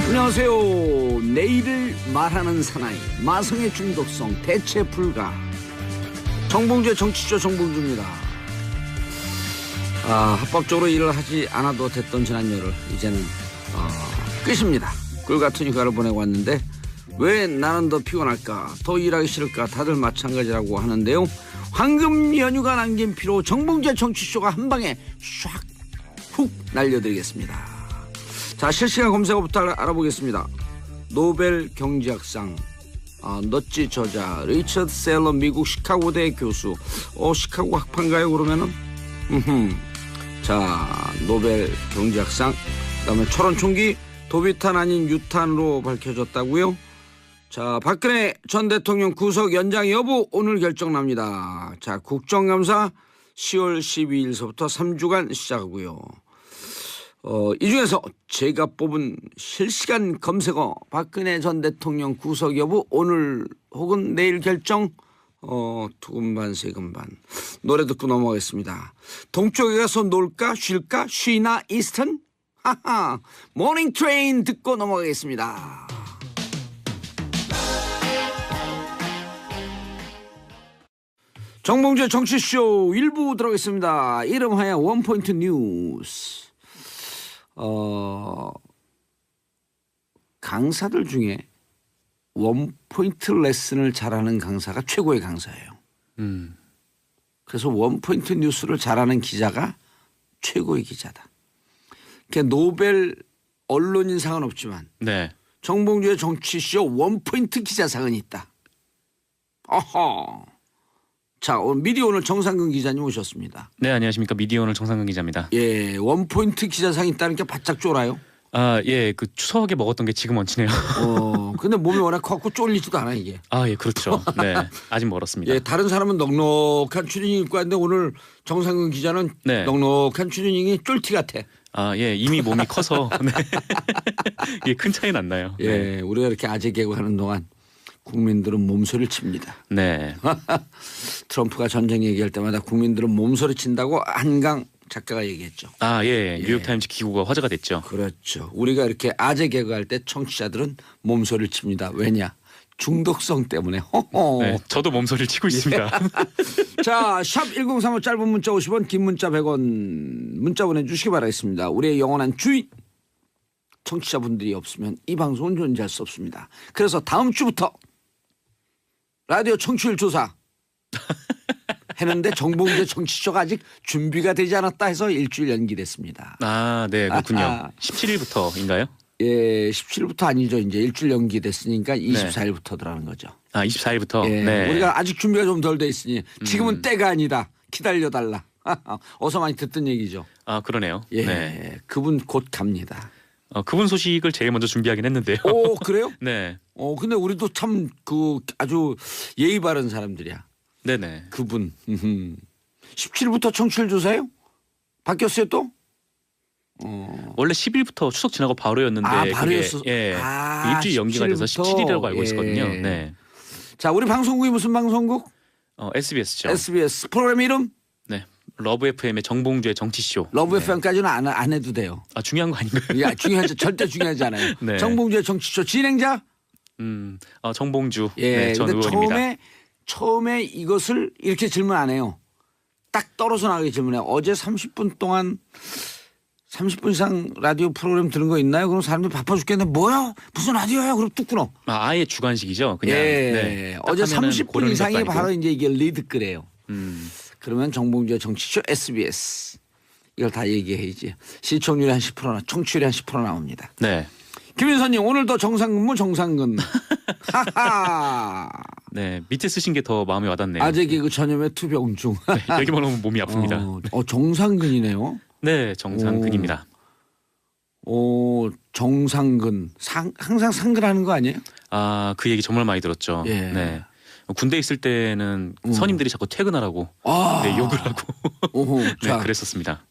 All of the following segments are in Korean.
안녕하세요. 내일을 말하는 사나이, 마성의 중독성 대체 불가. 정봉주의 정치쇼 정봉주입니다. 합법적으로 일을 하지 않아도 됐던 지난여를 이제는 끝입니다. 꿀같은 휴가를 보내고 왔는데 왜 나는 더 피곤할까, 더 일하기 싫을까, 다들 마찬가지라고 하는데요. 황금 연휴가 남긴 피로 정봉주의 정치쇼가 한방에 샥 훅 날려드리겠습니다. 자, 실시간 검색어부터 알아보겠습니다. 노벨 경제학상 너찌 저자 리처드 셀러 미국 시카고대 교수. 시카고 학파인가요 그러면은? 자, 노벨 경제학상, 그다음에 철원 총기 도비탄 아닌 유탄으로 밝혀졌다고요? 자, 박근혜 전 대통령 구속 연장 여부 오늘 결정납니다. 자, 국정감사 10월 12일서부터 3주간 시작하고요. 이 중에서 제가 뽑은 실시간 검색어 박근혜 전 대통령 구속 여부 오늘 혹은 내일 결정. 두근반 세근반. 노래 듣고 넘어가겠습니다. 동쪽에 가서 놀까 쉴까 쉬나 이스턴. 하하, 모닝 트레인 듣고 넘어가겠습니다. 정봉주의 정치쇼 1부 들어가겠습니다. 이름하여 원포인트 뉴스. 강사들 중에 원포인트 레슨을 잘하는 강사가 최고의 강사예요. 그래서 원포인트 뉴스를 잘하는 기자가 최고의 기자다. 그러니까 노벨 언론인상은 없지만 네. 정봉주의 정치쇼 원포인트 기자상은 있다. 어허. 자, 오늘 미디어오늘 정상근 기자님 오셨습니다. 네, 안녕하십니까. 미디어오늘 정상근 기자입니다. 예, 원포인트 기자상이 있다는 게 바짝 쫄아요. 예, 그 추석에 먹었던 게 지금 얹히네요. 근데 몸이 워낙 커갖고 쫄리지도 않아 이게. 예, 그렇죠. 네, 아직 멀었습니다. 예, 다른 사람은 넉넉한 추리닝 입고 왔는데 오늘 정상근 기자는 네. 넉넉한 추리닝이 쫄티 같아. 예, 이미 몸이 커서 네. 예, 큰 차이는 안 나요. 예, 네. 우리가 이렇게 아재 개그하는 동안 국민들은 몸소리를 칩니다. 네. 트럼프가 전쟁 얘기할 때마다 국민들은 몸소리 친다고 한강 작가가 얘기했죠. 예, 뉴욕타임즈 기고가 화제가 됐죠. 그렇죠. 우리가 이렇게 아재 개그할 때 청취자들은 몸소리를 칩니다. 왜냐? 중독성 때문에. 네, 저도 몸소리를 치고 있습니다. 자, 샵 1035 짧은 문자 50원, 긴 문자 100원 문자 보내주시기 바라겠습니다. 우리의 영원한 주인 청취자분들이 없으면 이 방송은 존재할 수 없습니다. 그래서 다음 주부터 라디오 청취율 조사 했는데 정봉주의 정치쇼가 아직 준비가 되지 않았다 해서 일주일 연기됐습니다. 네, 그렇군요. 17일부터인가요? 예, 17일부터 아니죠. 이제 일주일 연기됐으니까 24일부터더라는 거죠. 24일부터. 예, 네. 우리가 아직 준비가 좀 덜 돼 있으니 지금은 때가 아니다. 기다려달라. 어서 많이 듣던 얘기죠. 그러네요. 예, 네. 그분 곧 갑니다. 그분 소식을 제일 먼저 준비하긴 했는데요. 그래요? 네. 근데 우리도 참 아주 예의 바른 사람들이야. 네네. 그분. 17일부터 청취율 조사요? 바뀌었어요 또? 원래 10일부터 추석 지나고 바로였는데 바로였어. 그게 일주일 연기가 돼서 17일이라고 알고 있었거든요. 네. 자, 우리 방송국이 무슨 방송국? SBS죠. SBS. 프로그램 이름? 네. 러브 FM의 정봉주의 정치쇼. 러브 네. FM까지는 안 해도 돼요. 중요한 거 아닌가요? 야, 절대 중요하지 않아요. 네. 정봉주의 정치쇼 진행자? 정봉주. 예. 네, 전 근데 의원입니다. 처음에 이것을 이렇게 질문 안 해요. 딱 떨어져 나가게 질문해요. 어제 30분 동안 30분 이상 라디오 프로그램 들은 거 있나요? 그럼 사람들이 바빠 죽겠는데 뭐야? 무슨 라디오야? 그럼 뚝 끊어. 아예 주관식이죠. 그냥. 예. 네. 어제 30분 이상이 아니고. 바로 이제 이게 리드글이에요. 음. 그러면 정봉주의 정치쇼 SBS 이걸 다 얘기해야지. 시청률이 한 10%나 청취율이 한 10% 나옵니다. 네. 김인선님 오늘도 정상근무 정상근. 하하. 네. 밑에 쓰신 게 더 마음에 와닿네요. 아재 개그 전염의 투병중. 네, 여기만 오면 몸이 아픕니다. 정상근이네요. 네, 정상근입니다. 정상근. 항상 상근하는 거 아니에요? 그 얘기 정말 많이 들었죠. 예. 네. 군대 있을 때는 선임들이 자꾸 퇴근하라고 네, 욕을 하고 네, 그랬었습니다.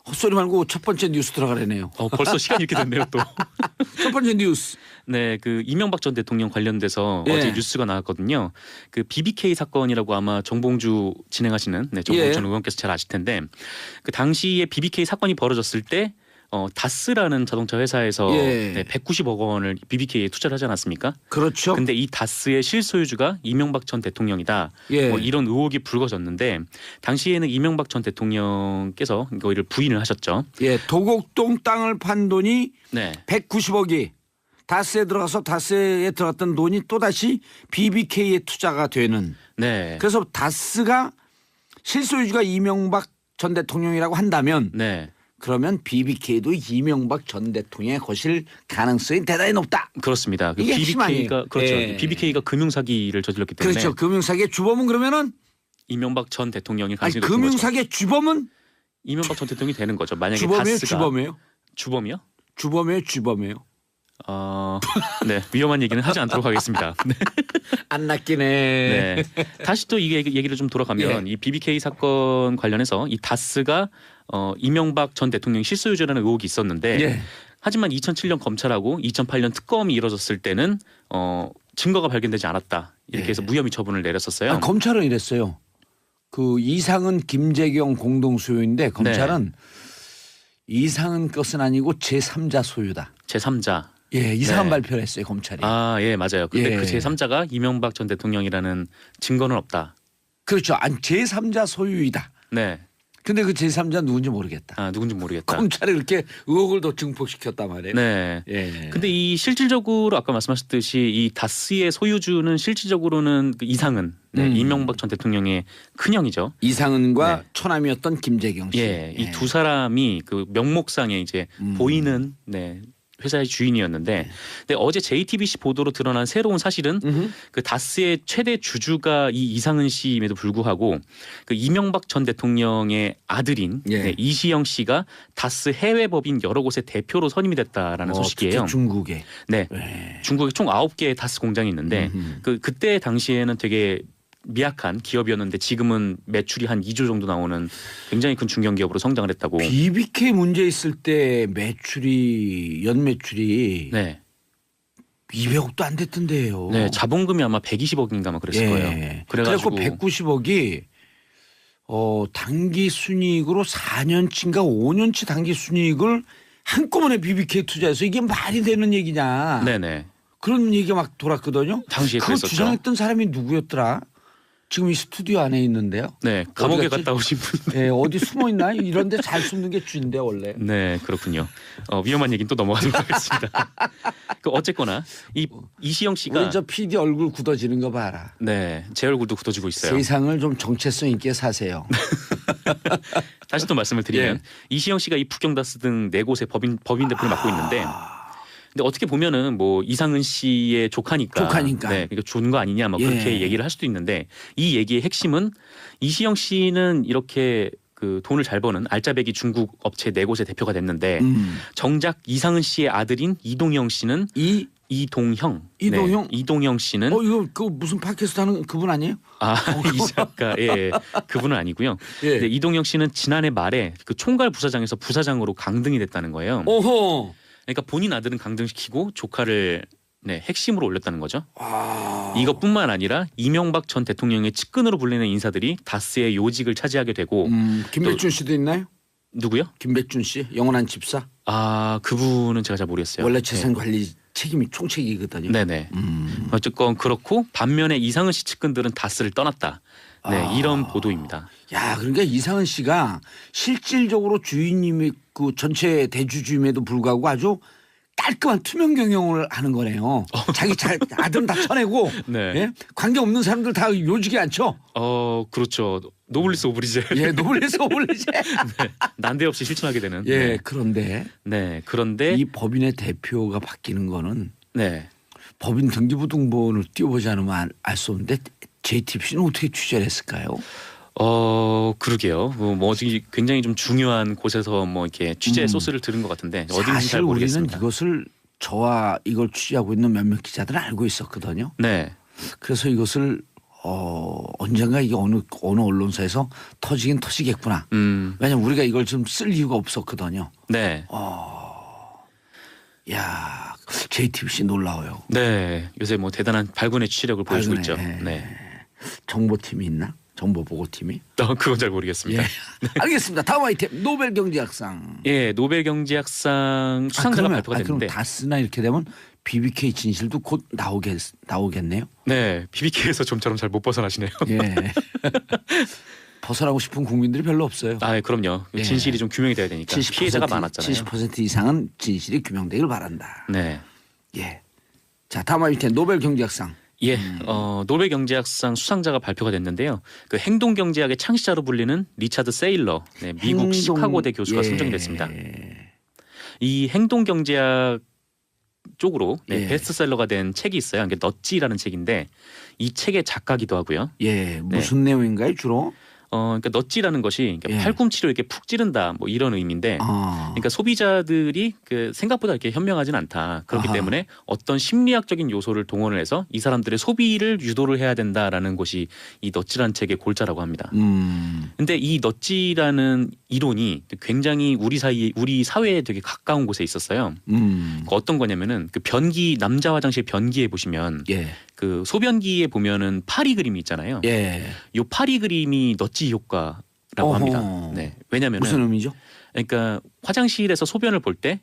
헛소리 말고 첫 번째 뉴스 들어가려네요. 벌써 시간이 이렇게 됐네요 또. 첫 번째 뉴스. 네, 그 이명박 전 대통령 관련돼서 예. 어제 뉴스가 나왔거든요. 그 BBK 사건이라고 아마 정봉주 진행하시는 정봉주 전 의원께서 잘 아실 텐데 그 당시에 BBK 사건이 벌어졌을 때 다스라는 자동차 회사에서 예. 네, 190억 원을 BBK에 투자를 하지 않았습니까? 그렇죠. 근데 이 다스의 실소유주가 이명박 전 대통령이다. 예. 뭐 이런 의혹이 불거졌는데 당시에는 이명박 전 대통령께서 이거를 부인을 하셨죠. 예, 도곡동 땅을 판 돈이 네. 190억이 다스에 들어가서 다스에 들어갔던 돈이 또다시 BBK에 투자가 되는. 네. 그래서 다스가 실소유주가 이명박 전 대통령이라고 한다면 네. 그러면 BBK도 이명박 전 대통령의 것일 가능성이 대단히 높다. 그렇습니다. 이게 BBK가 그렇죠. 예. BBK가 금융사기를 저질렀기 때문에 그렇죠. 금융사기의 주범은 그러면은 이명박 전 대통령이 아니 가능성이 높은 거죠. 금융사기의 주범은 이명박 전 대통령이 되는 거죠. 만약에 주범이에요, 다스가 주범이에요. 주범이요? 주범이에요. 네 위험한 얘기는 하지 않도록 하겠습니다. 네. 안 낚이네. 네. 다시 또 이 얘기를 좀 돌아가면 이 BBK 사건 관련해서 이 다스가 이명박 전 대통령 실소유주라는 의혹이 있었는데 예. 하지만 2007년 검찰하고 2008년 특검이 이뤄졌을 때는 증거가 발견되지 않았다 이렇게 해서 무혐의 처분을 내렸었어요. 검찰은 이랬어요. 그 이상은 김재경 공동 소유인데 검찰은 이상은 것은 아니고 제3자 소유다. 제3자. 예, 이상한 네. 발표를 했어요 검찰이. 예 맞아요. 근데 예. 그 제3자가 이명박 전 대통령이라는 증거는 없다. 그렇죠. 아니 제3자 소유이다. 네. 근데 그 제3자 누군지 모르겠다. 누군지 모르겠다. 검찰이 이렇게 의혹을 더 증폭시켰단 말이에요. 네. 예. 근데 이 실질적으로 아까 말씀하셨듯이 이 다스의 소유주는 실질적으로는 그 이상은 이명박 전 대통령의 큰형이죠. 이상은과 네. 처남이었던 김재경 씨. 예, 이 두 사람이 그 명목상에 이제 보이는 회사의 주인이었는데, 근데 어제 JTBC 보도로 드러난 새로운 사실은 그 다스의 최대 주주가 이 이상은 씨임에도 불구하고 그 이명박 전 대통령의 아들인 이시영 씨가 다스 해외 법인 여러 곳의 대표로 선임이 됐다라는 소식이에요. 특히 중국에. 네, 중국에 총 9개의 다스 공장이 있는데 그때 당시에는 되게 미약한 기업이었는데 지금은 매출이 한 2조 정도 나오는 굉장히 큰 중견기업으로 성장을 했다고. BBK 문제 있을 때 매출이 연 매출이 200억도 안 됐던데요. 네, 자본금이 아마 120억인가 아마 그랬을 거예요. 그래가지고 190억이 단기 순이익으로 4년치인가 5년치 단기 순이익을 한꺼번에 BBK 투자해서 이게 말이 되는 얘기냐. 네네. 그런 얘기가 막 돌았거든요. 당시에 그걸 그랬었죠. 주장했던 사람이 누구였더라? 지금 이 스튜디오 안에 있는데요. 네, 감옥에 어디 갔지? 갔다 오신 분. 네, 어디 숨어 있나? 이런 데 잘 숨는 게 쥐인데 원래. 네, 그렇군요. 위험한 얘기는 또 넘어가도록 하겠습니다. 어쨌거나 이시영 씨가 우리 저 PD 얼굴 굳어지는 거 봐라. 네, 제 얼굴도 굳어지고 있어요. 세상을 좀 정체성 있게 사세요. 다시 또 말씀을 드리면 이시영 씨가 이 북경다스 등 4곳의 법인 대표를 맡고 있는데 근데 어떻게 보면은 뭐 이상은 씨의 조카니까. 네, 그러니까 좋은 거 아니냐 뭐 그렇게 얘기를 할 수도 있는데 이 얘기의 핵심은 이시영 씨는 이렇게 그 돈을 잘 버는 알짜배기 중국 업체 4곳의 대표가 됐는데 정작 이상은 씨의 아들인 이동영 씨는 이동형 씨는 이거 그 무슨 팟캐스트 하는 그분 아니에요? 이 작가 그분은 아니고요. 근데 이동영 씨는 지난해 말에 그 총괄 부사장에서 부사장으로 강등이 됐다는 거예요. 오호. 그러니까 본인 아들은 강등시키고 조카를 핵심으로 올렸다는 거죠. 이것뿐만 아니라 이명박 전 대통령의 측근으로 불리는 인사들이 다스의 요직을 차지하게 되고 김백준 씨도 있나요? 누구요? 김백준 씨 영원한 집사. 그분은 제가 잘 모르겠어요. 원래 재산 관리 책임이 총책이거든요. 네네. 어쨌건 그렇고 반면에 이상은 씨 측근들은 다스를 떠났다. 이런 보도입니다. 야, 그러니까 이상은 씨가 실질적으로 주인님이 그 전체 대주주임에도 불구하고 아주 깔끔한 투명 경영을 하는 거네요. 자기 아들은 다 쳐내고 관계 없는 사람들 다 요직에 앉혀. 그렇죠. 노블리스 오브리제. 노블리스 오브리제. 난데없이 실천하게 되는. 그런데. 그런데 이 법인의 대표가 바뀌는 거는. 법인 등기부등본을 띄워보지 않으면 알 수 없는데 JTBC는 어떻게 취재를 했을까요? 그러게요. 뭐 어디 굉장히 좀 중요한 곳에서 뭐 이렇게 취재 소스를 들은 것 같은데 어딘지 잘 모르겠습니다. 우리는 이것을 저와 이걸 취재하고 있는 몇몇 기자들은 알고 있었거든요. 그래서 이것을 언젠가 이게 어느 언론사에서 터지긴 터지겠구나. 왜냐하면 우리가 이걸 좀 쓸 이유가 없었거든요. 야, JTBC 놀라워요. 요새 뭐 대단한 발군의 취재력을 보여주고 있죠. 정보팀이 있나? 정보보고팀이? 그건 잘 모르겠습니다. 예. 알겠습니다. 다음 아이템 노벨 경제학상. 예, 노벨 경제학상 수상자가 발표가 됐는데. 그럼 다 쓰나 이렇게 되면 BBK 진실도 곧 나오겠네요. 네, BBK에서 좀처럼 잘 못 벗어나시네요. 예. 벗어나고 싶은 국민들이 별로 없어요. 아, 네, 그럼요. 예. 진실이 좀 규명이 돼야 되니까 피해자가 많았잖아요. 70% 이상은 진실이 규명되길 바란다. 네. 예. 자, 다음 아이템 노벨 경제학상. 예, 노벨 경제학상 수상자가 발표가 됐는데요. 그 행동 경제학의 창시자로 불리는 리차드 세일러, 네, 미국 시카고대 교수가 선정됐습니다. 이 행동 경제학 쪽으로 네, 베스트셀러가 된 책이 있어요. 이게 넛지라는 책인데 이 책의 작가기도 하고요. 예, 무슨 내용인가요, 주로? 그러니까 넛지라는 것이 그러니까 팔꿈치로 이렇게 푹 찌른다 뭐 이런 의미인데, 그러니까 소비자들이 그 생각보다 이렇게 현명하진 않다. 그렇기 때문에 어떤 심리학적인 요소를 동원을 해서 이 사람들의 소비를 유도를 해야 된다라는 것이 이 넛지라는 책의 골자라고 합니다. 근데 이 넛지라는 이론이 굉장히 우리 사회에 되게 가까운 곳에 있었어요. 어떤 거냐면은 그 변기 남자 화장실 변기에 보시면 그 소변기에 보면은 파리 그림이 있잖아요. 요 파리 그림이 넛지 효과라고 합니다. 네. 왜냐면은 무슨 의미죠? 그러니까 화장실에서 소변을 볼 때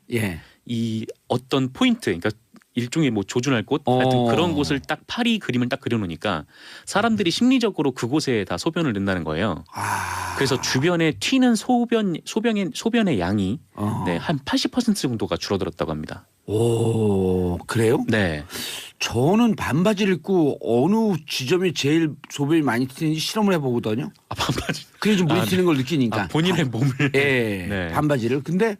이 어떤 포인트, 그러니까 일종의 뭐 조준할 곳 하여튼 그런 곳을 딱 파리 그림을 딱 그려놓으니까 사람들이 심리적으로 그곳에 다 소변을 넣는다는 거예요. 그래서 주변에 튀는 소변의 양이 네, 한 80% 정도가 줄어들었다고 합니다. 오, 그래요? 네. 저는 반바지를 입고 어느 지점이 제일 소변이 많이 튀는지 실험을 해보거든요. 반바지. 그게 좀 물이 튀는 걸 느끼니까. 본인의 몸을. 예, 네. 반바지를. 근데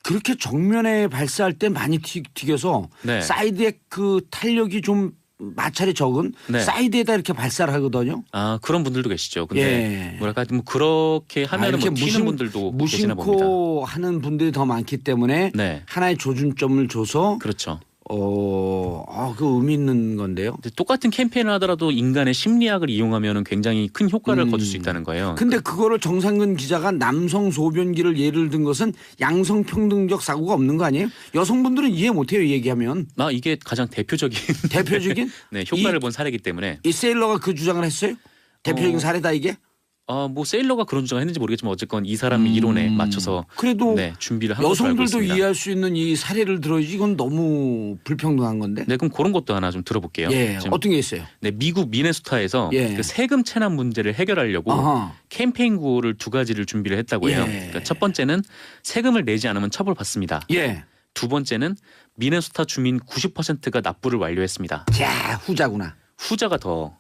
그렇게 정면에 발사할 때 많이 튀겨서 사이드에 그 탄력이 좀 마찰이 적은 사이드에다 이렇게 발사를 하거든요. 그런 분들도 계시죠. 근데 뭐랄까 뭐 그렇게 하면은 뭐 튀는 분들도 계시나 봅니다. 무심코 하는 분들이 더 많기 때문에 하나의 조준점을 줘서 그렇죠. 그 의미 있는 건데요. 똑같은 캠페인을 하더라도 인간의 심리학을 이용하면 굉장히 큰 효과를 거둘 수 있다는 거예요. 근데 그거를 정상근 기자가 남성 소변기를 예를 든 것은 양성평등적 사고가 없는 거 아니에요? 여성분들은 이해 못해요, 얘기하면. 이게 가장 대표적인 네, 효과를 본 사례이기 때문에. 이 세일러가 그 주장을 했어요? 대표적인 사례다 이게? 뭐 세일러가 그런 주장을 했는지 모르겠지만 어쨌건 이 사람이 이론에 맞춰서 그래도 준비를 한 것으로 알고 있습니다. 여성들도 이해할 수 있는 이 사례를 들어야지 이건 너무 불평등한 건데. 네, 그럼 그런 것도 하나 좀 들어볼게요. 어떤 게 있어요? 네, 미국 미네소타에서 그 세금 체납 문제를 해결하려고 캠페인 구호를 2가지를 준비를 했다고 해요. 그러니까 첫 번째는 세금을 내지 않으면 처벌받습니다. 두 번째는 미네소타 주민 90%가 납부를 완료했습니다. 자, 후자구나. 후자가 더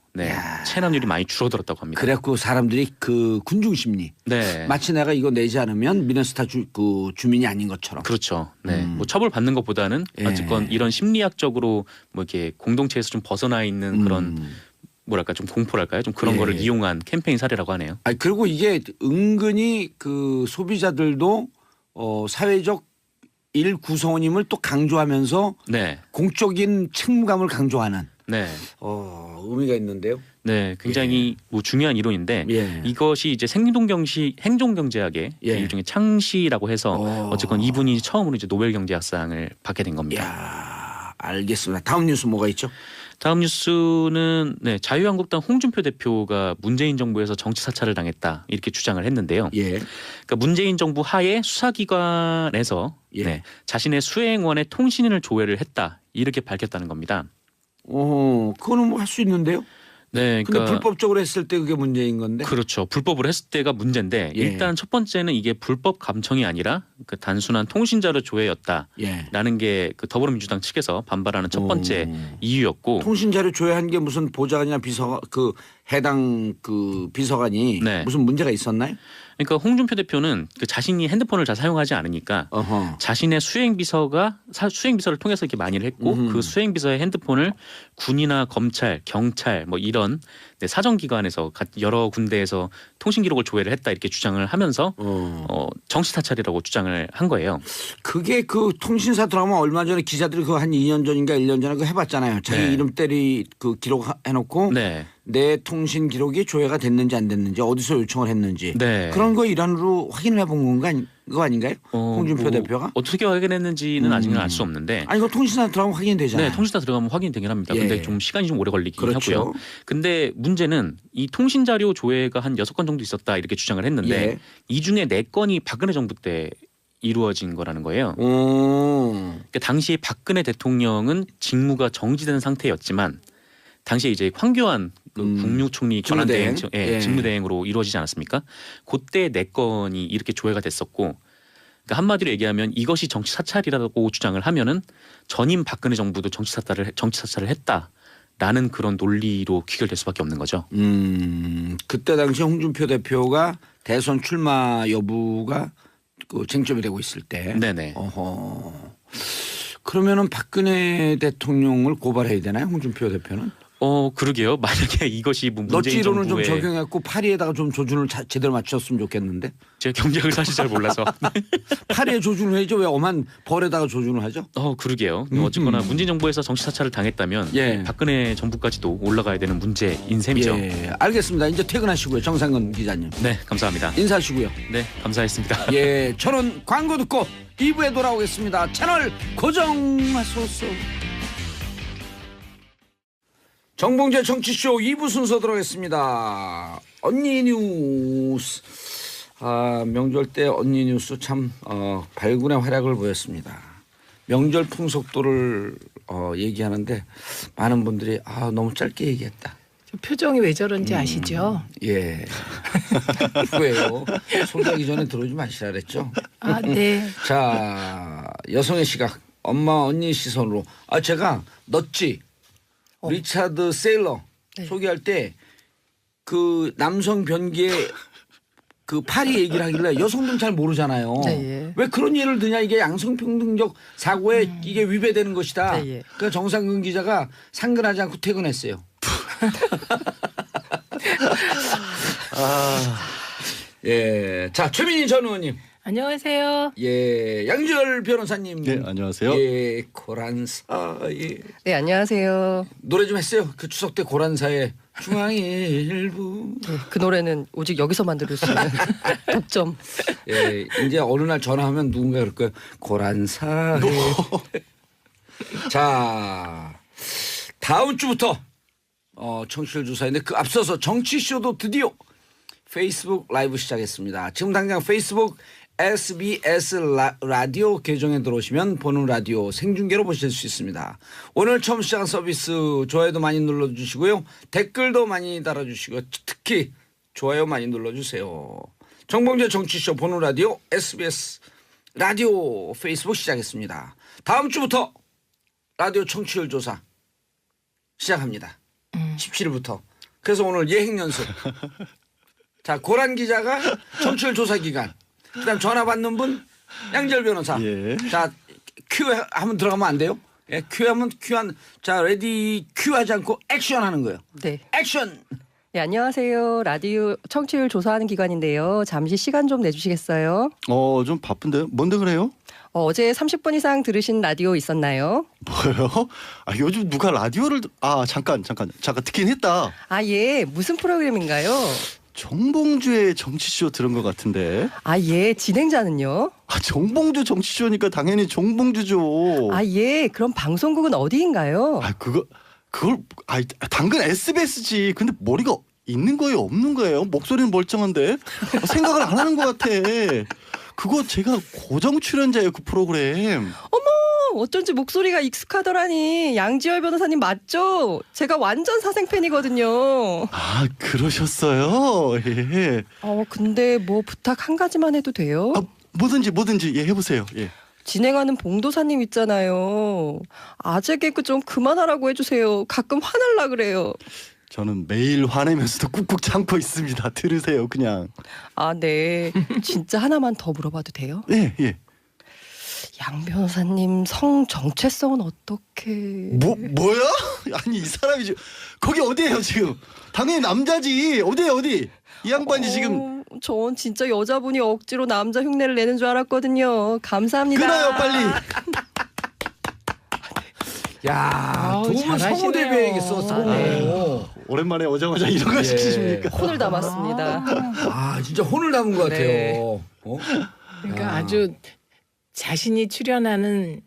체납률이 많이 줄어들었다고 합니다. 그래갖고 사람들이 그 군중심리. 마치 내가 이거 내지 않으면 미네소타 주민이 아닌 것처럼. 그렇죠. 네. 뭐 처벌 받는 것보다는 어쨌건 이런 심리학적으로 뭐 이렇게 공동체에서 좀 벗어나 있는 그런 뭐랄까 좀 공포랄까요? 좀 그런 거를 이용한 캠페인 사례라고 하네요. 그리고 이게 은근히 그 소비자들도 사회적 일 구성원임을 또 강조하면서 공적인 책무감을 강조하는. 의미가 있는데요. 네, 굉장히 뭐 중요한 이론인데 이것이 이제 행동경제학의 일종의 창시라고 해서 어쨌건 이분이 처음으로 이제 노벨 경제학상을 받게 된 겁니다. 알겠습니다. 다음 뉴스 뭐가 있죠? 다음 뉴스는 자유한국당 홍준표 대표가 문재인 정부에서 정치 사찰을 당했다 이렇게 주장을 했는데요. 그러니까 문재인 정부 하에 수사기관에서 자신의 수행원의 통신인을 조회를 했다 이렇게 밝혔다는 겁니다. 그거는 뭐 할 수 있는데요. 네, 근데 불법적으로 했을 때 그게 문제인 건데. 그렇죠. 불법으로 했을 때가 문제인데 일단 첫 번째는 이게 불법 감청이 아니라 그 단순한 통신자료 조회였다라는 게 그 더불어민주당 측에서 반발하는 첫 번째 이유였고. 통신자료 조회한 게 무슨 보좌관이나 해당 그 비서관이 무슨 문제가 있었나요? 그러니까 홍준표 대표는 그 자신이 핸드폰을 잘 사용하지 않으니까 자신의 수행비서를 통해서 이렇게 많이를 했고 그 수행비서의 핸드폰을 군이나 검찰, 경찰 뭐 이런 사정기관에서 여러 군데에서 통신 기록을 조회를 했다 이렇게 주장을 하면서 정치 사찰이라고 주장을 한 거예요. 그게 그 통신사 드라마 얼마 전에 기자들이 그거 한 2년 전인가 1년 전에 그거 해봤잖아요. 자기 이름 때리 그 기록 해놓고 내 통신 기록이 조회가 됐는지 안 됐는지 어디서 요청을 했는지 그런 거 일환으로 확인을 해본 건가 그거 아닌가요? 홍준표 뭐 대표가? 어떻게 확인했는지는 아직은 알 수 없는데. 아니 이거 통신사 들어가면 확인이 되잖아요. 네, 통신사 들어가면 확인이 되긴 합니다. 예. 근데 좀 시간이 좀 오래 걸리긴 그렇죠. 하고요. 근데 문제는 이 통신 자료 조회가 한 6건 정도 있었다 이렇게 주장을 했는데 예. 이 중에 4건이 박근혜 정부 때 이루어진 거라는 거예요. 그러니까 당시 박근혜 대통령은 직무가 정지된 상태였지만 당시에 이제 황교안 그 국무총리 권한대행 직무대행으로 이루어지지 않았습니까? 그때 4건이 이렇게 조회가 됐었고, 그러니까 한마디로 얘기하면 이것이 정치 사찰이라고 주장을 하면은 전임 박근혜 정부도 정치 사찰을 했다라는 그런 논리로 귀결될 수밖에 없는 거죠. 그때 당시 홍준표 대표가 대선 출마 여부가 그 쟁점이 되고 있을 때. 네네. 그러면은 박근혜 대통령을 고발해야 되나요, 홍준표 대표는? 그러게요. 만약에 이것이 뭐 문재인 너찌로는 정부의 좀 적용했고 파리에다가 좀 조준을 제대로 맞췄으면 좋겠는데. 제가 경쟁을 사실 잘 몰라서. 파리에 조준을 해야죠. 왜 엄한 벌에다가 조준을 하죠? 그러게요. 어쨌거나 문재인 정부에서 정치 사찰을 당했다면 예. 박근혜 정부까지도 올라가야 되는 문제인 셈이죠. 예, 알겠습니다. 이제 퇴근하시고요. 정상근 기자님. 네, 감사합니다. 인사하시고요. 네, 감사했습니다. 예, 저는 광고 듣고 2부에 돌아오겠습니다. 채널 고정하소서. 정봉재 정치쇼 2부 순서 들어가겠습니다. 언니 뉴스. 명절 때 언니 뉴스 참 발군의 활약을 보였습니다. 명절 풍속도를 얘기하는데 많은 분들이 너무 짧게 얘기했다. 표정이 왜 저런지 아시죠? 예. 왜요? 소개하기 전에 들어오지 마시라 그랬죠? 네. 자, 여성의 시각, 엄마 언니 시선으로. 제가 넛지 리차드 세일러 소개할 때 그 남성 변기에 그 파리 얘기를 하길래 여성들은 잘 모르잖아요. 네. 왜 그런 예를 드냐, 이게 양성평등적 사고에 이게 위배되는 것이다. 네. 그러니까 정상근 기자가 상근하지 않고 퇴근했어요. 예, 자 최민희 전 의원님. 안녕하세요. 예, 양지열 변호사님. 네, 안녕하세요. 예, 고란사에. 네, 안녕하세요. 노래 좀 했어요. 그 추석 때 고란사에 중앙일보. 네, 그 노래는 오직 여기서만 들을 수 있는 독점. 예, 이제 어느 날 전화하면 누군가 그럴 거예요. 고란사에. 자, 다음 주부터 청취율 조사인데 그 앞서서 정치쇼도 드디어 페이스북 라이브 시작했습니다. 지금 당장 페이스북 SBS 라디오 계정에 들어오시면 보는 라디오 생중계로 보실 수 있습니다. 오늘 처음 시작한 서비스 좋아요도 많이 눌러주시고요. 댓글도 많이 달아주시고 특히 좋아요 많이 눌러주세요. 정봉재 정치쇼 보는 라디오 SBS 라디오 페이스북 시작했습니다. 다음 주부터 라디오 청취율 조사 시작합니다. 17일부터. 그래서 오늘 예행 연습. 자, 고란 기자가 청취율 조사 기간. 그다음 전화 받는 분 양지열 변호사. 예. 자, 큐 하면 들어가면 안 돼요? 예, 큐 하면 자, 레디 큐 하지 않고 액션 하는 거예요. 네. 액션. 네, 안녕하세요. 라디오 청취율 조사하는 기관인데요. 잠시 시간 좀 내주시겠어요? 좀 바쁜데 뭔데 그래요? 어제 30분 이상 들으신 라디오 있었나요? 뭐요? 요즘 누가 라디오를 잠깐 듣긴 했다. 예. 무슨 프로그램인가요? 정봉주의 정치쇼 들은 것 같은데. 예. 진행자는요? 정봉주 정치쇼니까 당연히 정봉주죠. 예. 그럼 방송국은 어디인가요? 그걸 당근 SBS지. 근데 머리가 있는 거예요, 없는 거예요? 목소리는 멀쩡한데 생각을 안 하는 것 같아. 그거 제가 고정 출연자예요, 그 프로그램. 어쩐지 목소리가 익숙하더라니. 양지열 변호사님 맞죠? 제가 완전 사생 팬이거든요. 그러셨어요? 예. 근데 뭐 부탁 한 가지만 해도 돼요? 뭐든지 예, 해보세요. 예. 진행하는 봉도사님 있잖아요. 아재 개그 좀 그만하라고 해주세요. 가끔 화날라 그래요. 저는 매일 화내면서도 꾹꾹 참고 있습니다. 들으세요, 그냥. 네. 진짜 하나만 더 물어봐도 돼요? 예. 양 변호사님 성 정체성은 어떻게? 뭐야? 아니 이 사람이 지금 거기 어디예요 지금? 당연히 남자지. 어디? 이 양반이 지금. 전 진짜 여자분이 억지로 남자 흉내를 내는 줄 알았거든요. 감사합니다. 끊어요 빨리. 야, 도움을 성우 대표에게서 성우. 오랜만에 오자마자 이런 거 시키십니까? 혼을 담았습니다. 진짜 혼을 담은 것 같아요. 네. 그러니까 아주 자신이 출연하는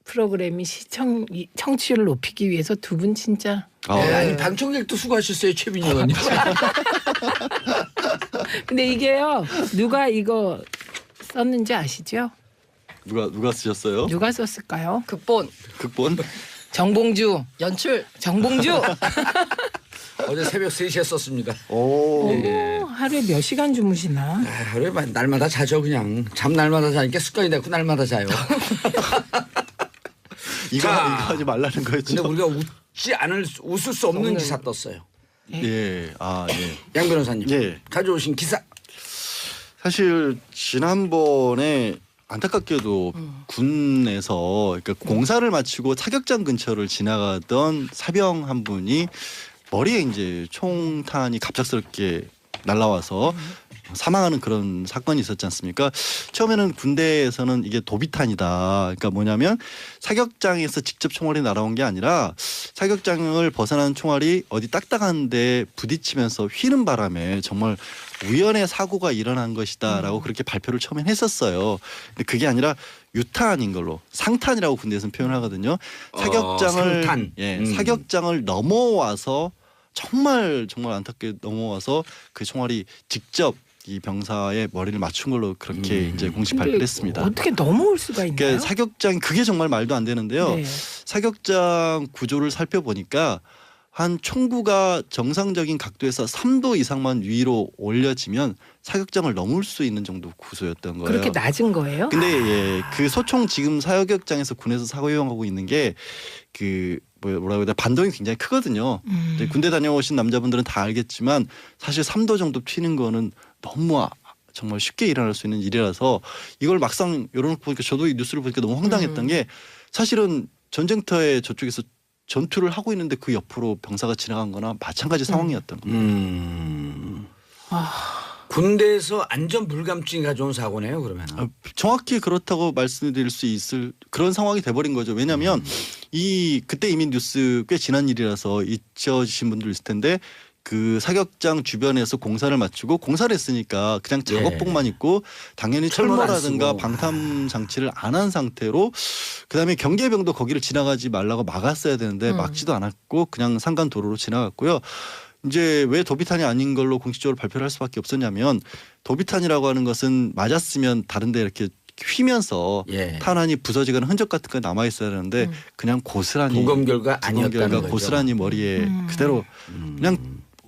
프로그램이 청취율을 높이기 위해서 두 분 진짜. 아니 방청객도 수고하셨어요, 최민희 의원님. 근데 이게요 누가 이거 썼는지 아시죠? 누가 쓰셨어요? 누가 썼을까요? 극본, 정봉주. 연출. 정봉주. 어제 새벽 3시에 썼습니다. 오. 오, 하루에 몇 시간 주무시나? 하루에 날마다 자죠 그냥. 잠 날마다 자니까 습관이 됐고 날마다 자요. 이거 자. 하지 말라는 거였죠. 근데 우리가 웃을 수 없는 기사 떴어요. 예. 양 변호사님 예. 가져오신 기사. 사실 지난번에 안타깝게도 군에서 그러니까 공사를 마치고 사격장 근처를 지나가던 사병 한 분이 머리에 이제 총탄이 갑작스럽게 날라와서 사망하는 그런 사건이 있었지 않습니까? 처음에는 군대에서는 이게 도비탄이다. 그러니까 뭐냐면 사격장에서 직접 총알이 날아온 게 아니라 사격장을 벗어난 총알이 어디 딱딱한 데 부딪히면서 휘는 바람에 정말 우연의 사고가 일어난 것이다라고 그렇게 발표를 처음엔 했었어요. 근데 그게 아니라 유탄인 걸로 상탄이라고 군대에서는 표현하거든요. 사격장을 상탄. 사격장을 넘어와서 정말 안타깝게 넘어와서 그 총알이 직접 이 병사의 머리를 맞춘 걸로 그렇게 이제 공식 발표를 했습니다. 어떻게 넘어올 수가 있나요? 그러니까 사격장 그게 정말 말도 안 되는데요. 네. 사격장 구조를 살펴보니까 한 총구가 정상적인 각도에서 3도 이상만 위로 올려지면 사격장을 넘을 수 있는 정도 구조였던 거예요. 그렇게 낮은 거예요? 근데 그 소총 지금 사격장에서 군에서 사용하고 있는 게 그 뭐라고 해야 돼 반동이 굉장히 크거든요. 근데 군대 다녀오신 남자분들은 다 알겠지만 사실 3도 정도 튀는 거는 너무 정말 쉽게 일어날 수 있는 일이라서 이걸 막상 열어놓고 보니까 저도 이 뉴스를 보니까 너무 황당했던 게 사실은 전쟁터에 저쪽에서 전투를 하고 있는데 그 옆으로 병사가 지나간 거나 마찬가지 상황이었던 겁니다. 군대에서 안전 불감증이 가져온 사고네요, 그러면. 정확히 그렇다고 말씀드릴 수 있을 그런 상황이 돼버린 거죠. 왜냐하면 그때 이미 뉴스 꽤 지난 일이라서 잊혀지신 분들 있을 텐데 그 사격장 주변에서 공사를 마치고 공사를 했으니까 그냥 작업복만 입고 당연히 철모라든가 방탄 장치를 안 한 상태로 그다음에 경계병도 거기를 지나가지 말라고 막았어야 되는데 막지도 않았고 그냥 산간 도로로 지나갔고요. 이제 왜 도비탄이 아닌 걸로 공식적으로 발표를 할 수밖에 없었냐면 도비탄이라고 하는 것은 맞았으면 다른 데 이렇게 휘면서 탄환이 부서지거나 흔적 같은 거 남아 있어야 되는데 그냥 고스란히 부검 결과 아니었다는 거죠. 고스란히 머리에 그대로 그냥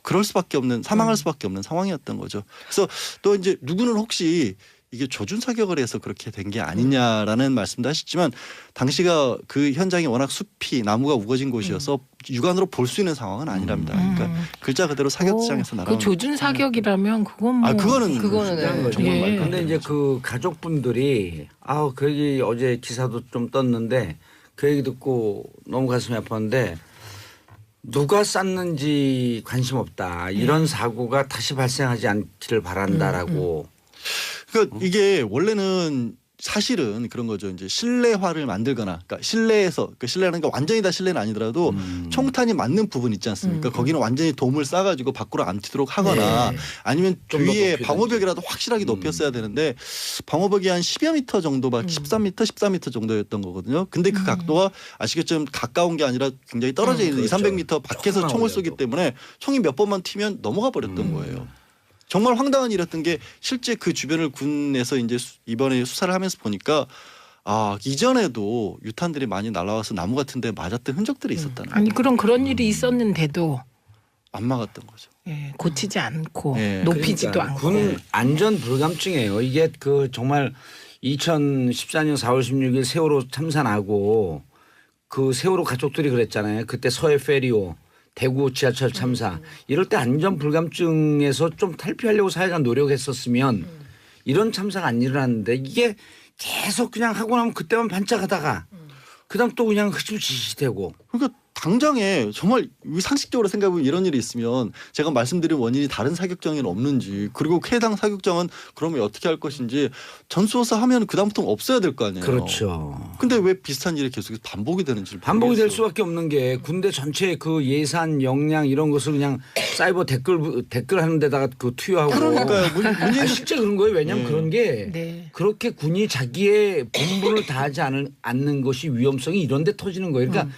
그럴 수밖에 없는 사망할 수밖에 없는 상황이었던 거죠. 그래서 또 이제 누구는 혹시 이게 조준 사격을 해서 그렇게 된 게 아니냐라는 말씀도 하셨지만 당시가 그 현장이 워낙 숲이 나무가 우거진 곳이어서 육안으로 볼 수 있는 상황은 아니랍니다. 그러니까 글자 그대로 사격장에서 날아온. 그 조준 사격이라면 그건 뭐 그거는 정말. 근데 이제 그 가족분들이 그 얘기 어제 기사도 좀 떴는데 그 얘기 듣고 너무 가슴이 아팠는데 누가 쐈는지 관심 없다. 이런 사고가 다시 발생하지 않기를 바란다라고. 그러니까 이게 원래는 사실은 그런 거죠. 이제 실내화를 만들거나, 그러니까 실내에서 그 실내라는 게 완전히 다 실내는 아니더라도 총탄이 맞는 부분 있지 않습니까? 거기는 완전히 돔을 싸가지고 밖으로 안 튀도록 하거나 아니면 주위에 방어벽이라도 확실하게 높였어야 되는데 방어벽이 한 10여 미터 정도밖에 13미터, 14미터 정도였던 거거든요. 근데 그 각도가 아시겠지만 가까운 게 아니라 굉장히 떨어져 있는 2, 300미터 밖에서 총을 쏘기 때문에 총이 몇 번만 튀면 넘어가 버렸던 거예요. 정말 황당한 일이었던 게 실제 그 주변을 군에서 이제 이번에 수사를 하면서 보니까 이전에도 유탄들이 많이 날아와서 나무 같은 데 맞았던 흔적들이 있었다는 거예요. 아니 그런 일이 있었는데도 안 막았던 거죠. 고치지 않고 예. 높이지도 그러니까 않고. 군 안전 불감증이에요. 이게 그 정말 2014년 4월 16일 세월호 참사나고 그 세월호 가족들이 그랬잖아요. 그때 서해 페리오 대구 지하철 참사 이럴 때 안전 불감증에서 좀 탈피하려고 사회가 노력했었으면 이런 참사가 안 일어났는데 이게 계속 그냥 하고 나면 그때만 반짝하다가 그다음 또 그냥 흐지부지 되고. 그러니까 당장에 정말 상식적으로 생각해보면 이런 일이 있으면 제가 말씀드린 원인이 다른 사격장에는 없는지 그리고 해당 사격장은 그러면 어떻게 할 것인지 전수조사 하면 그다음부터는 없어야 될 거 아니에요. 그렇죠. 근데 왜 비슷한 일이 계속 반복이 되는지 반복이 될 모르겠어요. 수밖에 없는 게 군대 전체 그 예산 역량 이런 것을 그냥 사이버 댓글 하는 데다가 그 투여하고 그러니까요. 문제는 실제 그런 거예요. 왜냐하면 네. 그런 게 네. 그렇게 군이 자기의 본분을 다하지 않는 것이 위험성이 이런 데 터지는 거예요. 그러니까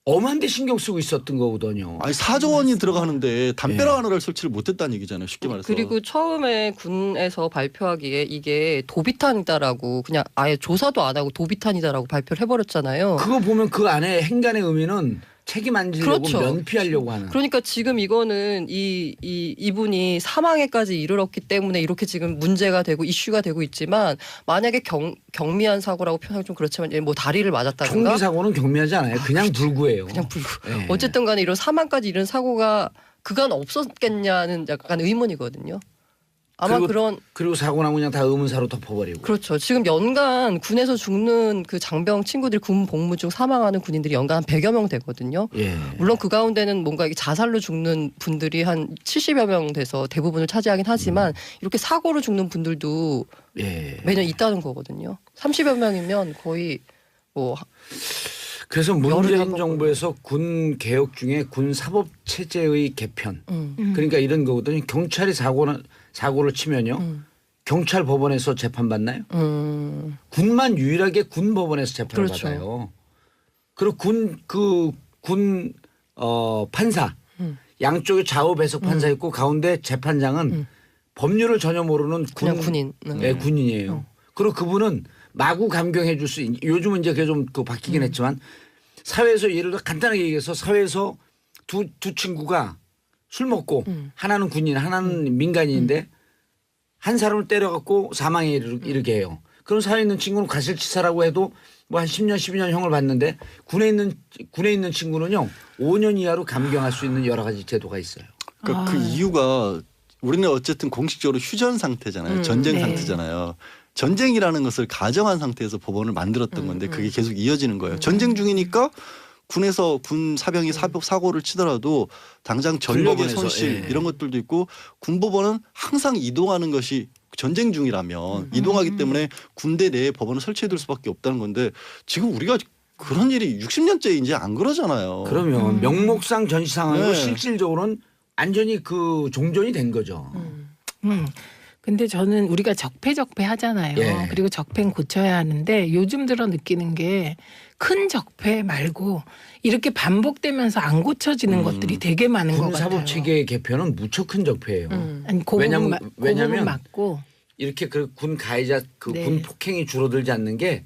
엄한 데 신경 쓰고 있었던 거거든요. 아니 4조 원이 들어가는데 담벼락 하나를 설치를 못했다는 얘기잖아요. 쉽게 말해서. 그리고 처음에 군에서 발표하기에 이게 도비탄이다라고 그냥 아예 조사도 안 하고 도비탄이다라고 발표를 해버렸잖아요. 그거 보면 그 안에 행간의 의미는 책임 안 지려고 그렇죠. 면피하려고 하는. 그러니까 지금 이거는 이분이 사망에까지 이르렀기 때문에 이렇게 지금 문제가 되고 이슈가 되고 있지만 만약에 경미한 사고라고 표현하기 좀 그렇지만 뭐 다리를 맞았다든가 총기 사고는 경미하지 않아요. 그냥 불구예요. 그냥 불구. 네. 어쨌든 간에 이런 사망까지 이른 사고가 그간 없었겠냐는 약간 의문이거든요. 아마 그리고 사고 나면 그냥 다 의문사로 덮어버리고. 그렇죠. 지금 연간 군에서 죽는 그 장병 친구들이 군 복무 중 사망하는 군인들이 연간 한 100여 명 되거든요. 예. 물론 그 가운데는 뭔가 이게 자살로 죽는 분들이 한 70여 명 돼서 대부분을 차지하긴 하지만 이렇게 사고로 죽는 분들도 예. 매년 있다는 거거든요. 30여 명이면 거의 뭐 그래서 열흘 문재인 한번 정부에서 군 개혁 중에 군 사법 체제의 개편. 그러니까 이런 거거든요. 경찰이 사고를 치면요. 경찰 법원에서 재판받나요? 군만 유일하게 군 법원에서 재판을 그렇죠. 받아요. 그리고 군 판사 양쪽에 좌우 배석 판사 있고 가운데 재판장은 법률을 전혀 모르는 그냥 군인. 네, 군인이에요. 그리고 그분은 마구 감경해 줄 수 요즘은 이제 그게 좀 바뀌긴 했지만 사회에서 예를 들어 간단하게 얘기해서 사회에서 두 친구가 술 먹고 하나는 군인 하나는 민간인인데 한 사람을 때려갖고 사망에 이르게 해요. 그런 사회에 있는 친구는 과실치사라고 해도 뭐 한 10년 12년 형을 받는데 군에 있는 친구는요 5년 이하로 감경할 수 있는 여러 가지 제도가 있어요. 그러니까 그 이유가 우리는 어쨌든 공식적으로 휴전 상태잖아요. 전쟁 네. 상태잖아요. 전쟁이라는 것을 가정한 상태에서 법원을 만들었던 건데 그게 계속 이어지는 거예요. 전쟁 중이니까 군에서 군 사병이 사고를 치더라도 당장 전력의 군법원에서, 손실 예. 이런 것들도 있고 군법원은 항상 이동하는 것이 전쟁 중이라면 이동하기 때문에 군대 내에 법원을 설치해 둘 수밖에 없다는 건데 지금 우리가 그런 일이 60년째 이제 안 그러잖아요. 그러면 명목상 전시상하고 네. 실질적으로는 완전히 그 종전이 된 거죠. 근데 저는 우리가 적폐 하잖아요. 예. 그리고 적폐는 고쳐야 하는데 요즘 들어 느끼는 게 큰 적폐 말고 이렇게 반복되면서 안 고쳐지는 것들이 되게 많은 것 같아요. 군사법 체계의 개편은 무척 큰 적폐예요. 아니, 그 왜냐면 부분 맞고 이렇게 그 군 가해자 그 네. 군 폭행이 줄어들지 않는 게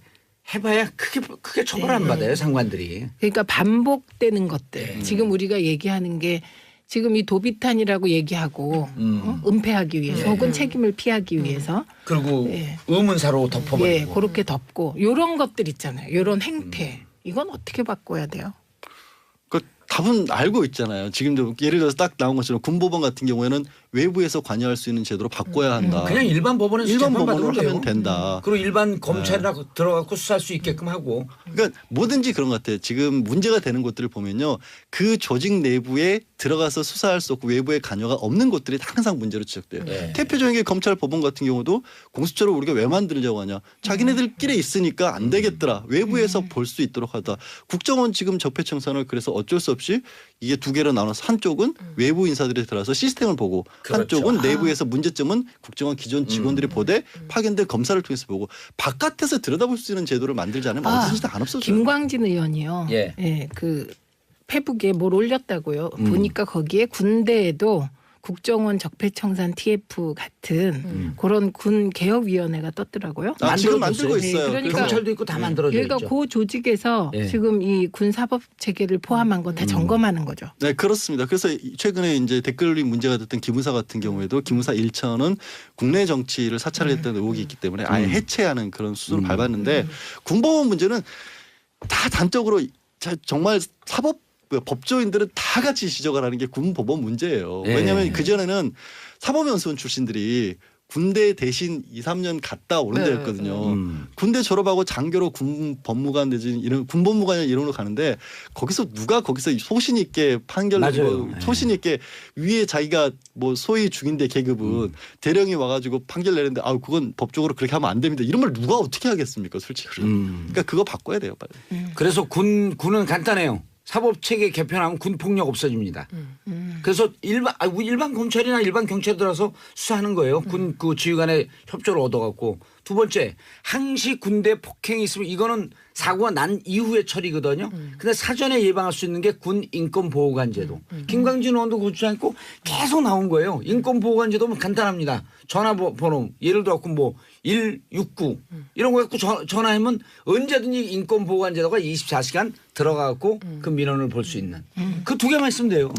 해봐야 크게 처벌 안 받아요 상관들이. 그러니까 반복되는 것들. 지금 우리가 얘기하는 게 지금 이 도비탄이라고 얘기하고 은폐하기 위해서 혹은 책임을 피하기 위해서 그리고 예. 의문사로 예, 덮어버리고. 그렇게 덮고 요런 것들 있잖아요. 요런 행태. 이건 어떻게 바꿔야 돼요? 그 답은 알고 있잖아요. 지금도 예를 들어서 딱 나온 것처럼 군법원 같은 경우에는 외부에서 관여할 수 있는 제도로 바꿔야 한다. 그냥 일반 법원에서 일반 재판 법원으로 받으면 돼요. 하면 된다. 그리고 일반 검찰이나 들어가고 수사할 수 있게끔 하고. 그러니까 뭐든지 그런 것 같아요. 지금 문제가 되는 곳들을 보면요. 그 조직 내부에 들어가서 수사할 수 없고 외부의 관여가 없는 곳들이 항상 문제로 지적돼요. 네. 대표적인 게 검찰 법원 같은 경우도 공수처를 우리가 왜 만들려고 하냐. 자기네들끼리 있으니까 안 되겠더라. 외부에서 볼 수 있도록 하다. 국정원 지금 적폐청산을 그래서 어쩔 수 없이 이게 두 개로 나눠서 한쪽은 외부 인사들이 들어와서 시스템을 보고 그렇죠. 한쪽은 내부에서 문제점은 국정원 기존 직원들이 보되 파견된 검사를 통해서 보고 바깥에서 들여다볼 수 있는 제도를 만들지 않으면 어디서든 안 없어져요. 김광진 의원이요. 예. 그 페북에 뭘 올렸다고요. 보니까 거기에 군대에도 국정원 적폐청산 TF 같은 그런 군 개혁위원회가 떴더라고요. 지금 만들어졌어요. 만들고 있어요. 네, 그러니까 경찰도 있고 다 만들어져 그러니까 있죠. 그 조직에서 예. 지금 이 군 사법 체계를 포함한 건 다 점검하는 거죠. 네, 그렇습니다. 그래서 최근에 이제 댓글이 문제가 됐던 기무사 같은 경우에도 기무사 1차는 국내 정치를 사찰했다는 의혹이 있기 때문에 아예 해체하는 그런 수순을 밟았는데 군법원 문제는 다 단적으로 정말 법조인들은 다 같이 지적을 하는 게 군법원 문제예요. 예. 왜냐하면 그전에는 사법연수원 출신들이 군대 대신 2, 3년 갔다 오는 네, 데였거든요. 군대 졸업하고 장교로 군 법무관 내지 이런 군 법무관이나 이런 로 가는데 거기서 누가 거기서 소신 있게 판결 내고 소신 있게 위에 자기가 뭐 소위 중인대 계급은 대령이 와가지고 판결 내는데 아 그건 법적으로 그렇게 하면 안 됩니다. 이런 말 누가 어떻게 하겠습니까, 솔직히. 그러니까 그거 바꿔야 돼요, 빨리. 그래서 군은 간단해요. 사법체계 개편하면 군 폭력 없어집니다. 그래서 일반 검찰이나 일반 경찰이 들어서 수사하는 거예요. 군 그 지휘관의 협조를 얻어갖고. 두 번째, 항시 군대 폭행이 있으면 이거는 사고가 난 이후의 처리거든요. 근데 사전에 예방할 수 있는 게 군 인권보호관제도. 김광진 의원도 그거 주장했고 계속 나온 거예요. 인권보호관제도는 간단합니다. 전화번호 예를 들어 뭐 169 이런 거 갖고 전화하면 언제든지 인권보호관제도가 24시간 들어가고 그 민원을 볼 수 있는 그 두 개만 있으면 돼요.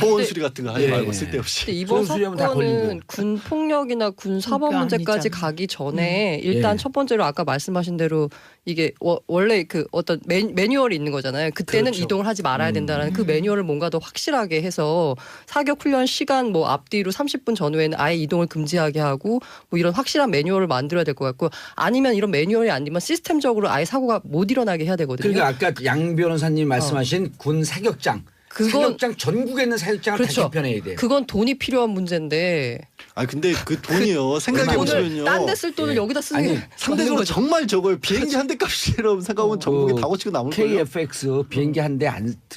소원 수리 같은 거 하지 예. 말고 쓸데없이. 근데 이번 소수리하면 다 사건은 걸리고. 군 폭력이나 군 사법 그러니까 문제까지 아니잖아. 가기 전에 일단 예. 첫 번째로 아까 말씀하신 대로 이게 원래 그 어떤 매뉴얼이 있는 거잖아요. 그때는 그렇죠. 이동을 하지 말아야 된다는 그 매뉴얼을 뭔가 더 확실하게 해서 사격 훈련 시간 뭐 앞뒤로 30분 전후에는 아예 이동을 금지하게 하고 뭐 이런 확실한 매뉴얼을 만들어야 될 것 같고 아니면 이런 매뉴얼이 안 되면 시스템적으로 아예 사고가 못 일어나게 해야 되거든요. 그러니까 아까 양 변호사님 말씀하신 군 사격장. 사격장 전국에 있는 사격장을 그렇죠. 다 개편해야 돼요. 그건 돈이 필요한 문제인데 아 근데 그 돈이요 생각해 돈을 보시면요. 딴 데 쓸 돈을 예. 여기다 쓰는 아니, 게 상대적으로 정말 적어요. 비행기 한 대 값이라고 생각하면 전국에 다 고치고 남을 거예요. KFX 비행기 한 대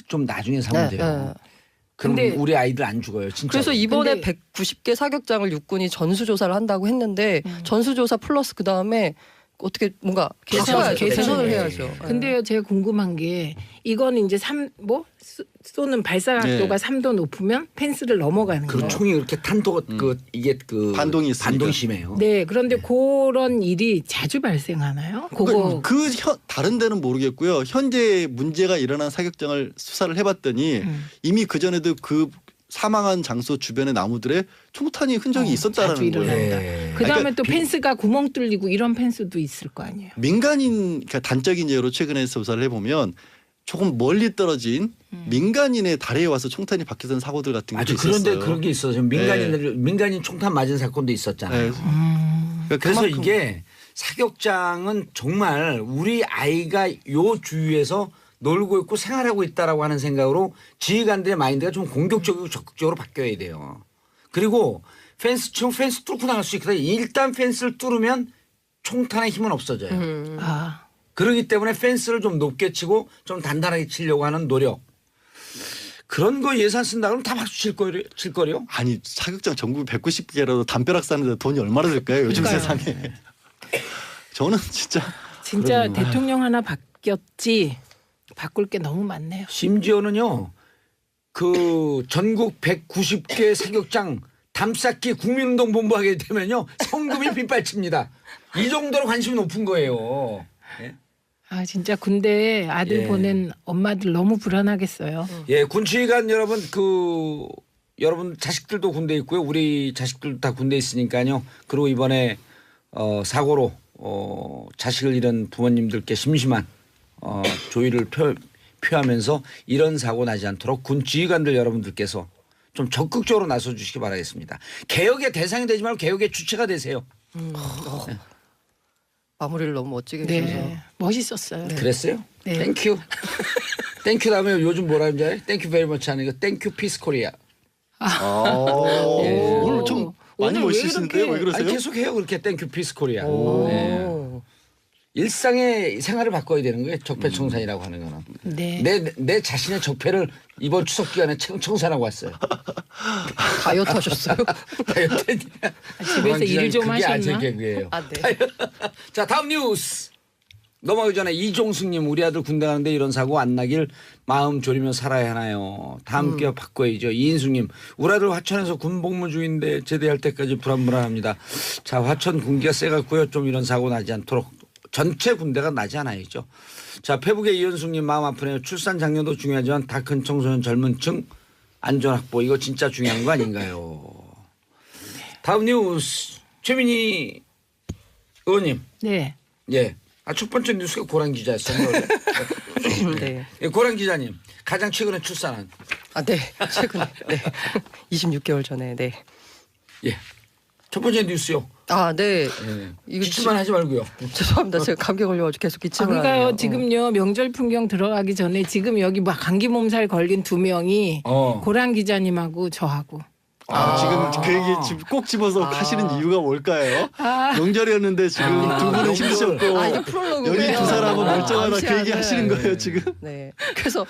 좀 나중에 사면 네, 돼요. 네. 그럼 근데- 우리 아이들 안 죽어요. 진짜. 그래서 이번에 근데- 190개 사격장을 육군이 전수조사를 한다고 했는데 전수조사 플러스 그 다음에 어떻게 뭔가 개선을 개선을 네. 해야죠. 근데요, 제가 궁금한 게 이거는 이제 쏘는 발사 각도가 3도 높으면 펜스를 넘어가는 그 거예요. 총이 그렇게 이게 그 반동이 있으니까. 반동이 심해요. 네, 그런데 그런 일이 자주 발생하나요? 그거 다른 데는 모르겠고요. 현재 문제가 일어난 사격장을 수사를 해봤더니 이미 그 전에도 그 사망한 장소 주변의 나무들에 총탄이 흔적이 자주 있었다라는 거예요. 일어난다. 네. 그 다음에 그러니까 또 펜스가 구멍 뚫리고 이런 펜스도 있을 거 아니에요. 민간인 그러니까 단적인 예로 최근에 조사를 해보면 조금 멀리 떨어진 민간인의 다리에 와서 총탄이 박혀선 사고들 같은 게 아주 있었어요. 그런데 그런 게 있어요. 지금 민간인 총탄 맞은 사건도 있었잖아요. 네. 그러니까 그래서 그만큼 이게 사격장은 정말 우리 아이가 요 주위에서 놀고 있고 생활하고 있다라고 하는 생각으로 지휘관들의 마인드가 좀 공격적이고 적극적으로 바뀌어야 돼요. 그리고 펜스 뚫고 나갈 수 있거든요. 일단 펜스를 뚫으면 총탄의 힘은 없어져요. 아, 그렇기 때문에 펜스를 좀 높게 치고 좀 단단하게 치려고 하는 노력. 그런 거 예산 쓴다 그러면 다 박수 칠 거요? 아니 사격장 전국 190개라도 담벼락 사는데 돈이 얼마나 들까요? 요즘 그러니까요. 세상에. 저는 진짜 진짜 대통령 하나 바뀌었지 바꿀 게 너무 많네요. 심지어는요. 그 전국 190개 사격장 담쌓기 국민운동본부 하게 되면요. 성금이 빗발칩니다. 이 정도로 관심이 높은 거예요. 예? 아, 진짜 군대에 아들 예. 보낸 엄마들 너무 불안하겠어요. 예, 군치관 여러분 여러분 자식들도 군대 있고요. 우리 자식들도 다 군대 있으니까요. 그리고 이번에 사고로 자식을 잃은 부모님들께 심심한 조의를 표하면서 이런 사고 나지 않도록 군 지휘관들 여러분들께서 좀 적극적으로 나서 주시기 바라겠습니다. 개혁의 대상이 되지 말고 개혁의 주체가 되세요. 마무리를 너무 멋지게 해주셔서 네, 멋있었어요. 그랬어요? 네. 땡큐. 땡큐 다음에 요즘 뭐라 하는지 알아요? 땡큐 베리 머치 하는 거 땡큐 피스 코리아. 오늘 좀 많이 오늘 왜 멋있으신데요? 왜 이렇게- 그러세요? 아니, 계속 해요. 그렇게 땡큐 피스 코리아. 오. 네. 일상의 생활을 바꿔야 되는 거예요. 적폐청산이라고 하는 거는. 네. 내 자신의 적폐를 이번 추석 기간에 청산하고 왔어요. 다이어트 하셨어요? 집에서 일 좀 그게 아재 하셨나? 개그예요. 아, 네. 자, 다음 뉴스. 넘어가기 전에 이종숙님 우리 아들 군대 가는데 이런 사고 안 나길 마음 졸이며 살아야 하나요. 다음 기회 바꿔야죠. 이인숙님 우리 아들 화천에서 군복무 중인데 제대할 때까지 불안불안합니다. 자, 화천 군기가 세갖고요. 좀 이런 사고 나지 않도록 전체 군대가 나지 않아야죠. 자, 페북의 이현숙님 마음 아프네요. 출산 장려도 중요하지만 다 큰 청소년 젊은 층 안전 확보 이거 진짜 중요한 거 아닌가요. 다음 뉴스 최민희 의원님. 네. 예. 첫 번째 뉴스가 고란 기자였어요. 네. 예, 고란 기자님 가장 최근에 출산한. 아, 네. 최근에. 네. 26개월 전에. 네. 예. 첫 번째 뉴스요. 아, 네. 네. 이거 기침만 하지 말고요. 죄송합니다. 제가 감기 걸려가지고 계속 기침을 그러니까요. 하네요. 지금요 명절 풍경 들어가기 전에 지금 여기 막 감기 몸살 걸린 2명이 고란 기자님하고 저하고. 지금 그 얘기 지금 꼭 집어서 하시는 이유가 뭘까요? 명절이었는데 지금 두 분은 힘드셨고 아, 이게 프롤로그군요. 여기 두 사람은 멀쩡하다 그 얘기 하시는 거예요 지금. 네. 그래서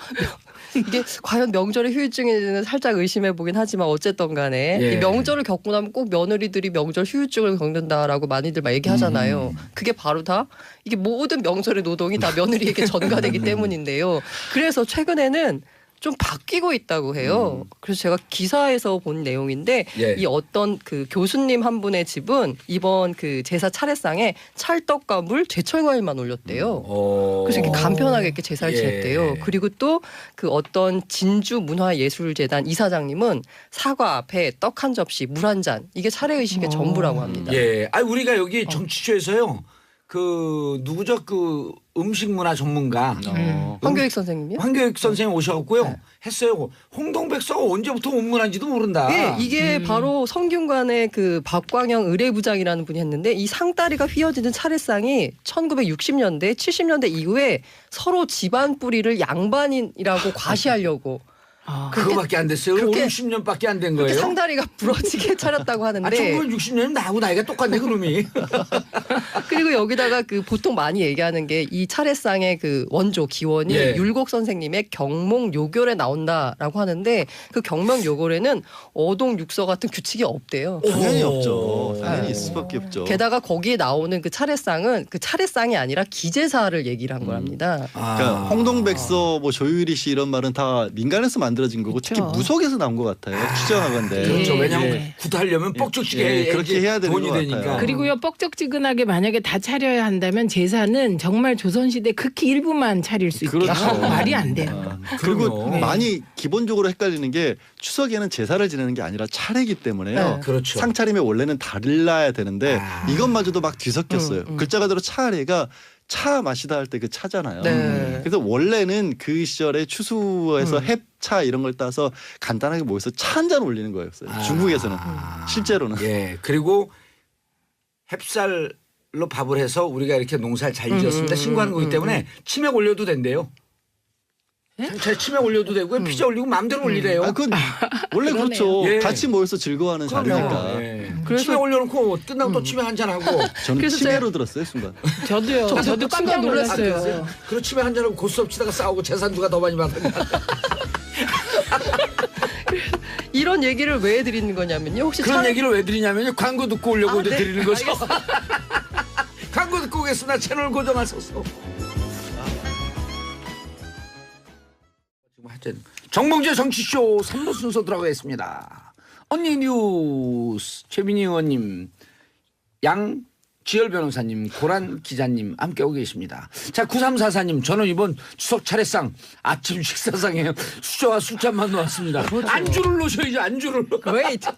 이게 과연 명절의 후유증인지는 살짝 의심해 보긴 하지만 어쨌든 간에 예. 이 명절을 겪고 나면 꼭 며느리들이 명절 후유증을 겪는다라고 많이들 막 얘기하잖아요. 그게 바로 다 이게 모든 명절의 노동이 다 며느리에게 전가되기 때문인데요. 그래서 최근에는 좀 바뀌고 있다고 해요. 그래서 제가 기사에서 본 내용인데 예. 이 어떤 그 교수님 한 분의 집은 이번 그 제사 차례상에 찰떡과 물, 제철 과일만 올렸대요. 그래서 이렇게 간편하게 이렇게 제사를 예. 지냈대요. 그리고 또 그 어떤 진주 문화예술재단 이사장님은 사과 앞에 떡 한 접시, 물 한 잔 이게 차례 의식의 전부라고 합니다. 예. 아 우리가 여기 정치쇼에서요. 그 누구죠? 그 음식 문화 전문가 황교익 선생님이요? 황교익 선생님 오셔갖고요. 네. 했어요. 홍동백서가 언제부터 운문한지도 모른다. 예, 이게 바로 성균관의 그 박광영 의례부장이라는 분이 했는데 이 상다리가 휘어지는 차례상이 1960년대, 70년대 이후에 서로 집안 뿌리를 양반인이라고 과시하려고 그거밖에 안 됐어요. 그렇게- 50년밖에 안 된 그렇게 거예요. 상다리가 부러지게 차렸다고 하는데 1960년이면 나하고 나이가 똑같네 그놈이. 그리고 여기다가 그 보통 많이 얘기하는 게 이 차례상의 그 원조 기원이 예. 율곡 선생님의 경몽요결에 나온다라고 하는데 그 경몽요결에는 어동육서 같은 규칙이 없대요. 당연히 오. 없죠. 당연히 네. 있을 수밖에 없죠. 게다가 거기에 나오는 그 차례상은 그 차례상이 아니라 기제사를 얘기를 한 거랍니다. 그러니까 홍동백서 뭐 조유리 씨 이런 말은 다 민간에서 만들어진 거고 특히 그렇죠. 무속에서 나온 것 같아요. 추정하건데. 그렇죠. 예. 왜냐하면 예. 구타하려면 뻑적지게 예, 해야지 그렇게 해야 되는 돈이 것 되니까. 같아요. 그리고요 뻑적지근하게 만약에 다 차려야 한다면 제사는 정말 조선시대 극히 일부만 차릴 수 있게 그렇죠. 말이 안 돼요. 그리고 그럼요. 많이 기본적으로 헷갈리는 게 추석에는 제사를 지내는 게 아니라 차례이기 때문에요. 네. 그렇죠. 상차림이 원래는 달라야 되는데 아. 이것마저도 막 뒤섞였어요. 글자 그대로 차례가 차 마시다 할 때 그 차잖아요. 네. 그래서 원래는 그 시절에 추수에서 햅차 이런 걸 따서 간단하게 모여서 차 한 잔 올리는 거였어요. 중국에서는 실제로는. 예. 그리고 햅쌀로 밥을 해서 우리가 이렇게 농사를 잘 지었습니다. 신고하는 거기 때문에 치맥 올려도 된대요. 상차에 치맥 올려도 되고 피자 올리고 마음대로 올리래요. 아, 그건 원래 그러네요. 그렇죠. 예. 같이 모여서 즐거워하는 자리니까. 그럼요. 예. 그래서- 치맥 올려놓고 끝나고 또 치맥 한잔 하고. 저는 그래서 치매로 들었어요 순간. 저도요. 저도 깜짝 놀랐어요. 그리고 치맥 한잔 하고 고스톱 치다가 싸우고 재산 누가 더 많이 받았냐. 이런 얘기를 왜 해드리는 거냐면요. 혹시 그런 차례- 얘기를 왜 드리냐면요. 광고 듣고 오려고 아, 네. 드리는 거죠. 광고 듣고 오겠습니다. 채널 고정하소서. 지금 하여튼 정봉재 정치쇼 3부 순서 들어가겠습니다. 언니 뉴스 최민희 의원님, 양지열 변호사님, 고란 기자님 함께하고 계십니다. 자 9344님 저는 이번 추석 차례상 아침 식사상에 수저와 술잔만 놓았습니다. 안주를 놓으셔야죠. 안주를. 그레이트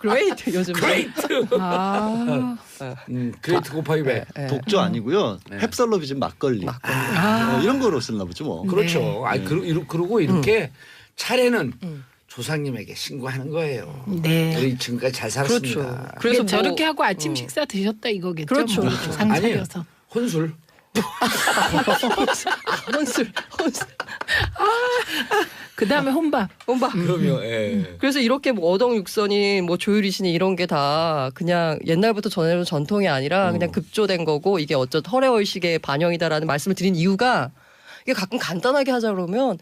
요즘 그레이트. 아, 그레이트 곱하기 100. 네. 독조 아니고요. 햅쌀로 빚은 막걸리. 이런 거로 쓰나 보죠 뭐. 그렇죠. 아니 그러고 이렇게 차례는 조상님에게 신고하는 거예요. 네. 우리 지금까지 잘 살았습니다. 그렇죠. 그래서 뭐- 저렇게 하고 아침 식사 드셨다 이거겠죠. 그렇죠. 뭐. 그렇죠. 상 아니에요. 차려서. 혼술. 혼술 그다음에 혼밥. 혼밥. 그럼요. 예. 그래서 이렇게 뭐 어덕육선이 뭐 조유리신이 이런 게 다 그냥 옛날부터 전해온 전통이 아니라 그냥 급조된 거고 이게 어쩌 허례의식의 반영이다라는 말씀을 드린 이유가 이게 가끔 간단하게 하자 그러면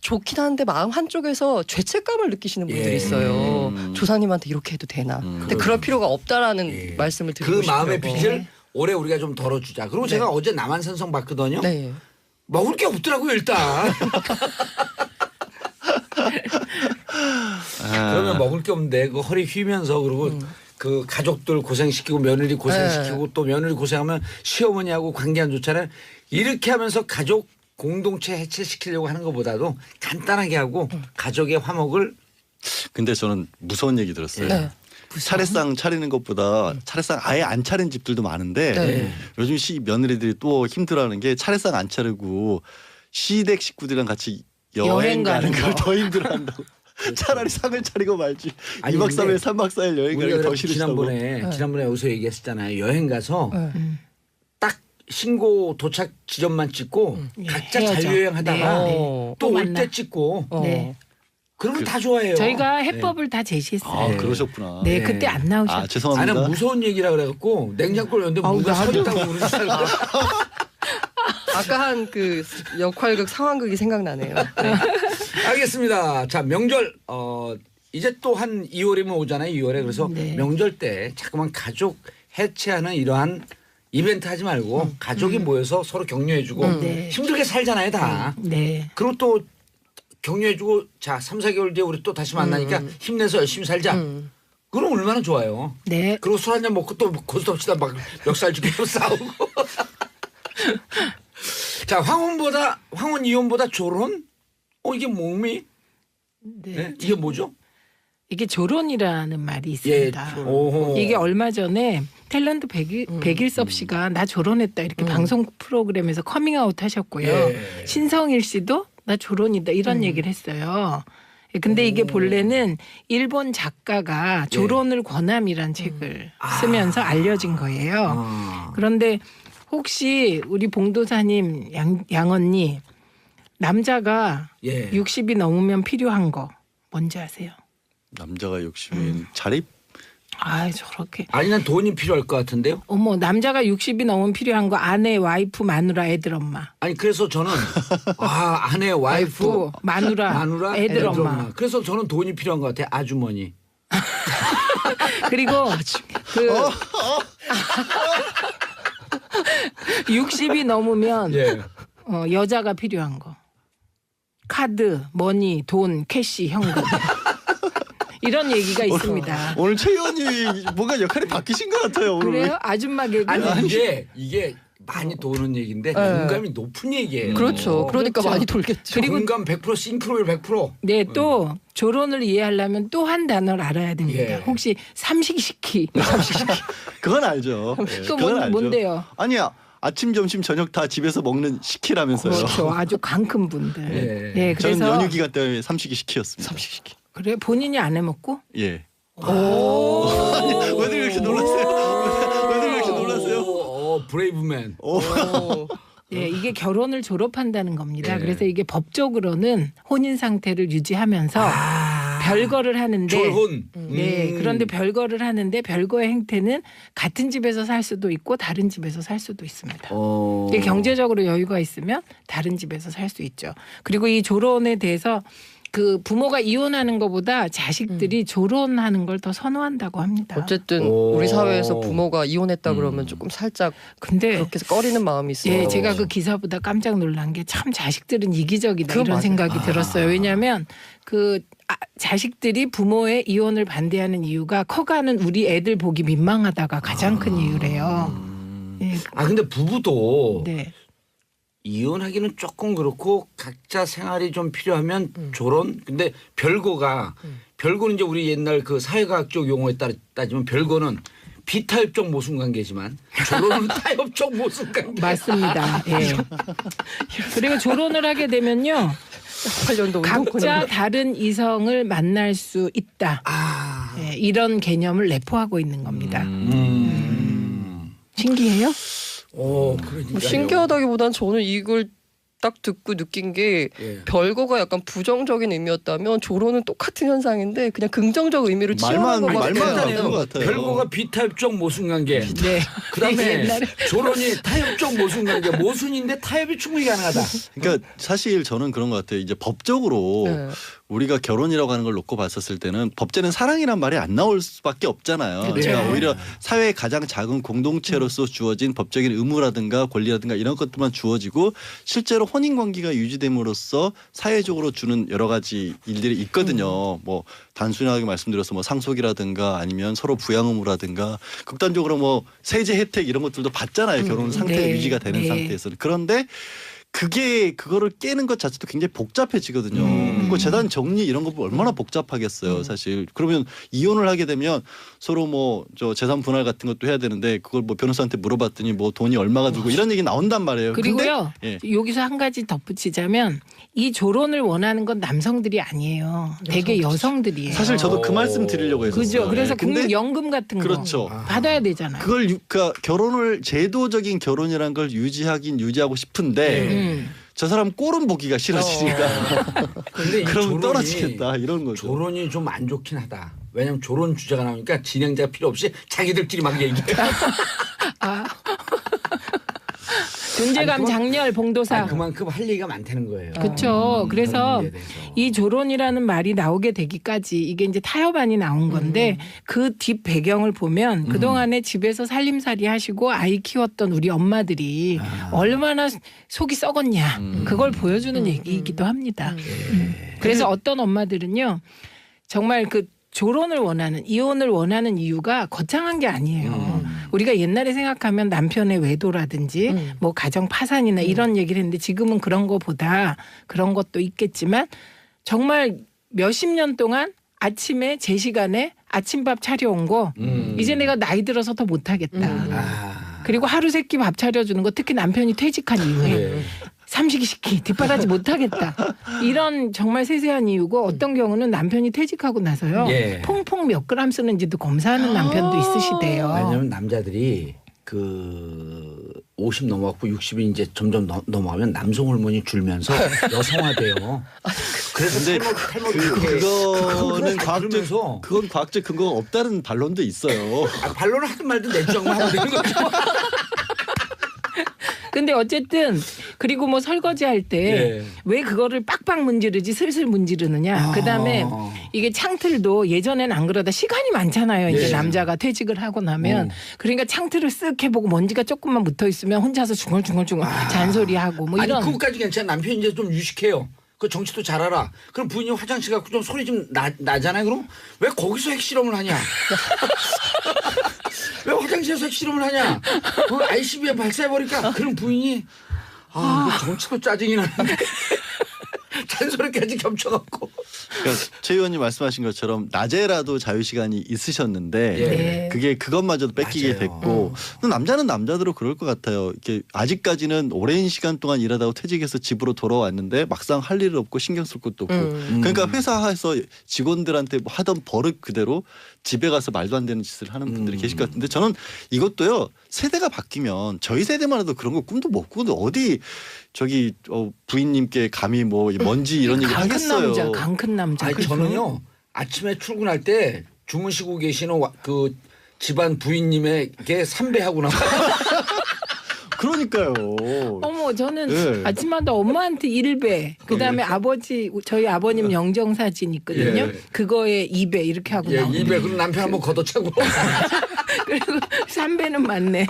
좋긴 한데 마음 한쪽에서 죄책감을 느끼시는 분들이 예. 있어요. 조상님한테 이렇게 해도 되나? 근데 그럴 필요가 없다라는 예. 말씀을 드리고 그 싶어요. 마음의 빚을 올해 우리가 좀 덜어주자. 그리고 제가 어제 남한산성 봤거든요. 네. 먹을 게 없더라고요 일단. 그러면 먹을 게 없는데 그 허리 휘면서 그리고 그 가족들 고생시키고 며느리 고생시키고 또 며느리 고생하면 시어머니하고 관계 안 좋잖아요. 이렇게 하면서 가족 공동체 해체시키려고 하는 것보다도 간단하게 하고 가족의 화목을 근데 저는 무서운 얘기 들었어요. 네. 차례상 차리는 것보다 차례상 아예 안 차린 집들도 많은데 네. 요즘 며느리들이 또 힘들어하는 게 차례상 안 차리고 시댁 식구들이랑 같이 여행 여행 가는 가는 걸 거. 더 힘들어한다고. 차라리 상을 차리고 말지. 아니, 2박 3일, 근데 3박 4일 여행 가기 우리가 더 싫으시다고. 지난번에 여기서 얘기했었잖아요. 여행 가서 딱 신고 도착 지점만 찍고 각자 헤어져. 자유여행하다가 네. 또 또 올 만나. 때 찍고 네. 그러면 다 좋아해요. 저희가 해법을 다 제시했어요. 아, 그러셨구나. 네, 네. 그때 안 나오셨어요. 아, 죄송합니다. 나는 무서운 얘기라 그래갖고 냉장고를 열는데 뭔가 서 있다고 그러는 줄 알고. 아까 한 그 역할극 상황극이 생각나네요. 네. 알겠습니다. 자, 명절 이제 또 한 2월이면 오잖아요. 2월에 그래서 네. 명절 때 자꾸만 가족 해체하는 이러한 이벤트 하지 말고 가족이 모여서 서로 격려해주고 네. 힘들게 살잖아요, 다. 네. 그리고 또 격려해주고 자 3, 4개월 뒤에 우리 또 다시 만나니까 힘내서 열심히 살자. 그럼 얼마나 좋아요. 네. 그리고 술 한잔 먹고 또 고스톱치다 막 멱살 죽이고 싸우고. 자, 황혼 이혼보다 조론? 이게 몸이? 네. 네? 이게 뭐죠? 이게 조론이라는 말이 예. 있습니다. 오호. 이게 얼마 전에 탤런트 백일섭 씨가 나 조론했다 이렇게 방송 프로그램에서 커밍아웃 하셨고요. 예. 신성일 씨도 나 조론이다 이런 얘기를 했어요. 근데 이게 본래는 일본 작가가 조론을 권함이란 책을 쓰면서 알려진 거예요. 아. 그런데 혹시 우리 봉도사님 양 언니 남자가 예. 60이 넘으면 필요한 거 뭔지 아세요? 남자가 욕심인 자립? 아 저렇게 아니 난 돈이 필요할 것 같은데요. 어머 남자가 60이 넘으면 필요한 거 아내 와이프 마누라 애들 엄마 아니 그래서 저는 아내 와이프 마누라 애들 엄마 그래서 저는 돈이 필요한 것 같아요. 아주머니. 그리고 그 60이 넘으면 예. 여자가 필요한 거 카드 머니 돈 캐시 현금 이런 얘기가 있습니다. 오늘 최 의원님이 뭔가 역할이 바뀌신 것 같아요. 오늘. 그래요? 아줌마 개그 아니 이게 많이 도는 얘기인데 공감이 높은 얘기예요. 그렇죠. 그러니까 그렇죠. 많이 돌겠죠. 그리고 공감 100% 싱크로율 100%. 네, 또 조론을 이해하려면 또 한 단어를 알아야 됩니다. 예. 혹시 삼식시키. 그건 알죠. 예, 또 그건 알죠. 뭔데요? 아니야. 아침, 점심, 저녁 다 집에서 먹는 식기라면서요. 그렇죠. 아주 강큰 분들. 예. 네, 저는 그래서 연휴 기간 때문에 삼식이 식기였습니다. 그래 본인이 안 해먹고? 예. 오. 왜들 이렇게 놀랐어요? 왜들 이렇게 놀랐어요? 브레이브맨. 네, 이게 결혼을 졸업한다는 겁니다. 예. 그래서 이게 법적으로는 혼인 상태를 유지하면서 별거를 하는데 졸혼. 네, 그런데 별거를 하는데 별거의 행태는 같은 집에서 살 수도 있고 다른 집에서 살 수도 있습니다. 이게 경제적으로 여유가 있으면 다른 집에서 살 수 있죠. 그리고 이 조론에 대해서 그 부모가 이혼하는 것보다 자식들이 조론하는 걸 더 선호한다고 합니다. 어쨌든 우리 사회에서 부모가 이혼했다 그러면 조금 살짝 근데 그렇게 꺼리는 마음이 있어요. 예, 제가 그 기사보다 깜짝 놀란 게 참 자식들은 이기적이다 그거 이런 맞아요. 생각이 들었어요. 왜냐하면 그 자식들이 부모의 이혼을 반대하는 이유가 커가는 우리 애들 보기 민망하다가 가장 큰 이유래요. 예, 근데 부부도 네. 이혼하기는 조금 그렇고 각자 생활이 좀 필요하면 조론. 근데 별거는 이제 우리 옛날 그 사회과학적 용어에 따지면 별거는 비타협적 모순관계지만 조론은 타협적 모순관계. 맞습니다. 예. 그리고 조론을 하게 되면요. 8년도 각자 다른 이성을 만날 수 있다. 예, 이런 개념을 내포하고 있는 겁니다. 신기해요? 그러니까요. 신기하다기보단 저는 이걸 딱 듣고 느낀 게 예. 별거가 약간 부정적인 의미였다면 조론은 똑같은 현상인데 그냥 긍정적 의미를 치환한 것 말만 같아요. 바꾼 것 같아요. 별거가 비타협적 모순관계. 네. 그다음에 옛날에 조론이 타협적 모순관계. 모순인데 타협이 충분히 가능하다. 그러니까 사실 저는 그런 것 같아요. 이제 법적으로 네. 우리가 결혼이라고 하는 걸 놓고 봤었을 때는 법제는 사랑이란 말이 안 나올 수밖에 없잖아요. 그렇죠. 그러니까 오히려 사회의 가장 작은 공동체로서 주어진 법적인 의무라든가 권리라든가 이런 것들만 주어지고 실제로 혼인 관계가 유지됨으로써 사회적으로 주는 여러 가지 일들이 있거든요. 뭐 단순하게 말씀드려서 뭐 상속이라든가 아니면 서로 부양 의무라든가 극단적으로 뭐 세제 혜택 이런 것들도 받잖아요. 결혼 상태가 네. 유지가 되는 네. 상태에서는. 그런데 그거를 깨는 것 자체도 굉장히 복잡해지거든요. 그 재산 정리 이런 거 보면 얼마나 복잡하겠어요, 사실. 그러면 이혼을 하게 되면 서로 뭐 저 재산 분할 같은 것도 해야 되는데 그걸 뭐 변호사한테 물어봤더니 뭐 돈이 얼마가 들고 이런 얘기 나온단 말이에요. 그리고요. 근데, 여기서 한 가지 덧붙이자면 이 조론을 원하는 건 남성들이 아니에요. 대개 여성들이에요. 사실 저도 그 말씀 드리려고 했었어요. 그죠. 그래서 근데 국민연금 같은 그렇죠. 거 받아야 되잖아요. 그러니까 결혼을 제도적인 결혼이라는 걸 유지하고 싶은데 저 사람 꼴은 보기가 싫어지니까 근데 이 그럼 조론이- 떨어지겠다 이런 거죠. 조론이 좀 안 좋긴 하다. 왜냐면 조론 주제가 나오니까 진행자가 필요 없이 자기들끼리 막 얘기해. 존재감, 장렬, 봉도사. 그만큼 할 얘기가 많다는 거예요. 그렇죠. 그래서 그런 일에 대해서. 이 조론이라는 말이 나오게 되기까지 이게 이제 타협안이 나온 건데 그 뒷 배경을 보면 그동안에 집에서 살림살이 하시고 아이 키웠던 우리 엄마들이 얼마나 속이 썩었냐 그걸 보여주는 얘기이기도 합니다. 그래서 어떤 엄마들은요 정말 그 조론을 원하는 이혼을 원하는 이유가 거창한 게 아니에요. 우리가 옛날에 생각하면 남편의 외도라든지 뭐 가정 파산이나 이런 얘기를 했는데 지금은 그런 거보다 그런 것도 있겠지만 정말 몇십 년 동안 아침에 제 시간에 아침밥 차려온 거 이제 내가 나이 들어서 더 못하겠다. 그리고 하루 세끼 밥 차려주는 거 특히 남편이 퇴직한 이후에 삼식시키 뒷바라지 못하겠다. 이런 정말 세세한 이유고 어떤 경우는 남편이 퇴직하고 나서요. 예. 퐁퐁 몇 그램 쓰는지도 검사하는 남편도 있으시대요. 왜냐면 남자들이 그 50 넘어갔고 60이 이제 점점 넘어가면 남성 호르몬이 줄면서 여성화돼요. 그래서 근데 그거는 과학적 그건 과학적 근거가 없다는 반론도 있어요. 반론을 하든 말든 내 주장만 하면 되는 거죠. 근데 어쨌든 그리고 뭐 설거지 할 때 왜 그거를 빡빡 문지르지 슬슬 문지르느냐. 그다음에 이게 창틀도 예전엔 안 그러다 시간이 많잖아요. 이제 남자가 퇴직을 하고 나면 그러니까 창틀을 쓱 해보고 먼지가 조금만 묻어 있으면 혼자서 중얼중얼 잔소리하고 뭐 아니 이런. 그거까지 괜찮아. 남편이 이제 좀 유식해요. 그 정치도 잘 알아. 그럼 부인이 화장실 가고 좀 소리 좀 나잖아요. 그럼 왜 거기서 핵실험을 하냐? 왜 화장실에서 핵실험을 하냐? ICBM 발사해버릴까? 그럼 부인이 이거 정치도 짜증이 나는데 잔소리까지 겹쳐갖고. 그러니까 최 의원님 말씀하신 것처럼 낮에라도 자유시간이 있으셨는데 네. 그게 그것마저도 뺏기게 맞아요. 됐고 남자는 남자대로 그럴 것 같아요. 이렇게 아직까지는 오랜 시간 동안 일하다가 퇴직해서 집으로 돌아왔는데 막상 할 일 없고 신경 쓸 것도 없고 그러니까 회사에서 직원들한테 뭐 하던 버릇 그대로 집에 가서 말도 안 되는 짓을 하는 분들이 계실 것 같은데 저는 이것도요 세대가 바뀌면 저희 세대만 해도 그런 거 꿈도 못 꾸는데 어디 저기 부인님께 감히 뭐 먼지 이런 얘기 하겠어요. 강큰 남자. 아니 저는요 아침에 출근할 때 주무시고 계시는 그 집안 부인님에게 삼배하고 나서 그러니까요. 어머 저는 예. 아침마다 엄마한테 1배 그다음에 아버지 저희 아버님 영정 사진 있거든요. 예. 그거에 2배 이렇게 하고 예, 나오고 입에 그럼 남편 한번 걷어차고 그리고 3배는 맞네.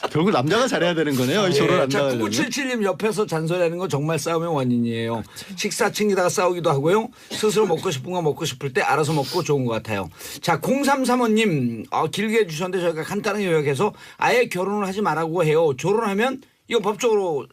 결국 남자가 잘해야 되는 거네요. 결혼 안 자, 나가려면. 9977님 옆에서 잔소리하는 건 정말 싸움의 원인이에요. 식사 챙기다가 싸우기도 하고요. 스스로 먹고 싶은 거 먹고 싶을 때 알아서 먹고 좋은 것 같아요. 자, 0335님 길게 해주셨는데 저희가 간단하게 요약해서 아예 결혼을 하지 말라고 해요. 결혼하면 이거 법적으로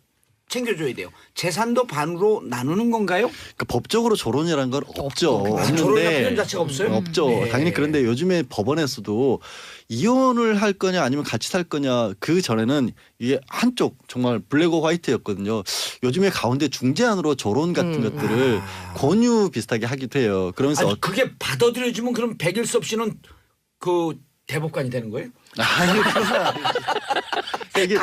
챙겨줘야 돼요. 재산도 반으로 나누는 건가요? 그러니까 법적으로 조론이라는 건 없죠. 조론이라는 표현 자체가 없어요? 없죠. 네. 당연히 그런데 요즘에 법원에서도 이혼을 할 거냐 아니면 같이 살 거냐 그 전에는 이게 한쪽 정말 블랙 오 화이트였거든요. 요즘에 가운데 중재안으로 조론 같은 것들을 권유 비슷하게 하기도 해요. 그러면서 아니, 그게 받아들여지면 그럼 백일섭 씨는 그 대법관이 되는 거예요? 아니 이게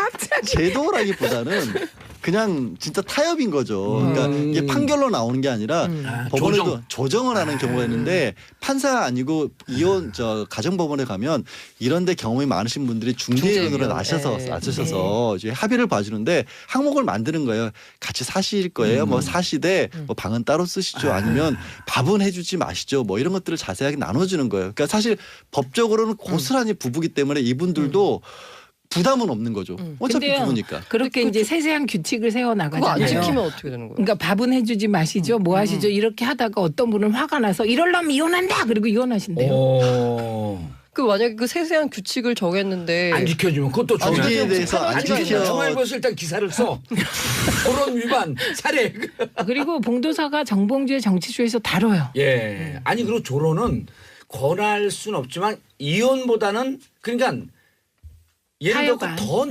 제도라기보다는 그냥 진짜 타협인 거죠. 그러니까 이게 판결로 나오는 게 아니라 법원에도 조정을 하는 경우가 있는데 판사가 아니고 이혼 가정법원에 가면 이런데 경험이 많으신 분들이 중재위원으로 나서셔서 이제 합의를 봐주는데 항목을 만드는 거예요. 같이 사실 거예요. 뭐 사시되 뭐 방은 따로 쓰시죠. 아니면 밥은 해주지 마시죠. 뭐 이런 것들을 자세하게 나눠주는 거예요. 그러니까 사실 법적으로는 고스란히 부부기 때문에 이분들도 부담은 없는 거죠. 어차피 근데요, 부부니까. 그렇게 이제 세세한 규칙을 세워 그거 안 나가잖아요. 지키면 어떻게 되는 거예요? 그러니까 밥은 해주지 마시죠. 뭐 하시죠. 이렇게 하다가 어떤 분은 화가 나서 이럴라면 이혼한다. 그리고 이혼하신대요. 그 만약에 그 세세한 규칙을 정했는데 안 지켜주면 그것도 거기에 대해서 안 지켜. 중앙일보에서 일단 기사를 써. 토론 위반 살해. 그리고 봉도사가 정봉주의 정치쇼에서 다뤄요. 예. 아니 그리고 조론은 권할 수는 없지만 이혼보다는 그러니까 예를 들어 타협안. 더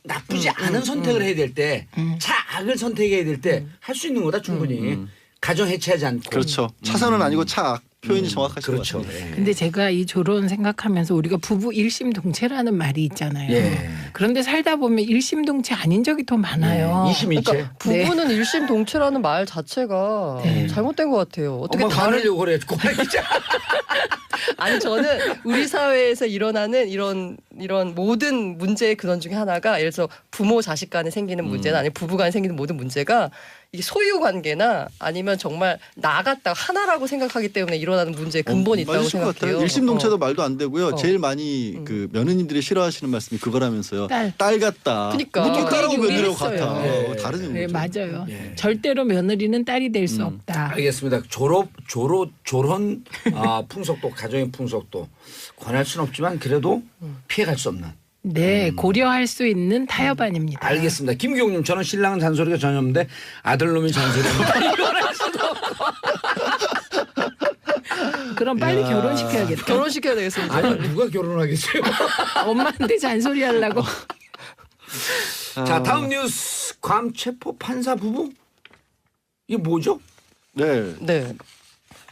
나쁘지 않은 선택을 해야 될 때 차악을 선택해야 될 때 할 수 있는 거다 충분히. 가정 해체하지 않고. 그렇죠. 차선은 아니고 차악. 표현이 정확하신 그렇죠. 것 같습니다. 근데 제가 이 조론 생각하면서 우리가 부부 일심동체라는 말이 있잖아요. 예. 그런데 살다 보면 일심동체 아닌 적이 더 많아요. 이심일체. 그러니까 부부는 일심동체라는 말 자체가 잘못된 것 같아요. 어떻게 엄마 다른 화내려고 그래. 고발 기자. 아니 저는 우리 사회에서 일어나는 이런 모든 문제의 근원 중에 하나가 예를 들어서 부모 자식 간에 생기는 문제나 아니면 부부 간에 생기는 모든 문제가 이게 소유 관계나 아니면 정말 나갔다 하나라고 생각하기 때문에 일어나는 문제의 근본이 있다고 맞으실 것 생각해요. 같아요. 일심동체도 말도 안 되고요. 제일 많이 음. 그 며느님들이 싫어하시는 말씀이 그거라면서요. 딸 같다. 그러니까. 어떻게 딸하고 우리 며느리하고 했어요. 같아. 예. 다른 네, 의미죠. 맞아요. 예. 절대로 며느리는 딸이 될 수 없다. 알겠습니다. 조론 풍속도 가정의 풍속도 권할 수는 없지만 그래도 피해갈 수 없는. 네, 고려할 수 있는 타협안입니다. 알겠습니다. 김기용님 저는 신랑은 잔소리가 전혀 없는데 아들놈이 잔소리합니다. 이걸 할 수도 없고. 그럼 빨리 결혼시켜야겠다. 결혼시켜야 되겠습니다. 아니 누가 결혼하겠어요. 엄마한테 잔소리 하려고. 자 다음 뉴스 괌 체포 판사 부부 이게 뭐죠? 네. 네.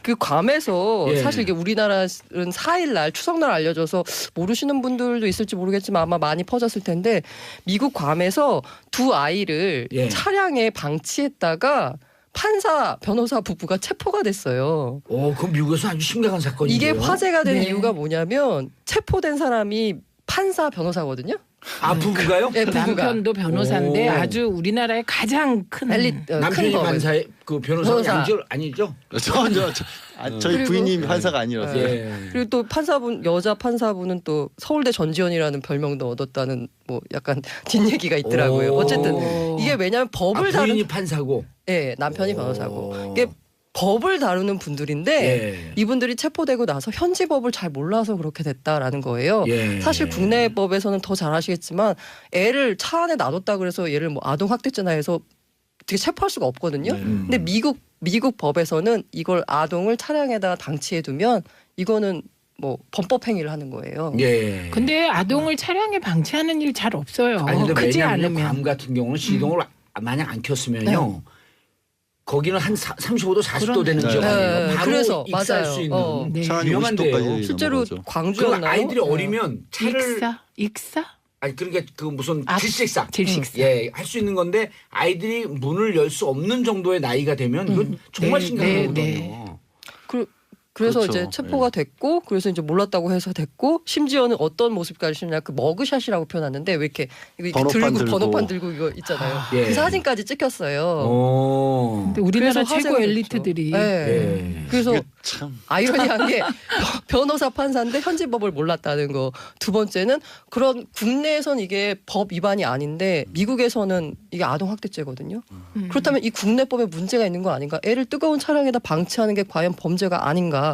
그 괌에서 예. 사실 이게 우리나라는 4일날 추석날 알려져서 모르시는 분들도 있을지 모르겠지만 아마 많이 퍼졌을 텐데 미국 괌에서 두 아이를 예. 차량에 방치했다가 판사 변호사 부부가 체포가 됐어요. 그건 미국에서 아주 심각한 사건이에요. 이게 화제가 된 네. 이유가 뭐냐면 체포된 사람이 판사 변호사거든요. 아 부부가요? 네, 부부가. 남편도 변호사인데 오. 아주 우리나라의 가장 큰 남편이 큰 법을. 판사의 그 변호사가 변호사. 아니죠? 저희 그리고- 부인님이 판사가 아니라서. 예. 그리고 또 판사분 여자 판사분은 또 서울대 전지현이라는 별명도 얻었다는 뭐 약간 뒷얘기가 있더라고요. 오. 어쨌든 이게 왜냐하면 법을 부인이 다루는 판사고. 예, 남편이 오. 변호사고 이게 법을 다루는 분들인데 예. 이분들이 체포되고 나서 현지 법을 잘 몰라서 그렇게 됐다라는 거예요. 예. 사실 국내 법에서는 더 잘 아시겠지만 애를 차 안에 놔뒀다 그래서 얘를 뭐 아동 학대죄나 해서 어떻게 체포할 수가 없거든요. 근데 미국 법에서는 이걸 아동을 차량에다가 방치해두면 이거는 뭐 범법 행위를 하는 거예요. 예. 근데 아동을 차량에 방치하는 일 잘 없어요. 아니 근데 크지 왜냐하면 않으면. 괌 같은 경우는 시동을 만약 안 켰으면요. 거기는 한 35도 40도 되는 그러네. 지역이에요. 네, 바로 그래서 익사할 맞아요. 수 있는. 네. 차안이 위험한데요. 50도까지 실제로 그 광주였나요? 아이들이 어리면 차를 익사? 아니 그러니까 그 무슨 아, 질식사 질식사. 예, 할 수 있는 건데 아이들이 문을 열 수 없는 정도의 나이가 되면 이건 정말 네, 심각한 네, 거거든요. 네. 그래서 그렇죠. 이제 체포가 됐고 그래서 이제 몰랐다고 해서 됐고 심지어는 어떤 모습까지 심냐 그 머그샷이라고 표현하는데 왜 이렇게 이거 번호판 들고 들고. 번호판 들고 이거 있잖아요. 예. 그 사진까지 찍혔어요. 오. 근데 우리나라 그래서 최고 화제가 엘리트들이 됐죠. 네. 예. 그래서 이게 참 아이러니한 게 변호사 판사인데 현지 법을 몰랐다는 거. 두 번째는 그런 국내에선 이게 법 위반이 아닌데 미국에서는 이게 아동 학대죄거든요. 그렇다면 이 국내법에 문제가 있는 거 아닌가? 애를 뜨거운 차량에다 방치하는 게 과연 범죄가 아닌가?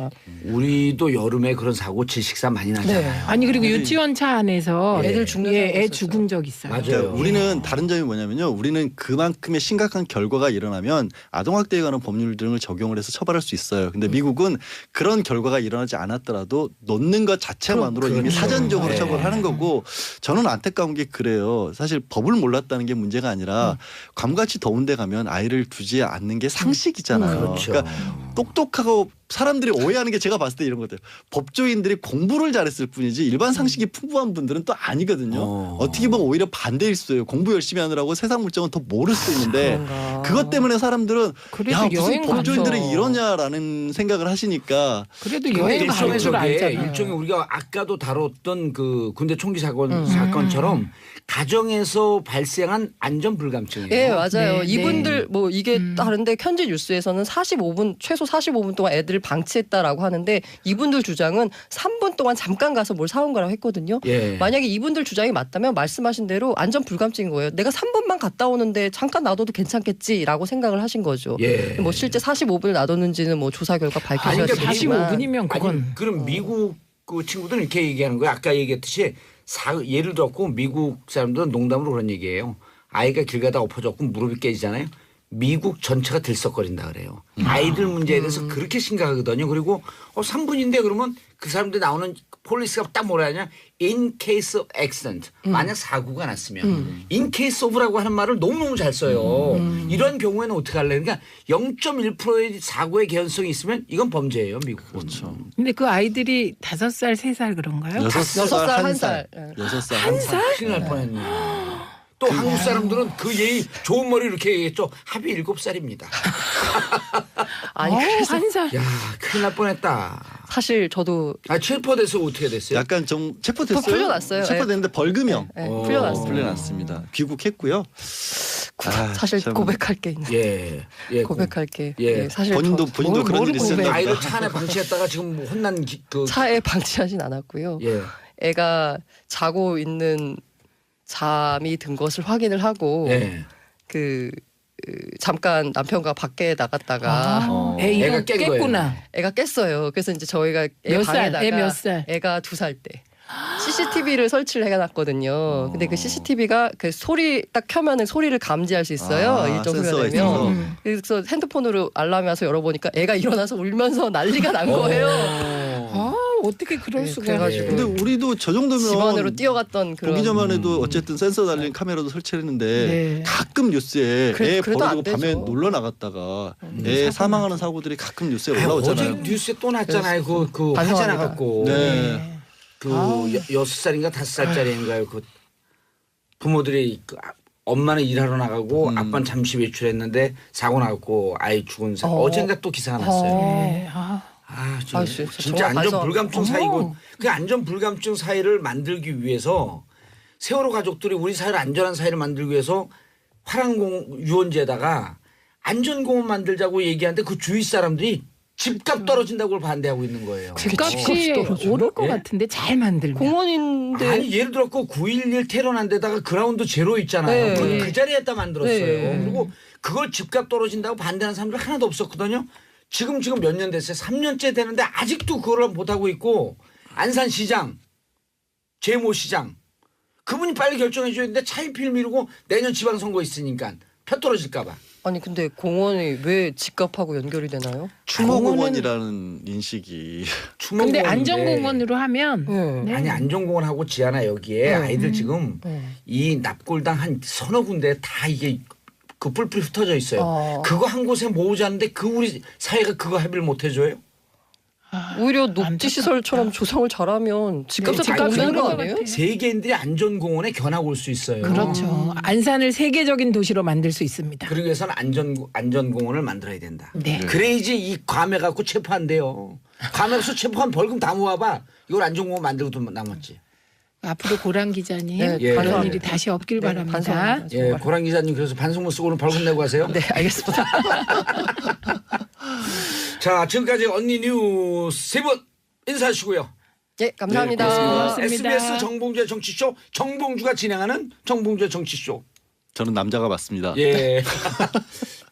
우리도 여름에 그런 사고 질식사 많이 나잖아요. 네. 아니 그리고 유치원 차 안에서 예. 애들 죽는 애 사고가 죽은 적 있어요. 맞아요. 그러니까 우리는 다른 점이 뭐냐면요. 우리는 그만큼의 심각한 결과가 일어나면 아동학대에 관한 법률 등을 적용을 해서 처벌할 수 있어요. 근데 미국은 그런 결과가 일어나지 않았더라도 놓는 것 자체만으로 이미 그렇죠. 사전적으로 네. 처벌하는 거고 저는 안타까운 게 그래요. 사실 법을 몰랐다는 게 문제가 아니라 괌같이 더운 데 가면 아이를 두지 않는 게 상식이잖아요. 그렇죠. 그러니까 똑똑하고 사람들이 오해하는 게 제가 봤을 때 이런 것들 법조인들이 공부를 잘했을 뿐이지 일반 상식이 풍부한 분들은 또 아니거든요. 어떻게 보면 오히려 반대일 수도 있어요. 공부 열심히 하느라고 세상 물정은 더 모를 수도 있는데 그런가. 그것 때문에 사람들은 그래도 야 무슨 여행 법조인들이 가죠. 이러냐라는 생각을 하시니까 그래도 그게 여행 가는 줄 알잖아요. 일종의 우리가 아까도 다뤘던 그 군대 총기 사건처럼 가정에서 발생한 안전 불감증이에요. 예, 맞아요. 네, 이분들 뭐 이게 다른데 현지 뉴스에서는 최소 45분 동안 애들을 방치했다라고 하는데 이분들 주장은 3분 동안 잠깐 가서 뭘 사온 거라고 했거든요. 예. 만약에 이분들 주장이 맞다면 말씀하신 대로 안전 불감증인 거예요. 내가 3분만 갔다 오는데 잠깐 놔둬도 괜찮겠지라고 생각을 하신 거죠. 예. 뭐 실제 45분을 놔뒀는지는 뭐 조사 결과 아니, 밝혀져야 그러니까 되지만 45분이면 그건 아니, 그럼 미국 그 친구들은 이렇게 얘기하는 거예요. 아까 얘기했듯이 예를 들었고 미국 사람들은 농담으로 그런 얘기예요. 아이가 길 가다 엎어졌고 무릎이 깨지잖아요. 미국 전체가 들썩거린다 그래요. 아이들 문제에 대해서 그렇게 심각하거든요. 그리고 3분인데 그러면 그 사람들 나오는 폴리스가 딱 뭐라 하냐. In case of accident. 만약 사고가 났으면. In case of라고 하는 말을 너무너무 잘 써요. 이런 경우에는 어떻게 할래? 그러니까 0.1%의 사고의 개연성이 있으면 이건 범죄예요. 미국은. 그렇죠. 근데 그 아이들이 5살, 3살 그런가요? 6살, 1살. 6살, 한 살? 큰일 날 뻔했네. 또 한국 사람들은 그 예의 좋은 머리 이렇게 얘기했죠. 합의 7살입니다. 아니 그래서 한 살. 야 큰일 날 뻔했다. 사실 저도 체포돼서 어떻게 됐어요? 약간 좀 체포됐어요. 풀려났어요. 체포됐는데 벌금형 풀려났어요. 풀려났습니다. 귀국했고요. 사실 참. 고백할 게 있는데 예. 고백할 게 예. 사실 본인도 뭘 그런 일이 고백- 있었나 아이를 차 안에 방치했다가 지금 뭐 혼난 그 차에 방치하진 않았고요. 예. 애가 자고 있는 잠이 든 것을 확인을 하고 예. 잠깐 남편과 밖에 나갔다가 애가 애가 깬 거예요. 깼구나. 애가 깼어요. 그래서 이제 저희가 애 몇 살? 방에다가 애 몇 살? 애가 2살 때 CCTV를 설치를 해놨거든요. 근데 그 CCTV가 그 소리 딱 켜면은 소리를 감지할 수 있어요. 일정 센서가 수면 되면. 있어서. 그래서 핸드폰으로 알람이 와서 열어보니까 애가 일어나서 울면서 난리가 난 거예요. 아, 어떻게 그럴 네, 수가. 그래가지고 근데 우리도 저 정도면 집안으로 뛰어갔던 그런. 보기 전만 해도 어쨌든 센서 달린 카메라도 설치했는데 네. 가끔 뉴스에 애 그래도 안 버리고 밤에 되죠. 놀러 나갔다가 애 사망하는 사고들이 가끔 뉴스에 어제 올라오잖아요. 뉴스에 또 났잖아요. 그 화재 반성합니다. 나갖고 네. 그 6살인가 5살짜리인가요? 그 부모들이 엄마는 일하러 나가고 아빠는 잠시 외출했는데 사고 나갖고 아이 죽은 사고 어젠가 또 기사가 났어요. 네. 진짜 정말 안전 반성- 불감증 사이고 그 안전 불감증 사이를 만들기 위해서 세월호 가족들이 우리 사회를 안전한 사회를 만들기 위해서 화랑공 유원지에다가 안전공원 만들자고 얘기하는데 그 주위 사람들이 집값 떨어진다고 반대하고 있는 거예요. 집값이 오를 것 예? 같은데 잘 만들면. 공원인데 아니 예를 들어 그 9.11 테러 난 데다가 그라운드 제로 있잖아요. 네. 그건 그 자리에다 만들었어요. 네. 그리고 그걸 집값 떨어진다고 반대하는 사람들 하나도 없었거든요. 지금 몇 년 됐어요. 3년째 되는데 아직도 그걸 못하고 있고 안산시장, 제모시장 그분이 빨리 결정해 줘야 되는데 차일피일 미루고 내년 지방선거 있으니까 표 떨어질까 봐. 아니 근데 공원이 왜 집값하고 연결이 되나요? 추모공원이라는 인식이 근데 추모공원인데 안전공원으로 하면 네. 아니 안전공원하고 지하나 여기에 아이들 지금 이 납골당 한 서너 군데 다 이게 그 뿔뿔이 흩어져 있어요. 그거 한 곳에 모으자는데 그 우리 사회가 그거 합의를 못 해줘요? 오히려 녹지 시설처럼 조성을 잘하면 집값도 네, 더 오르는 집값이 거 오르는 아니에요? 것 같아요. 세계인들이 안전공원에 견학 올 수 있어요. 그렇죠. 안산을 세계적인 도시로 만들 수 있습니다. 그러기 위해서는 안전공원을 만들어야 된다. 네. 그래야지 이 과메 갖고 체포한대요. 과메로서 체포한 벌금 다 모아봐. 이걸 안전공원 만들고도 남았지. 앞으로 고란 기자님 네, 예. 그런 반성합니다. 일이 다시 없길 바랍니다. 반성합니다. 예, 정말. 고란 기자님 그래서 반성문 쓰고 오늘 벌금 내고 하세요. 네, 알겠습니다. 자, 지금까지 언니 뉴스 세 분 인사하시고요. 네, 감사합니다. 네, 고맙습니다. SBS 정봉주의 정치쇼 정봉주가 진행하는 정봉주의 정치쇼. 저는 남자가 맞습니다. 예.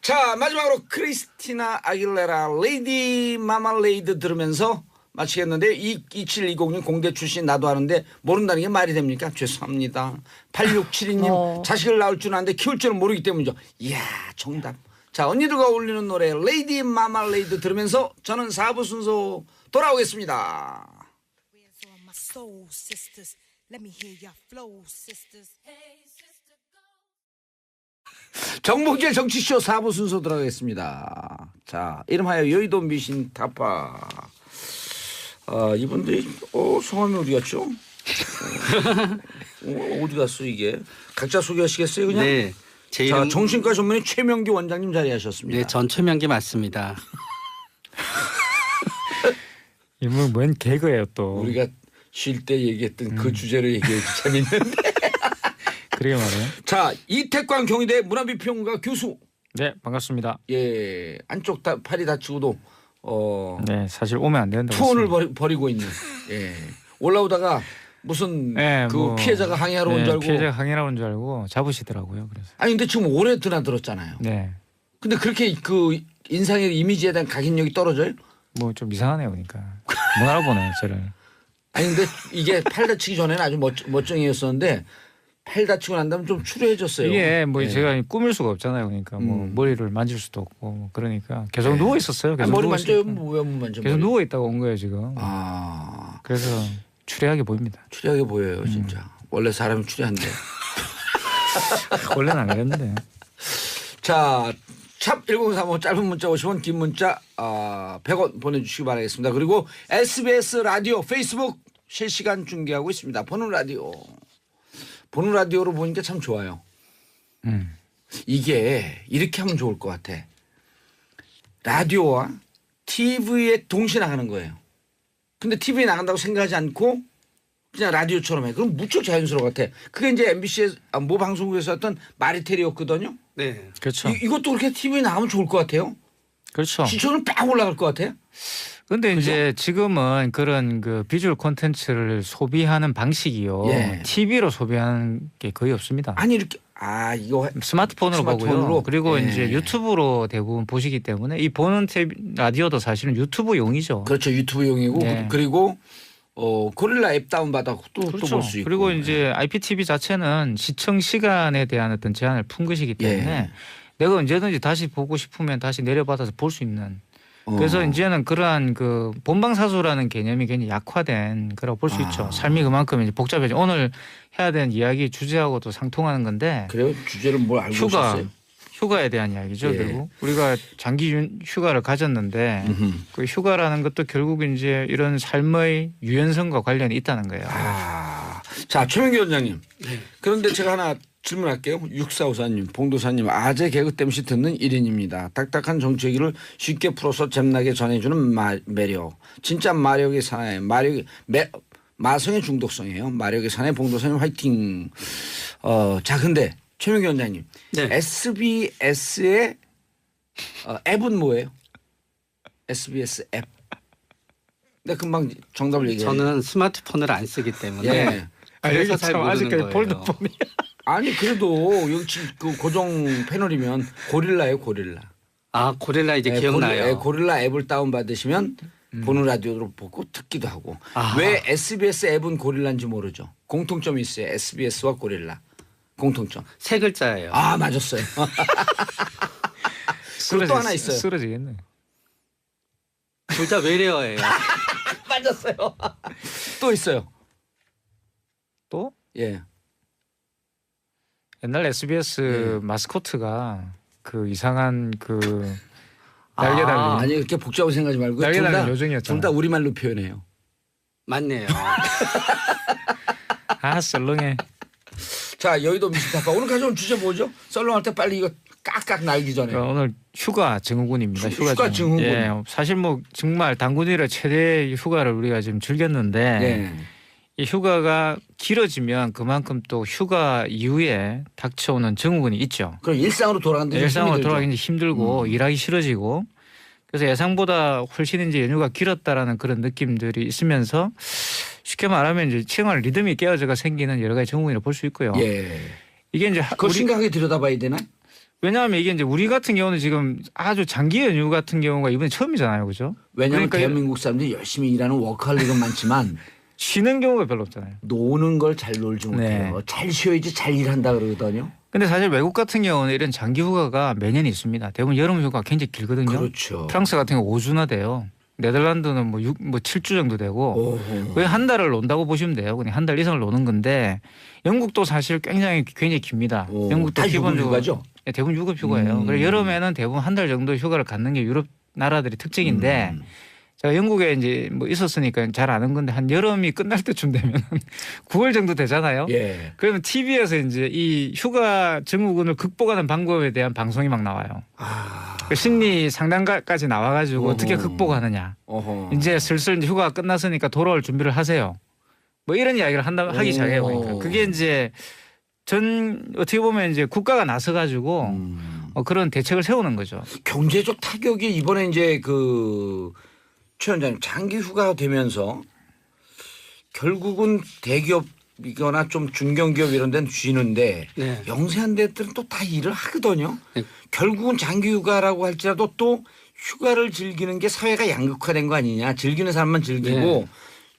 자, 마지막으로 크리스티나 아길레라 레이디 마말레이드 들으면서 마치겠는데 2720님 공대 출신 나도 하는데 모른다는 게 말이 됩니까? 죄송합니다. 8672님 자식을 낳을 줄 아는데 키울 줄은 모르기 때문이죠. 이야 정답. 자 언니들과 어울리는 노래 레이디 마말레이드 들으면서 저는 4부 순서 돌아오겠습니다. my soul sisters. Let me hear your flow, sisters. 정봉주의 정치쇼 4부 순서 들어가겠습니다. 자 이름하여 여의도 미신 타파. 이분들이 성함이 어디 갔죠? 어디 갔어 이게? 각자 소개하시겠어요 그냥? 네. 제 자 이름 정신과 전문의 최명기 원장님 자리하셨습니다. 네, 전 최명기 맞습니다. 이분 뭔 개그예요 또. 우리가 쉴 때 얘기했던 그 주제로 얘기해 재밌는데. 그러게 말이에요. 자 이태광 경희대 문화비평가 교수. 네, 반갑습니다. 예 안쪽 팔이 다치고도 네, 사실 오면 안 된다고 투혼을 했습니다. 벌이고 있는. 예 올라오다가 무슨 네, 그 뭐, 피해자가 항의하러 온 줄 알고. 피해자가 항의하러 온 줄 알고 잡으시더라고요. 그래서. 아니 근데 지금 오래 드나들었잖아요. 네. 근데 그렇게 그 인상의 이미지에 대한 각인력이 떨어져요? 뭐 좀 이상하네요, 그러니까. 못 알아보네요, 저를. 아니 근데 이게 팔 다치기 전에는 아주 멋쟁이였었는데 팔 다치고 난 다음에 좀 추레해졌어요. 이게 뭐 예. 제가 꾸밀 수가 없잖아요. 그러니까 뭐 머리를 만질 수도 없고 뭐 그러니까 계속 누워 있었어요. 계속 머리 누워 만져요? 있으니까. 왜 못 만져? 계속 누워 있다가 온 거예요 지금. 아 그래서 추레하게 보입니다. 추리하게 보여요 진짜. 원래 사람이 추리한데. 원래는 안 그랬는데. 자, 샵 1035 짧은 문자 50원, 긴 문자 100원 보내주시기 바라겠습니다. 그리고 SBS 라디오, 페이스북 실시간 중계하고 있습니다. 보는 라디오로 보니까 참 좋아요. 이게 이렇게 하면 좋을 것 같아. 라디오와 TV에 동시에 나가는 거예요. 근데 TV에 나간다고 생각하지 않고 그냥 라디오처럼 해. 그럼 무척 자연스러울 것 같아. 그게 이제 MBC의 모 방송국에서 했던 마리텔이었거든요. 네. 그렇죠. 이것도 그렇게 TV에 나가면 좋을 것 같아요. 그렇죠. 시청률 빡 올라갈 것 같아요. 근데 이제 지금은 그런 그 비주얼 콘텐츠를 소비하는 방식이요. 예. TV로 소비하는 게 거의 없습니다. 아니 이렇게 이거 스마트폰으로 스마트폰으로? 보고요. 그리고 예. 이제 유튜브로 대부분 보시기 때문에 이 보는 라디오도 사실은 유튜브용이죠. 그렇죠. 유튜브용이고 예. 그리고 고릴라 앱 다운받아 또 그렇죠. 볼 수 있고. 그리고 이제 IPTV 자체는 시청 시간에 대한 어떤 제한을 푼 것이기 때문에 예. 내가 언제든지 다시 보고 싶으면 다시 내려받아서 볼 수 있는. 그래서 이제는 그러한 그 본방사수라는 개념이 굉장히 약화된 거라고 볼 수 있죠. 삶이 그만큼 이제 복잡해져. 오늘 해야 되는 이야기 주제하고도 상통하는 건데. 그래요? 주제를 뭘 알고 있었어요? 휴가에 대한 이야기죠. 예. 결국 우리가 장기 휴가를 가졌는데 그 휴가라는 것도 결국 이제 이런 삶의 유연성과 관련이 있다는 거예요. 자, 최명기 원장님. 그런데 제가 하나 질문할게요. 6454님, 봉도사님, 아재 개그 땜시 듣는 1인입니다. 딱딱한 정치 얘기를 쉽게 풀어서 잼나게 전해주는 매력. 진짜 마력의 사나이, 마성의 중독성이에요. 마력의 사나이 봉도사님 화이팅. 자, 근데 최명기 원장님, 네. SBS의 앱은 뭐예요? SBS 앱. 내가 금방 정답을 얘기해. 저는 스마트폰을 안 쓰기 때문에 예. 그래서 잘 모르는 아직까지 거예요. 폴더폰이. 아니 그래도 여기 그 고정 패널이면 고릴라예요, 고릴라. 아 고릴라 이제 기억나요. 고릴라 앱을 다운 받으시면 보는 라디오로 보고 듣기도 하고. 왜 SBS 앱은 고릴라인지 모르죠. 공통점이 있어요. SBS와 고릴라. 공통점. 세 글자예요. 맞았어요. 그리고 또 하나 있어요. 쓰러지겠네. 둘 다 외래어예요. 맞았어요. 또 있어요. 또 예. 옛날 SBS 마스코트가 그 이상한 그 날개 달린 아니 이렇게 복잡하게 생각하지 말고 날개 달린 둘 요정이었잖아요. 다 우리말로 표현해요. 맞네요. 썰렁해. 자, 여의도 미스터파 오늘 가져온 주제 뭐죠? 썰렁할 때 빨리 이거 깍깍 날기 전에. 오늘 휴가 증후군입니다. 휴가 증후군. 예, 사실 뭐 정말 단군이라 최대 휴가를 우리가 지금 즐겼는데 네. 이 휴가가 길어지면 그만큼 또 휴가 이후에 닥쳐오는 증후군이 있죠. 그럼 일상으로 돌아가는데 일상으로 돌아가기 힘들고 일하기 싫어지고 그래서 예상보다 훨씬 이제 연휴가 길었다라는 그런 느낌들이 있으면서 쉽게 말하면 이제 생활 리듬이 깨어져가 생기는 여러 가지 증후군이라고 볼 수 있고요. 예. 이게 이제 그걸 심각하게 들여다봐야 되나? 왜냐하면 이게 이제 우리 같은 경우는 지금 아주 장기 연휴 같은 경우가 이번에 처음이잖아요, 그죠? 왜냐하면 그러니까 대한민국 사람들이 열심히 일하는 워커홀릭은 많지만 쉬는 경우가 별로 없잖아요. 노는 걸 잘 놀지 못해요. 네. 잘 쉬어야지 잘 일한다 그러거든요. 근데 사실 외국 같은 경우는 이런 장기 휴가가 매년 있습니다. 대부분 여름 휴가가 굉장히 길거든요. 그렇죠. 프랑스 같은 경우 5주나 돼요. 네덜란드는 뭐 7주 정도 되고 오호. 거의 한 달을 논다고 보시면 돼요. 그냥 한 달 이상을 노는 건데 영국도 사실 굉장히 깁니다. 영국도 다 기본적으로 유급휴가죠? 네, 대부분 유급 휴가예요. 그리고 여름에는 대부분 한 달 정도 휴가를 갖는 게 유럽 나라들의 특징인데 제가 영국에 이제 뭐 있었으니까 잘 아는 건데 한 여름이 끝날 때쯤 되면 9월 정도 되잖아요. 예. 그러면 TV에서 이제 이 휴가 증후군을 극복하는 방법에 대한 방송이 막 나와요. 그 심리 상담가까지 나와가지고 어떻게 극복하느냐. 어허. 이제 슬슬 이제 휴가가 끝났으니까 돌아올 준비를 하세요. 뭐 이런 이야기를 하기 시작해요. 그러니까 그게 이제 어떻게 보면 이제 국가가 나서가지고 그런 대책을 세우는 거죠. 경제적 타격이 이번에 이제 최 원장님 장기 휴가가 되면서 결국은 대기업이거나 좀 중견기업 이런 데는 쉬는데 네. 영세한 데들은 또 다 일을 하거든요. 네. 결국은 장기 휴가라고 할지라도 또 휴가를 즐기는 게 사회가 양극화된 거 아니냐. 즐기는 사람만 즐기고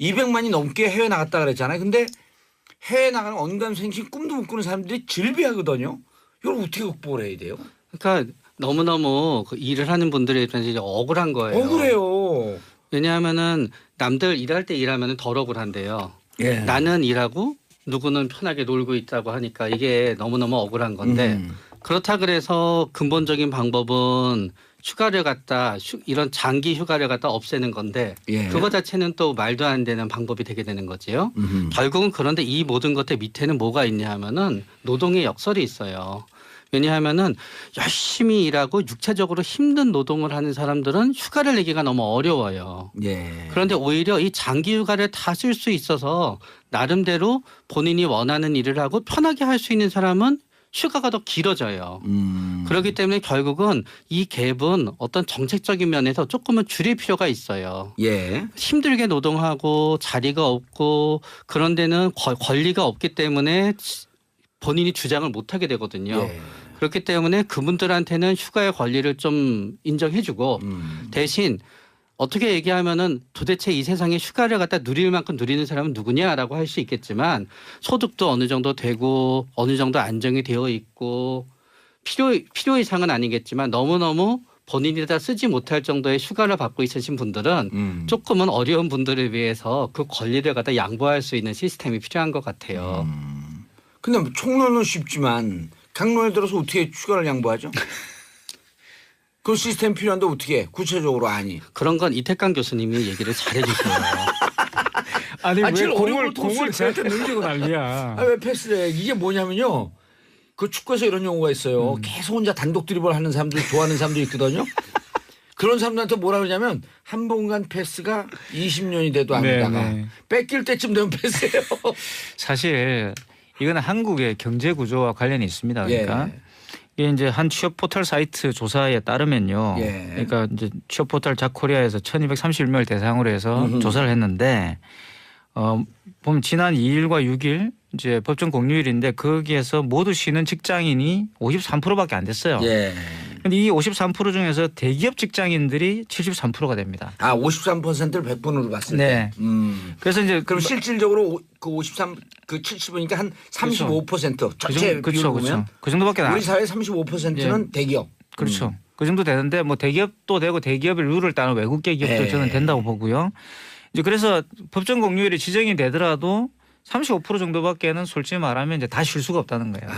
200만이 넘게 해외 나갔다 그랬잖아요. 근데 해외 나가는 언감생심 꿈도 못 꾸는 사람들이 질비하거든요. 이걸 어떻게 극복을 해야 돼요? 그러니까 너무너무 그 일을 하는 분들에 대해서 이제 억울한 거예요. 억울해요. 왜냐하면은 남들 일할 때 일하면 덜 억울한데요. 예. 나는 일하고 누구는 편하게 놀고 있다고 하니까 이게 너무너무 억울한 건데 그렇다 그래서 근본적인 방법은 휴가를 갖다 이런 장기 휴가를 갖다 없애는 건데 예. 그거 자체는 또 말도 안 되는 방법이 되게 되는 거지요. 결국은 그런데 이 모든 것들 밑에는 뭐가 있냐 하면은 노동의 역설이 있어요. 왜냐하면은 열심히 일하고 육체적으로 힘든 노동을 하는 사람들은 휴가를 내기가 너무 어려워요. 예. 그런데 오히려 이 장기 휴가를 다 쓸 수 있어서 나름대로 본인이 원하는 일을 하고 편하게 할 수 있는 사람은 휴가가 더 길어져요. 그렇기 때문에 결국은 이 갭은 어떤 정책적인 면에서 조금은 줄일 필요가 있어요. 예. 힘들게 노동하고 자리가 없고 그런 데는 권리가 없기 때문에 본인이 주장을 못하게 되거든요. 예. 그렇기 때문에 그분들한테는 휴가의 권리를 좀 인정해주고 대신 어떻게 얘기하면은 도대체 이 세상에 휴가를 갖다 누릴 만큼 누리는 사람은 누구냐라고 할 수 있겠지만 소득도 어느 정도 되고 어느 정도 안정이 되어 있고 필요 이상은 아니겠지만 너무너무 본인이 다 쓰지 못할 정도의 휴가를 받고 있으신 분들은 조금은 어려운 분들을 위해서 그 권리를 갖다 양보할 수 있는 시스템이 필요한 것 같아요. 근데 총론은 쉽지만 강론에 들어서 어떻게 휴가를 양보하죠? 그 시스템 필요한데 어떻게 구체적으로 아니? 그런 건 이태강 교수님이 얘기를 잘해 주세요. 아니 왜 제일 어려운 공을 저한테 넘기고 난리야. 왜 패스해? 이게 뭐냐면요. 그 축구에서 이런 용어가 있어요. 계속 혼자 단독 드리블 하는 사람들 좋아하는 사람도 있거든요. 그런 사람들한테 뭐라 그러냐면 한 번간 패스가 20년이 돼도 안 되다가 네. 뺏길 때쯤 되면 패스해요. 사실 이거는 한국의 경제 구조와 관련이 있습니다. 그러니까 예. 이게 이제 한 취업 포털 사이트 조사에 따르면요. 예. 그러니까 이제 취업 포털 잡코리아에서 1,231명을 대상으로 해서 조사를 했는데 보면 지난 2일과 6일 이제 법정 공휴일인데 거기에서 모두 쉬는 직장인이 53%밖에 안 됐어요. 예. 근데 이 53% 중에서 대기업 직장인들이 73%가 됩니다. 53%를 100분으로 봤을 네. 때. 그래서 이제 그럼 실질적으로 그 53, 그 70이니까 한 35% 전체 비율 보면 그 정도밖에 안. 우리 사회 35%는 대기업. 그렇죠. 그 정도 되는데 뭐 대기업도 되고 대기업의 룰을 따른 외국 기업도 저는 된다고 보고요. 이제 그래서 법정 공휴일이 지정이 되더라도 35% 정도밖에는 솔직히 말하면 이제 다 쉴 수가 없다는 거예요.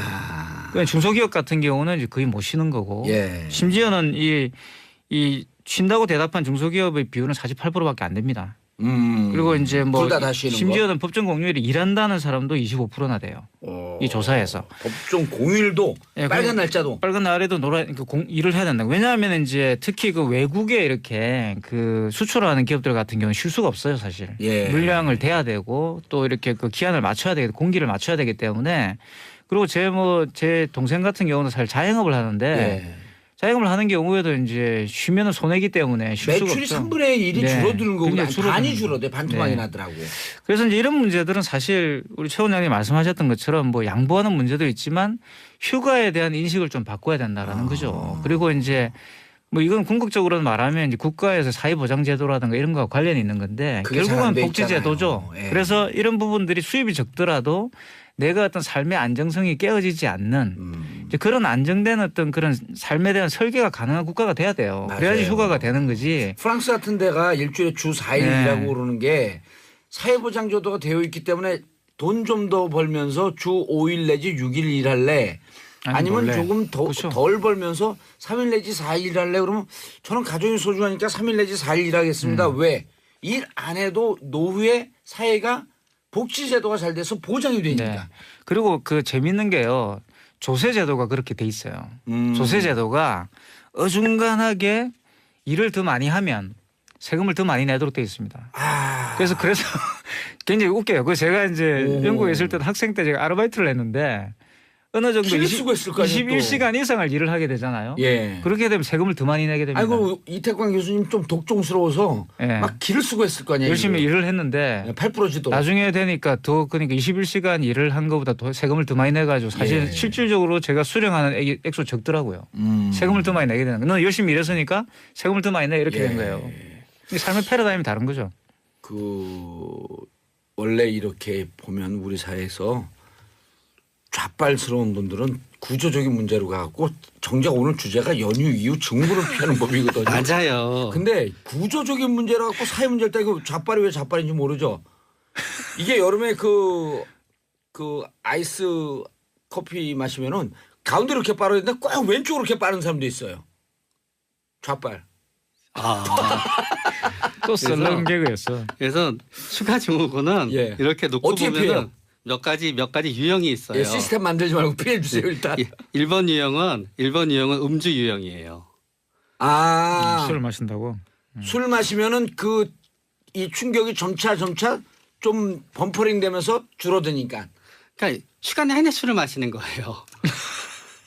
그러니까 중소기업 같은 경우는 이제 거의 못 쉬는 거고 예. 심지어는 이 쉰다고 대답한 중소기업의 비율은 48%밖에 안 됩니다. 그리고 이제 뭐 둘 다 쉬는 심지어는 법정 공휴일에 일한다는 사람도 25%나 돼요. 이 조사에서. 법정 공휴일도 예, 빨간 날짜도. 빨간 날에도 일을 해야 된다. 왜냐하면 이제 특히 그 외국에 이렇게 그 수출하는 기업들 같은 경우는 쉴 수가 없어요, 사실. 예. 물량을 대야 되고 또 이렇게 그 기한을 맞춰야 되고 공기를 맞춰야 되기 때문에 그리고 제 동생 같은 경우는 사실 자영업을 하는데 예. 자영업을 하는 경우에도 이제 쉬면은 손해기 때문에 쉴 수가 매출이 없죠. 3분의 1이 네. 줄어드는 거고 굉장히 반이 줄어드는 줄어들 반토막이 네. 나더라고. 그래서 이제 이런 문제들은 사실 우리 최 원장님 말씀하셨던 것처럼 뭐 양보하는 문제도 있지만 휴가에 대한 인식을 좀 바꿔야 된다라는 거죠. 그리고 이제 뭐 이건 궁극적으로는 말하면 이제 국가에서 사회보장제도라든가 이런 거와 관련이 있는 건데 그게 잘안 결국은 돼 복지제도죠. 있잖아요. 예. 그래서 이런 부분들이 수입이 적더라도 내가 어떤 삶의 안정성이 깨어지지 않는 이제 그런 안정된 어떤 그런 삶에 대한 설계가 가능한 국가가 돼야 돼요. 맞아요. 그래야지 휴가가 되는 거지. 프랑스 같은 데가 일주일에 주 4일이라고 그러는 게 사회보장제도가 되어 있기 때문에 돈 좀 더 벌면서 주 5일 내지 6일 일할래 아니면 원래. 조금 그렇죠. 덜 벌면서 3일 내지 4일 할래 그러면 저는 가정이 소중하니까 3일 내지 4일 일하겠습니다. 왜? 일 안 해도 노후에 사회가 복지제도가 잘 돼서 보장이 되니까. 네. 그리고 그 재밌는 게요. 조세제도가 그렇게 돼 있어요. 조세제도가 어중간하게 일을 더 많이 하면 세금을 더 많이 내도록 돼 있습니다. 그래서 굉장히 웃겨요. 그 제가 이제 영국에 있을 때 학생 때 제가 아르바이트를 했는데 어느 정도 길을 쓰고 있을 거 아니에요, 또. 21시간 이상을 일을 하게 되잖아요. 예. 그렇게 되면 세금을 더 많이 내게 됩니다. 아이고 이태광 교수님 좀 독종스러워서 예. 막 길을 쓰고 했을 거 아니에요. 열심히 일을 했는데 8%지도. 나중에 되니까 그러니까 21시간 일을 한 것보다 더 세금을 더 많이 내가지고 사실 예. 실질적으로 제가 수령하는 액수 적더라고요. 세금을 더 많이 내게 되는 거예요. 너 열심히 일했으니까 세금을 더 많이 내 이렇게 예. 된 거예요. 삶의 패러다임이 다른 거죠. 그 원래 이렇게 보면 우리 사회에서 좌빨스러운 분들은 구조적인 문제로 가고 정작 오늘 주제가 연휴 이후 증후군을 피하는 법이거든요. 맞아요. 근데 구조적인 문제로 갖고 사회 문제를 따지고 좌빨이 왜 좌빨인지 모르죠. 이게 여름에 그 아이스 커피 마시면은 가운데로 이렇게 빨아야 되는데 꼭 왼쪽으로 이렇게 빠는 사람도 있어요. 좌빨. 또 썰렁 개그였어. 그래서 휴가 증후군은 예. 이렇게 놓고 어떻게 보면은 피해요? 몇 가지 유형이 있어요. 예, 시스템 만들지 말고 피해 주세요 일단. 1번 유형은 음주 유형이에요. 술을 마신다고. 술 마시면은 이 충격이 점차 좀 범퍼링 되면서 줄어드니까. 그러니까 휴가 내내 술을 마시는 거예요.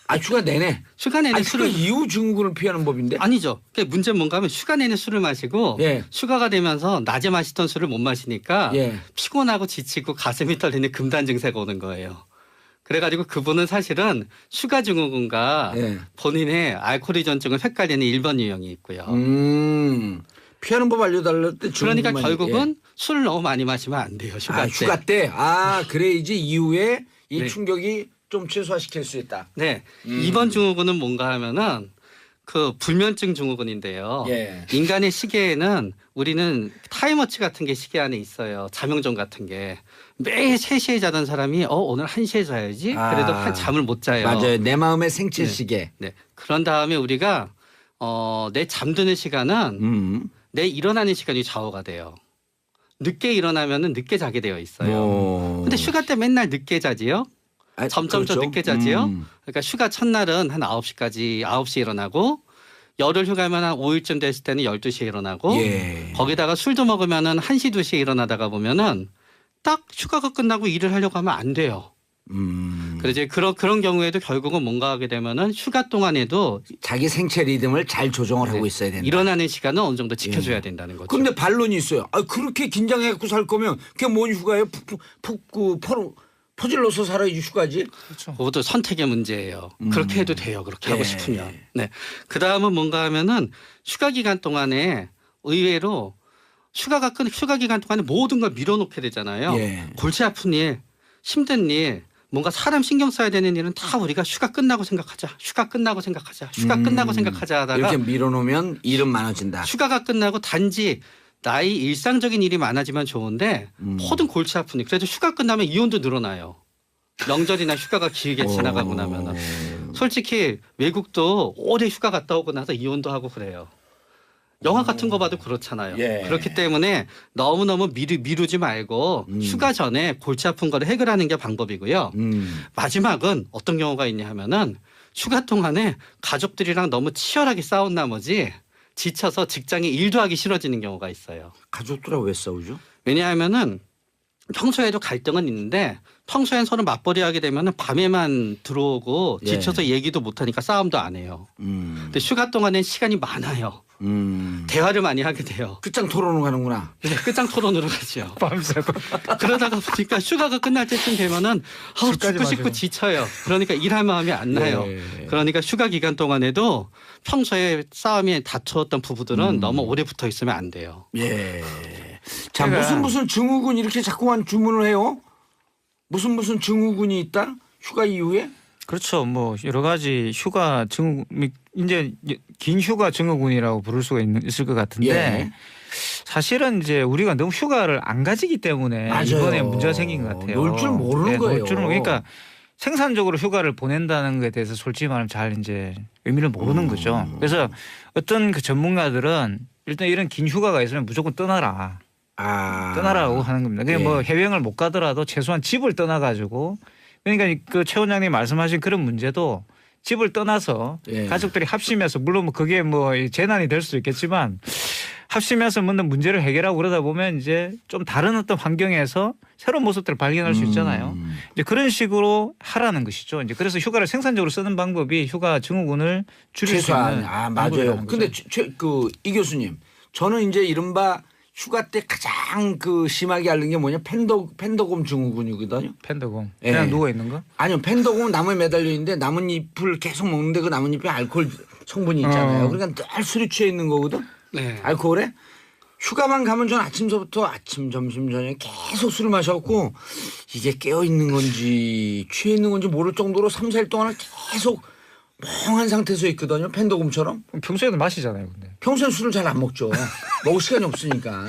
아 휴가 내내. 휴가 내내 술을 이후 증후군을 피하는 법인데. 아니죠. 그러니까 문제는 뭔가 하면 휴가 내내 술을 마시고 예. 휴가가 되면서 낮에 마시던 술을 못 마시니까 예. 피곤하고 지치고 가슴이 떨리는 금단 증세가 오는 거예요. 그래가지고 그분은 사실은 휴가 증후군과 예. 본인의 알코올依전증을 헷갈리는 1번 유형이 있고요. 피하는 법 알려달랄 때 그러니까 증후군만이- 결국은 술을 너무 많이 마시면 안 돼요. 휴가 때. 휴가 때. 그래야지 이후에 이 네. 충격이 좀 최소화시킬 수 있다. 네. 2번 증후군은 뭔가 하면은 그 불면증 증후군인데요. 예. 인간의 시계에는 우리는 타임워치 같은 게 시계 안에 있어요. 자명종 같은 게. 매일 3시에 자던 사람이 오늘 1시에 자야지. 그래도 잠을 못 자요. 맞아요. 내 마음의 생체 네. 시계. 네. 그런 다음에 우리가 내 잠드는 시간은 내 일어나는 시간이 좌우가 돼요. 늦게 일어나면은 늦게 자게 되어 있어요. 근데 휴가 때 맨날 늦게 자지요. 점점 그렇죠. 늦게 자지요. 그러니까 휴가 첫날은 한 9시에 일어나고 열흘 휴가면 한 5일쯤 됐을 때는 12시에 일어나고 예. 거기다가 술도 먹으면은 1시, 2시에 일어나다가 보면은 딱 휴가가 끝나고 일을 하려고 하면 안 돼요. 그래서 이제 그런 경우에도 결국은 뭔가 하게 되면은 휴가 동안에도 자기 생체 리듬을 잘 조정을 하고 있어야 된다. 일어나는 시간은 어느 정도 지켜줘야 된다는 거죠. 그런데 반론이 있어요. 그렇게 긴장해갖고 살 거면 그게 뭔 휴가예요? 퍼질러서 살아야지 휴가지. 그것도 선택의 문제예요. 그렇게 해도 돼요. 그렇게 하고 예. 싶으면. 네. 그 다음은 뭔가 하면은 휴가 기간 동안에 의외로 휴가 기간 동안에 모든 걸 밀어놓게 되잖아요. 예. 골치 아픈 일, 힘든 일, 뭔가 사람 신경 써야 되는 일은 다 우리가 휴가 끝나고 생각하자. 휴가 끝나고 생각하자. 휴가 끝나고 생각하자 하다가 이렇게 밀어놓으면 일은 많아진다. 휴가가 끝나고 단지 나의 일상적인 일이 많아지면 좋은데 모든 골치 아픈 일. 그래도 휴가 끝나면 이혼도 늘어나요. 명절이나 휴가가 길게 지나가고 나면은. 솔직히 외국도 오래 휴가 갔다 오고 나서 이혼도 하고 그래요. 영화 같은 거 봐도 그렇잖아요. 예. 그렇기 때문에 너무너무 미루지 말고 휴가 전에 골치 아픈 거를 해결하는 게 방법이고요. 마지막은 어떤 경우가 있냐 하면은 휴가 동안에 가족들이랑 너무 치열하게 싸운 나머지 지쳐서 직장에 일도 하기 싫어지는 경우가 있어요. 가족들하고 왜 싸우죠? 왜냐하면은 평소에도 갈등은 있는데 평소엔 서로 맞벌이 하게 되면은 밤에만 들어오고 예. 지쳐서 얘기도 못하니까 싸움도 안 해요. 근데 휴가 동안엔 시간이 많아요. 대화를 많이 하게 돼요. 끝장 토론을 가는구나. 네, 끝장 토론으로 가죠. 밤새도. 그러다가 보니까 휴가가 끝날 때쯤 되면은 술까지 죽고 싶고 마시고. 지쳐요. 그러니까 일할 마음이 안 나요. 예. 그러니까 휴가 기간 동안에도 평소에 싸움이 다투었던 부부들은 너무 오래 붙어 있으면 안 돼요. 예. 자, 제가- 무슨 증후군 이렇게 자꾸만 주문을 해요? 무슨 증후군이 있다? 휴가 이후에? 그렇죠. 뭐 여러 가지 휴가 증후 이제 긴 휴가 증후군이라고 부를 수가 있을 것 같은데 예. 사실은 이제 우리가 너무 휴가를 안 가지기 때문에 맞아요. 이번에 문제가 생긴 것 같아요. 놀줄 모르는 거예요. 놀 줄은 그러니까 생산적으로 휴가를 보낸다는 것에 대해서 솔직히 말하면 잘 이제 의미를 모르는 거죠. 그래서 어떤 그 전문가들은 일단 이런 긴 휴가가 있으면 무조건 떠나라. 떠나라고 하는 겁니다. 그게 예. 뭐 해외여행을 못 가더라도 최소한 집을 떠나가지고 그러니까 그 최 원장님 말씀하신 그런 문제도 집을 떠나서 예. 가족들이 합심해서 물론 뭐 그게 뭐 재난이 될 수도 있겠지만 합심해서 묻는 문제를 해결하고 그러다 보면 이제 좀 다른 어떤 환경에서 새로운 모습들을 발견할 수 있잖아요. 이제 그런 식으로 하라는 것이죠. 이제 그래서 휴가를 생산적으로 쓰는 방법이 휴가 증후군을 줄일 수 최소한. 있는 맞아요. 방법이라는 근데 거죠. 이 교수님, 저는 이제 이른바 휴가 때 가장 심하게 앓는 게 뭐냐? 펜더곰 증후군이거든요. 펜더곰 예. 그냥 누워 있는 거? 아니요, 펜더곰은 나무에 매달려 있는데 나뭇잎을 계속 먹는데 그 나뭇잎에 알코올 성분이 있잖아요. 그러니까 늘 술이 취해 있는 거거든. 네. 알코올에. 휴가만 가면 전 아침서부터 아침, 점심, 저녁 계속 술을 마셔갖고 이게 깨어있는 건지 취해 있는 건지 모를 정도로 3, 4일 동안 계속 멍한 상태에서 있거든요. 펜도금처럼. 평소에도 마시잖아요, 근데. 평소엔 술을 잘 안 먹죠. 먹을 시간이 없으니까.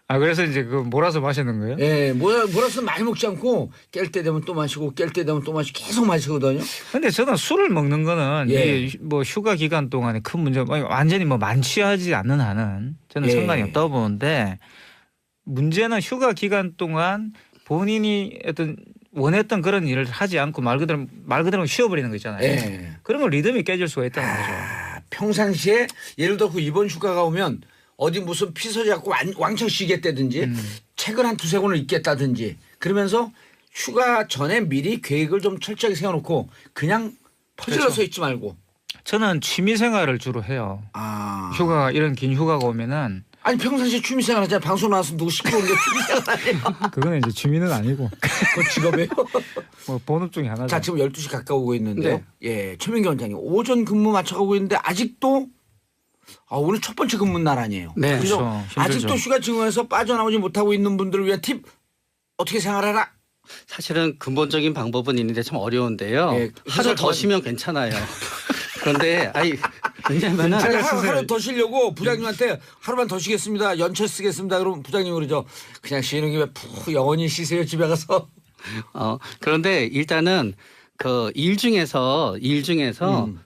아 그래서 이제 그 몰아서 마시는 거예요? 예, 몰아서 많이 먹지 않고 깰 때 되면 또 마시고 깰 때 되면 또 마시고 계속 마시거든요. 근데 저는 술을 먹는 거는 예. 이게 뭐 휴가 기간 동안에 큰 문제, 완전히 뭐 만취하지 않는 한은 저는 예. 상관이 없다고 보는데 문제는 휴가 기간 동안 본인이 어떤 원했던 그런 일을 하지 않고 말 그대로 쉬어버리는 거 있잖아요. 예. 그러면 리듬이 깨질 수가 있다는 거죠. 평상시에 예를 들어 이번 휴가가 오면 어디 무슨 피서지 갖고 왕창 쉬겠다든지 책을 한 두세 권을 읽겠다든지 그러면서 휴가 전에 미리 계획을 좀 철저하게 세워놓고 그냥 퍼질러서 그렇죠. 있지 말고. 저는 취미 생활을 주로 해요. 아. 휴가 이런 긴 휴가가 오면은 아니 평상시에 취미생활 하잖아요. 방송 나와서 누구 시끄러운데 취미생활 아니에요. 그거는 이제 취미는 아니고 그 직업이에요. 뭐 본업 중에 하나죠. 자 지금 12시 가까우고 있는데요. 네. 예, 최민기 원장님 오전 근무 맞춰가고 있는데 아직도 오늘 첫 번째 근무 날 아니에요. 네. 그래서 그렇죠. 힘들죠. 아직도 휴가 증후에서 빠져나오지 못하고 있는 분들을 위한 팁 어떻게 생활해라. 사실은 근본적인 방법은 있는데 참 어려운데요. 예, 하루 더 쉬면 괜찮아요. 그런데 왜냐면은 제가 하루 더 쉬려고 부장님한테 하루만 더 쉬겠습니다. 연차 쓰겠습니다. 그러면 부장님이 그러죠. 그냥 쉬는 김에 푹 영원히 쉬세요. 집에 가서. 그런데 일단은 그 일 중에서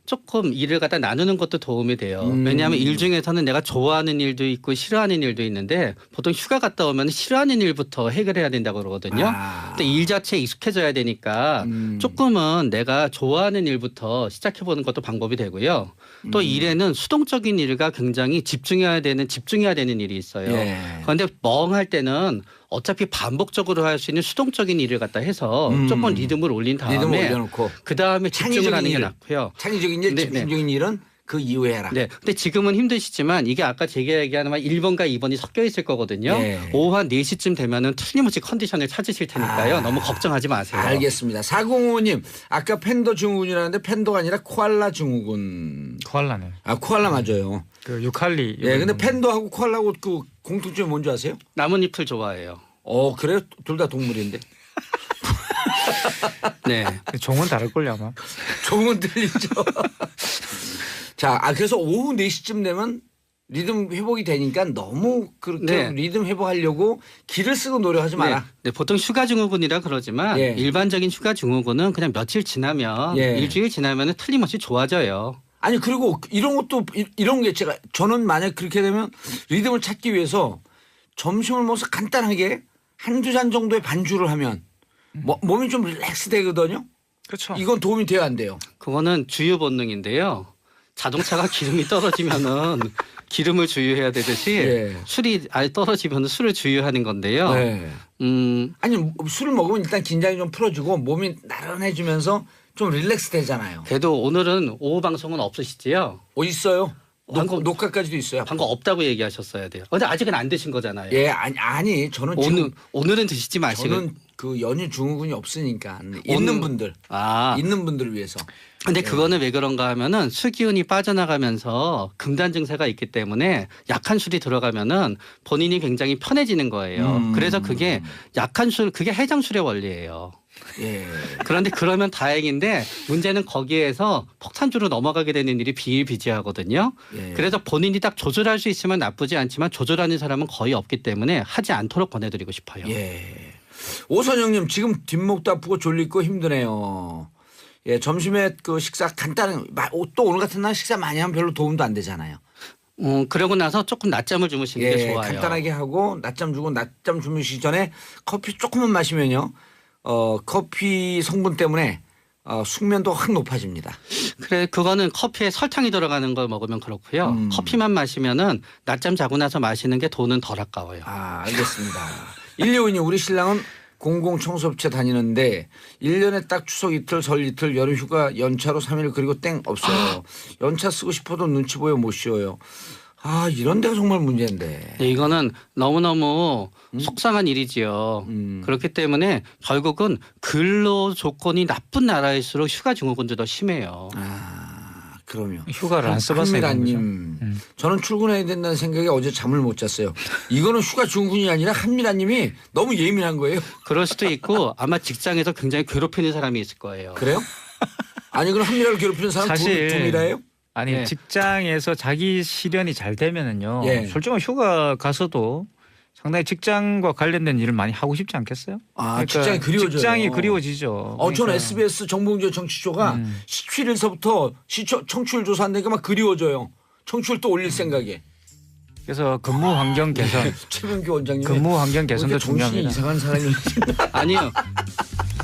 조금 일을 갖다 나누는 것도 도움이 돼요. 왜냐하면 일 중에서는 내가 좋아하는 일도 있고 싫어하는 일도 있는데 보통 휴가 갔다 오면 싫어하는 일부터 해결해야 된다고 그러거든요. 근데 일 자체에 익숙해져야 되니까 조금은 내가 좋아하는 일부터 시작해보는 것도 방법이 되고요. 또 일에는 수동적인 일과 굉장히 집중해야 되는 일이 있어요. 예. 그런데 멍할 때는 어차피 반복적으로 할 수 있는 수동적인 일을 갖다 해서 조금 리듬을 올린 리듬을 다음에 올려놓고 그 다음에 집중을 하는 게 낫고요. 창의적인 일, 네, 집중적인 일은 그 이후에 해라. 네. 근데 지금은 힘드시지만 이게 아까 제가 얘기하는 말 1번과 2번이 섞여 있을 거거든요. 네. 오후 한 4시쯤 되면은 틀림없이 컨디션을 찾으실 테니까요. 너무 걱정하지 마세요. 알겠습니다. 405님 아까 팬더 증후군이라는데 팬더가 아니라 코알라 증후군. 코알라네. 코알라 맞아요. 그 유칼리. 네, 근데 팬더하고 코알라하고 그 공통점이 뭔지 아세요? 나뭇잎을 좋아해요. 그래요? 둘 다 동물인데. 네. 종은 다를걸요 아마. 종은 들리죠. 자, 그래서 오후 4시쯤 되면 리듬 회복이 되니까 너무 그렇게 네. 리듬 회복하려고 기를 쓰고 노력하지 마라. 네, 보통 휴가 증후군이라 그러지만 예. 일반적인 휴가 증후군은 그냥 며칠 지나면 예. 일주일 지나면 틀림없이 좋아져요. 아니 그리고 이런 것도 이런 게 저는 만약 그렇게 되면 리듬을 찾기 위해서 점심을 먹어서 간단하게 한두 잔 정도의 반주를 하면 몸이 좀 릴렉스 되거든요. 그렇죠. 이건 도움이 돼야 안 돼요. 그거는 주유 본능인데요. 자동차가 기름이 떨어지면은 기름을 주유해야 되듯이 예. 술이 아예 떨어지면 술을 주유하는 건데요. 네. 아니 술을 먹으면 일단 긴장이 좀 풀어지고 몸이 나른해지면서 좀 릴렉스 되잖아요. 그래도 오늘은 오후 방송은 없으시지요? 있어요. 방금 녹화까지도 있어요. 방금 없다고 얘기하셨어야 돼요. 근데 아직은 안 드신 거잖아요. 예, 아니 저는 지금 오늘은 드시지 마시고. 저는 그 연휴 증후군이 없으니까 있는 분들 있는 분들을 위해서. 근데 그거는 왜 그런가 하면은 술 기운이 빠져나가면서 금단 증세가 있기 때문에 약한 술이 들어가면은 본인이 굉장히 편해지는 거예요. 그래서 그게 약한 술, 그게 해장술의 원리예요. 예. 그런데 그러면 다행인데 문제는 거기에서 폭탄주로 넘어가게 되는 일이 비일비재하거든요. 예. 그래서 본인이 딱 조절할 수 있으면 나쁘지 않지만 조절하는 사람은 거의 없기 때문에 하지 않도록 권해드리고 싶어요. 예. 오선영님 지금 뒷목도 아프고 졸리고 힘드네요. 예, 점심에 그 식사 간단한 또 오늘 같은 날 식사 많이 하면 별로 도움도 안 되잖아요. 그러고 나서 조금 낮잠을 주무시는 게 좋아요. 간단하게 하고 낮잠 주고 낮잠 주무시기 전에 커피 조금만 마시면요. 커피 성분 때문에 숙면도 확 높아집니다. 그래, 그거는 커피에 설탕이 들어가는 걸 먹으면 그렇고요. 커피만 마시면은 낮잠 자고 나서 마시는 게 돈은 덜 아까워요. 알겠습니다. 125님 우리 신랑은 공공청소업체 다니는데 1년에 딱 추석 이틀, 설 이틀, 여름 휴가 연차로 3일 그리고 땡 없어요. 연차 쓰고 싶어도 눈치 보여 못 쉬어요. 이런 데가 정말 문제인데. 네, 이거는 너무너무 속상한 일이지요. 그렇기 때문에 결국은 근로 조건이 나쁜 나라일수록 휴가 증후군도 더 심해요. 그럼요. 휴가를 안 써봤어요. 한미라님, 저는 출근해야 된다는 생각에 어제 잠을 못 잤어요. 이거는 휴가 중군이 아니라 한미라님이 너무 예민한 거예요. 그럴 수도 있고 아마 직장에서 굉장히 괴롭히는 사람이 있을 거예요. 그래요? 아니 그럼 한미라를 괴롭히는 사람 사실 두 미라예요? 아니 네. 직장에서 자기 실현이 잘 되면은요. 예. 솔직히 휴가 가서도 상당히 직장과 관련된 일을 많이 하고 싶지 않겠어요? 아, 직장이 그리워져요. 직장이 그리워지죠. 전 그러니까. SBS 정봉주의 정치쇼가 17일서부터 청취율 조사한다니까 막 그리워져요. 청취율 또 올릴 생각에. 그래서 근무 환경 개선, 최병규 원장님. 근무 환경 개선도 정신이 중요합니다. 이상한 사람이. 아니요.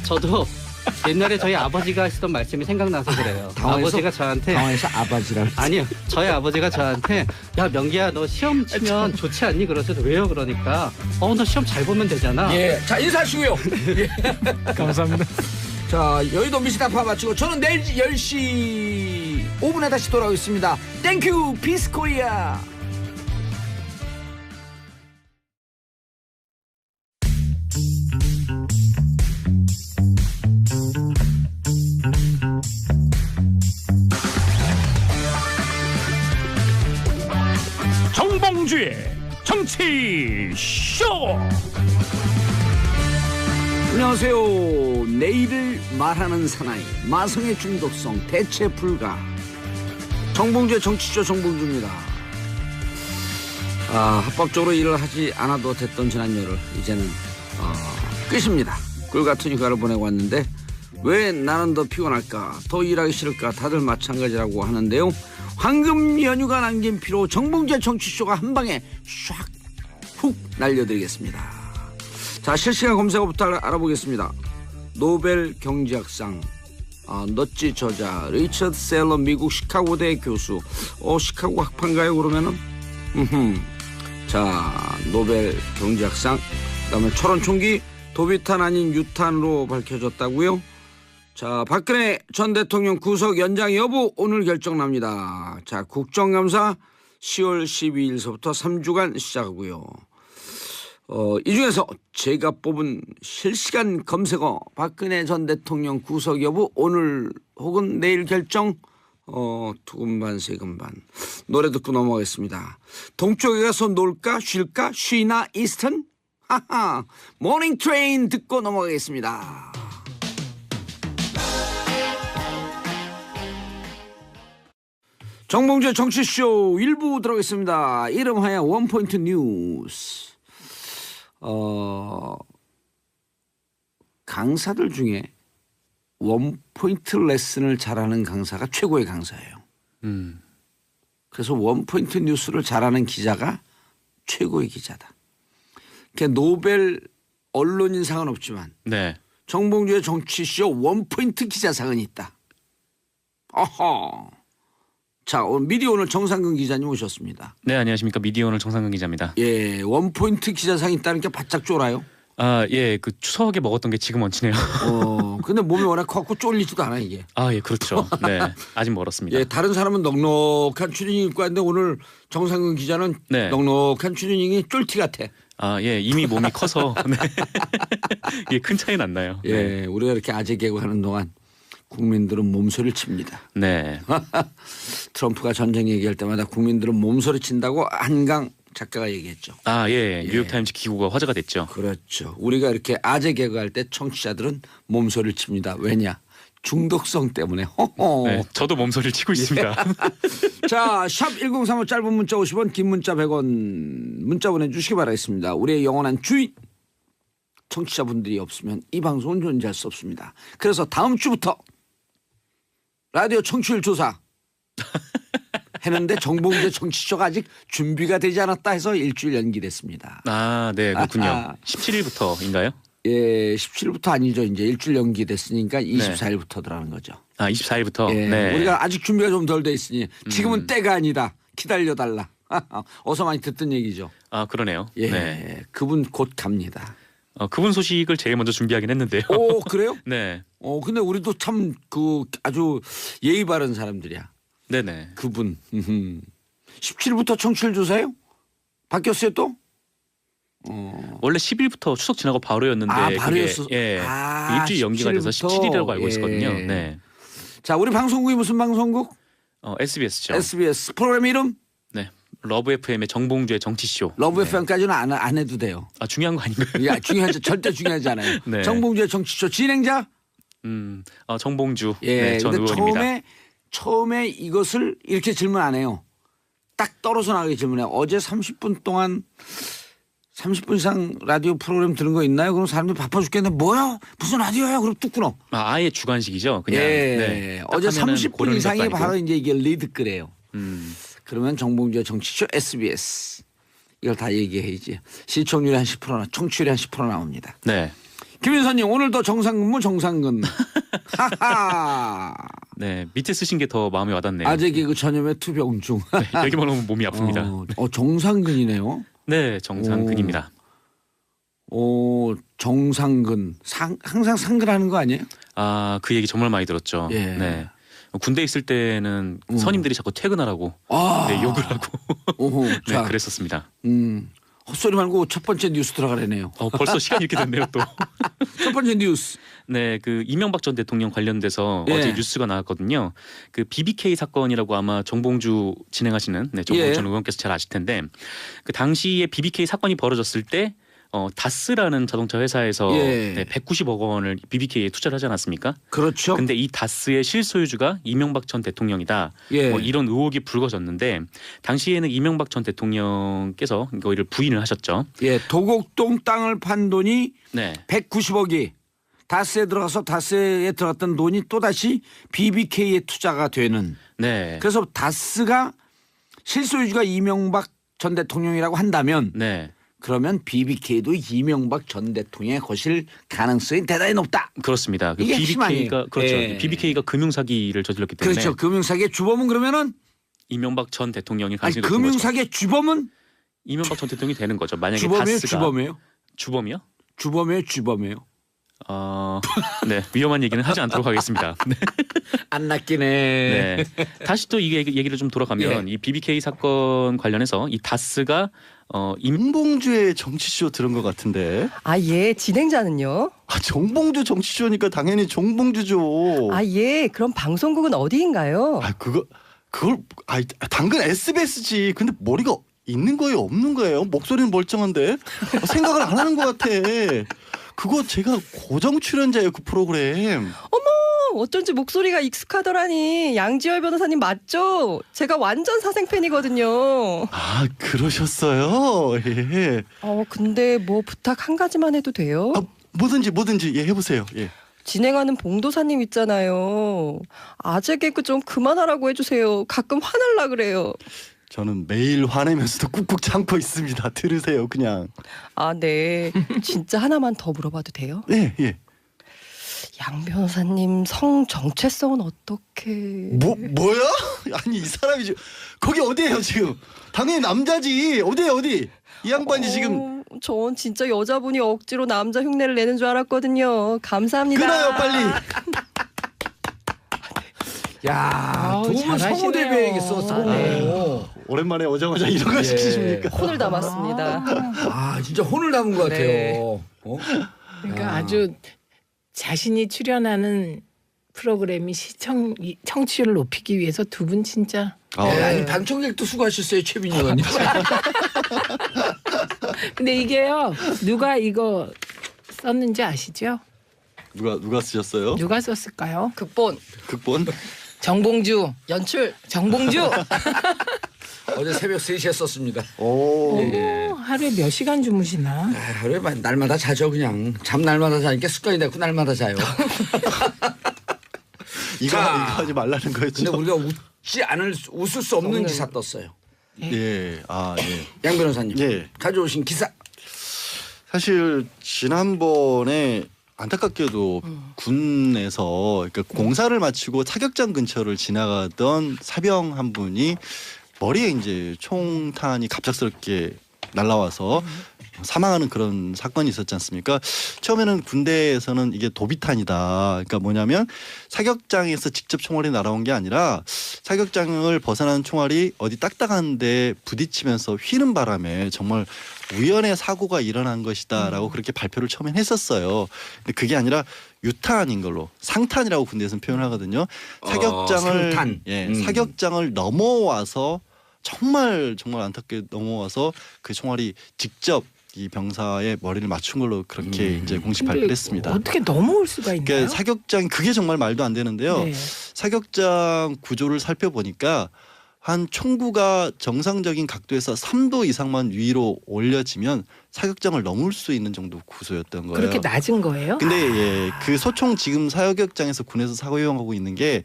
저도 옛날에 저희 아버지가 하시던 말씀이 생각나서 그래요. 당황해서? 아버지가 저한테 당황해서 아바지라고. 아니요. 저희 아버지가 저한테 야 명기야 너 시험 치면 좋지 않니? 그러셔서 왜요? 그러니까 너 시험 잘 보면 되잖아. 예. 자, 인사하시고요. 예. 감사합니다. 자, 여의도 미스타파 마치고 저는 내일 10시 5분에 다시 돌아오겠습니다. 땡큐 피스코리아. 정봉주의 정치 쇼. 안녕하세요. 내일을 말하는 사나이 마성의 중독성 대체 불가 정봉주의 정치쇼 정봉주입니다. 합법적으로 일을 하지 않아도 됐던 지난여를 이제는 끝입니다. 꿀같은 휴가를 보내고 왔는데 왜 나는 더 피곤할까 더 일하기 싫을까 다들 마찬가지라고 하는데요. 황금 연휴가 남긴 피로 정봉주의 정치쇼가 한방에 샥 훅 날려드리겠습니다. 자, 실시간 검색어부터 알아보겠습니다. 노벨 경제학상 넛지 저자 리처드 셀러 미국 시카고대 교수. 시카고 학파인가요 그러면은? 자, 노벨 경제학상 그다음에 철원 총기 도비탄 아닌 유탄으로 밝혀졌다고요? 자, 박근혜 전 대통령 구속 연장 여부 오늘 결정납니다. 자, 국정감사 10월 12일서부터 3주간 시작하고요. 이 중에서 제가 뽑은 실시간 검색어 박근혜 전 대통령 구속 여부 오늘 혹은 내일 결정 두근반 세근반. 노래 듣고 넘어가겠습니다. 동쪽에 가서 놀까 쉴까 쉬나 이스턴 하하 모닝 트레인 듣고 넘어가겠습니다. 정봉주의 정치쇼 1부 들어가겠습니다. 이름하여 원포인트 뉴스. 강사들 중에 원포인트 레슨을 잘하는 강사가 최고의 강사예요. 그래서 원포인트 뉴스를 잘하는 기자가 최고의 기자다. 그러니까 노벨 언론인상은 없지만 네. 정봉주의 정치쇼 원포인트 기자상은 있다. 어허. 자, 미디어 오늘 정상근 기자님 오셨습니다. 네, 안녕하십니까. 미디어 오늘 정상근 기자입니다. 예, 원포인트 기자상 있다는 게 바짝 쫄아요. 예, 그 추석에 먹었던 게 지금 얹히네요. 근데 몸이 워낙 컸고 쫄리지도 않아 이게. 예, 그렇죠. 네, 아직 멀었습니다. 예, 다른 사람은 넉넉한 추리닝 입고 왔는데 오늘 정상근 기자는 네. 넉넉한 추리닝이 쫄티 같아. 예, 이미 몸이 커서 네. 예, 큰 차이는 안 나요. 예, 우리가 이렇게 아재 개그 하는 동안 국민들은 몸소리를 칩니다. 네. 트럼프가 전쟁 얘기할 때마다 국민들은 몸소리 친다고 한강 작가가 얘기했죠. 예, 뉴욕타임즈 기고가 화제가 됐죠. 그렇죠. 우리가 이렇게 아재 개그할 때 청취자들은 몸소리를 칩니다. 왜냐? 중독성 때문에. 네, 저도 몸소리를 치고 있습니다. 자, 샵 1035 짧은 문자 50원, 긴 문자 100원 문자 보내주시기 바라겠습니다. 우리의 영원한 주인 청취자분들이 없으면 이 방송은 존재할 수 없습니다. 그래서 다음 주부터 라디오 청취율 조사 했는데 정봉주의 정치쇼가 아직 준비가 되지 않았다 해서 일주일 연기됐습니다. 네, 그렇군요. 17일부터인가요? 예, 17일부터 아니죠. 이제 일주일 연기됐으니까 24일부터더라는 거죠. 24일부터. 예, 네. 우리가 아직 준비가 좀 덜 돼 있으니 지금은 때가 아니다. 기다려달라. 어서 많이 듣던 얘기죠. 그러네요. 예, 네. 그분 곧 갑니다. 그분 소식을 제일 먼저 준비하긴 했는데요. 오, 그래요? 네. 근데 우리도 참 아주 예의 바른 사람들이야. 네네. 그분. 17일부터 청취율 조사요? 바뀌었어요 또? 원래 10일부터 추석 지나고 바로였는데 바로였어. 그게, 일주일 연기가 돼서 17일이라고 알고 있었거든요. 네. 자, 우리 방송국이 무슨 방송국? SBS죠. SBS 프로그램 이름? 네. 러브 FM의 정봉주의 정치쇼. 러브 네. FM까지는 안 해도 돼요. 아 중요한 거 아닌가요? 야, 중요하지 절대 중요하지 않아요. 네. 정봉주의 정치쇼 진행자? 정봉주 예, 전 근데 의원입니다. 처음에 이것을 이렇게 질문 안 해요. 딱 떨어져 나가게 질문해요. 어제 30분 동안 30분 이상 라디오 프로그램 들은 거 있나요? 그럼 사람들이 바빠 죽겠는데 뭐야? 무슨 라디오야? 그럼 뚝 끊어. 아예 주관식이죠. 그냥. 예. 네. 딱 어제 하면은 30분 고르는 이상이 것도 아니고. 바로 이제 이게 리드글이에요. 음. 그러면 정봉주의 정치쇼 SBS 이걸 다 얘기해야지. 시청률이 한 10%나 청취율이 한 10% 나옵니다. 네. 김인선님 오늘도 정상근무 정상근. 하하. 네. 밑에 쓰신 게 더 마음에 와닿네요. 아재 개그 전염의 투병중. 네, 여기만 오면 몸이 아픕니다. 정상근이네요. 네, 정상근입니다. 정상근. 항상 상근하는 거 아니에요? 아, 그 얘기 정말 많이 들었죠. 예. 네. 군대 있을 때는 선임들이 자꾸 퇴근하라고 네, 욕을 하고 네, 자, 그랬었습니다. 헛소리 말고 첫 번째 뉴스 들어가려네요. 벌써 시간이 이렇게 됐네요 또. 첫 번째 뉴스. 네, 그 이명박 전 대통령 관련돼서 예. 어제 뉴스가 나왔거든요. 그 BBK 사건이라고 아마 정봉주 진행하시는 정봉주 전 의원께서 잘 아실 텐데 그 당시에 BBK 사건이 벌어졌을 때 다스라는 자동차 회사에서 190억 원을 BBK에 투자를 하지 않았습니까? 그렇죠. 근데 이 다스의 실소유주가 이명박 전 대통령이다. 이런 의혹이 불거졌는데 당시에는 이명박 전 대통령께서 이거를 부인을 하셨죠. 예, 도곡동 땅을 판 돈이 네. 190억이 다스에 들어가서 다스에 들어갔던 돈이 또다시 BBK에 투자가 되는. 네. 그래서 다스가 실소유주가 이명박 전 대통령이라고 한다면 네. 그러면 BBK도 이명박 전 대통령의 것일 가능성이 대단히 높다. 그렇습니다. 그 이게 핵심 아니에요. BBK가 그렇죠. 예. BBK가 금융사기를 저질렀기 때문에 그렇죠. 금융사기의 주범은 그러면은 이명박 전 대통령이 아니 가능성이 높은 거죠. 금융사기의 주범은 이명박 전 대통령이 되는 거죠. 만약에 주범이에요, 다스가 주범이에요? 주범이요? 주범이에요, 주범이에요? 네, 위험한 얘기는 하지 않도록 하겠습니다. 네. 안 낚이네. 네. 다시 또 이 얘기를 좀 돌아가면 이 BBK 사건 관련해서 이 다스가 임봉주의 정치쇼 들은 것 같은데. 아, 예. 진행자는요? 아, 정봉주 정치쇼니까 당연히 정봉주죠. 아, 예. 그럼 방송국은 어디인가요? 아, 그걸 당근 SBS지. 근데 머리가 있는 거예요, 없는 거예요? 목소리는 멀쩡한데 생각을 안 하는 것 같아. 그거 제가 고정 출연자예요, 그 프로그램. 어쩐지 목소리가 익숙하더라니. 양지열 변호사님 맞죠? 제가 완전 사생팬이거든요. 아, 그러셨어요. 예. 근데 뭐 부탁 한 가지만 해도 돼요? 뭐든지 예, 해보세요. 예. 진행하는 봉도사님 있잖아요. 아재 개그 좀 그만하라고 해주세요. 가끔 화날라 그래요. 저는 매일 화내면서도 꾹꾹 참고 있습니다. 들으세요, 그냥. 아, 네. 진짜 하나만 더 물어봐도 돼요? 예, 예. 양 변호사님 성 정체성은 어떻게? 뭐야? 아니, 이 사람이 지금 거기 어디예요 지금? 당연히 남자지. 어디? 이 양반이 지금. 전 진짜 여자분이 억지로 남자 흉내를 내는 줄 알았거든요. 감사합니다. 끊어요, 빨리. 야, 두 분 성우 데뷔해야겠어. 오랜만에 오자마자 이런 거 시키십니까? 혼을 담았습니다. 아, 진짜 혼을 담은 것 같아요. 네. 그러니까 아주 자신이 출연하는 프로그램이 청취율을 높이기 위해서 두 분 진짜. 아니 방청객도 수고하셨어요, 최민희 의원님. 근데 이게요, 누가 이거 썼는지 아시죠? 누가 쓰셨어요? 누가 썼을까요? 극본 정봉주. 연출 정봉주. 어제 새벽 3시에 썼습니다. 오. 하루에 몇 시간 주무시나? 하루에 날마다 자죠, 그냥. 잠 날마다 자니까 습관이 됐고 날마다 자요. 이거 하지 말라는 거였죠. 근데 우리가 웃을 수 없는 기사 떴어요. 예. 양 변호사님. 예. 가져오신 기사. 사실 지난번에 안타깝게도 군에서 그러니까 공사를 마치고 사격장 근처를 지나가던 사병 한 분이 머리에 이제 총탄이 갑작스럽게 날라와서 사망하는 그런 사건이 있었지 않습니까? 처음에는 군대에서는 이게 도비탄이다. 그러니까 뭐냐면 사격장에서 직접 총알이 날아온 게 아니라 사격장을 벗어난 총알이 어디 딱딱한 데 부딪히면서 휘는 바람에 정말 우연의 사고가 일어난 것이다라고 그렇게 발표를 처음엔 했었어요. 근데 그게 아니라 유탄인 걸로 상탄이라고 군대에서는 표현하거든요. 사격장을 상탄. 사격장을 넘어와서 정말 안타깝게 넘어와서 그 총알이 직접 이 병사의 머리를 맞춘 걸로 그렇게 이제 공식 발표를 했습니다. 어떻게 넘어올 수가 있나요? 그러니까 사격장 그게 정말 말도 안 되는데요. 네. 사격장 구조를 살펴보니까 한 총구가 정상적인 각도에서 3도 이상만 위로 올려지면 사격장을 넘을 수 있는 정도 구조였던 거예요. 그렇게 낮은 거예요? 근데 예, 그 소총 지금 사격장에서 군에서 사용하고 있는 게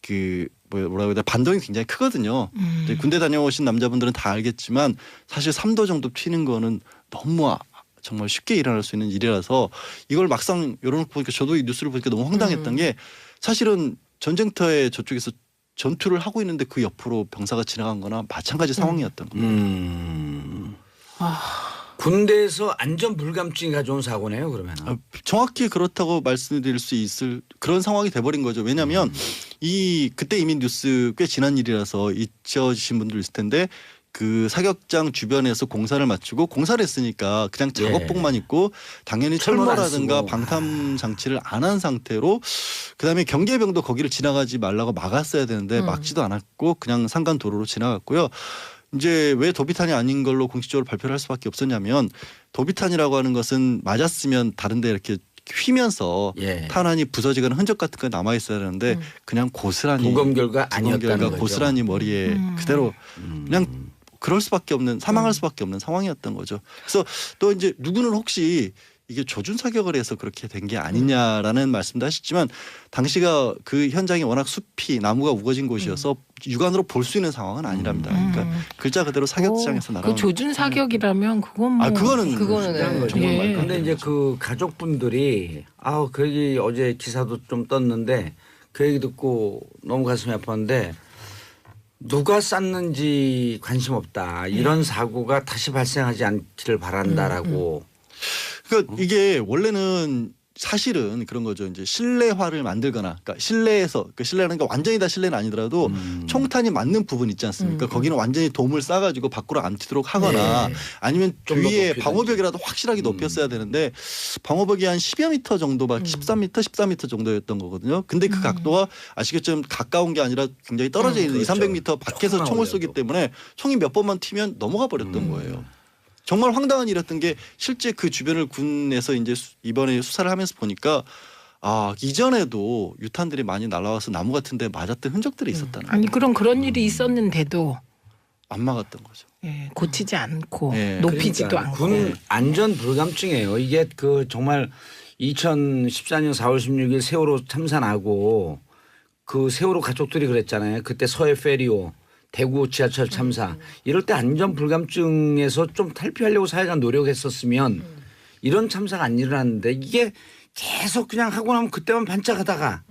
그 뭐라고 해야 돼 반동이 굉장히 크거든요. 이제 군대 다녀오신 남자분들은 다 알겠지만 사실 3도 정도 튀는 거는 너무 정말 쉽게 일어날 수 있는 일이라서 이걸 막상 열어놓고 보니까 저도 이 뉴스를 보니까 너무 황당했던 게 사실은 전쟁터에 저쪽에서 전투를 하고 있는데 그 옆으로 병사가 지나간 거나 마찬가지 상황이었던 겁니다. 군대에서 안전 불감증이 가져온 사고네요. 그러면. 정확히 그렇다고 말씀드릴 수 있을 그런 상황이 돼버린 거죠. 왜냐하면 그때 이미 뉴스 꽤 지난 일이라서 잊혀지신 분들 있을 텐데 그 사격장 주변에서 공사를 마치고 공사를 했으니까 그냥 작업복만 입고 당연히 철모라든가 방탄 장치를 안 한 상태로 그다음에 경계병도 거기를 지나가지 말라고 막았어야 되는데 막지도 않았고 그냥 산간 도로로 지나갔고요. 이제 왜 도비탄이 아닌 걸로 공식적으로 발표를 할 수밖에 없었냐면 도비탄이라고 하는 것은 맞았으면 다른 데 이렇게 휘면서 탄환이 부서지거나 흔적 같은 거 남아 있어야 되는데 그냥 고스란히 부검 결과 아니었다는 거죠. 고스란히 머리에 그대로 그냥 그럴 수밖에 없는 사망할 수밖에 없는 상황이었던 거죠. 그래서 또 이제 누구는 혹시 이게 조준 사격을 해서 그렇게 된 게 아니냐라는 말씀도 하셨지만 당시가 그 현장이 워낙 숲이 나무가 우거진 곳이어서 육안으로 볼 수 있는 상황은 아니랍니다. 그러니까 글자 그대로 사격장에서 날아온. 그 조준 사격이라면 그건 뭐 그거는 예. 근데 이제 그 가족분들이 그 얘기 어제 기사도 좀 떴는데 그 얘기 듣고 너무 가슴이 아팠는데 누가 쐈는지 관심 없다. 이런 사고가 다시 발생하지 않기를 바란다라고. 그러니까 이게 원래는 사실은 그런 거죠. 이제 실내화를 만들거나, 그러니까 실내에서 그 실내라는 게 완전히 다 실내는 아니더라도 총탄이 맞는 부분 있지 않습니까? 거기는 완전히 돔을 싸가지고 밖으로 안 튀도록 하거나 아니면 주위에 방어벽이라도 확실하게 높였어야 되는데 방어벽이 한 10여 미터 정도밖에 13m, 14m 정도였던 거거든요. 근데 그 각도가 아시겠지만 가까운 게 아니라 굉장히 떨어져 있는 2, 300m 밖에서 총을 쏘기 때문에 총이 몇 번만 튀면 넘어가 버렸던 거예요. 정말 황당한 일이었던 게 실제 그 주변을 군에서 이제 이번에 수사를 하면서 보니까 이전에도 유탄들이 많이 날아와서 나무 같은 데 맞았던 흔적들이 있었다는 거예요. 아니 그런 일이 있었는데도 안 막았던 거죠. 고치지 않고 높이지도 그러니까 않고. 군 안전 불감증이에요. 이게 그 정말 2014년 4월 16일 세월호 참사 나고 그 세월호 가족들이 그랬잖아요. 그때 서해 페리오 대구 지하철 참사 이럴 때 안전 불감증에서 좀 탈피하려고 사회가 노력했었으면 이런 참사가 안 일어났는데 이게 계속 그냥 하고 나면 그때만 반짝하다가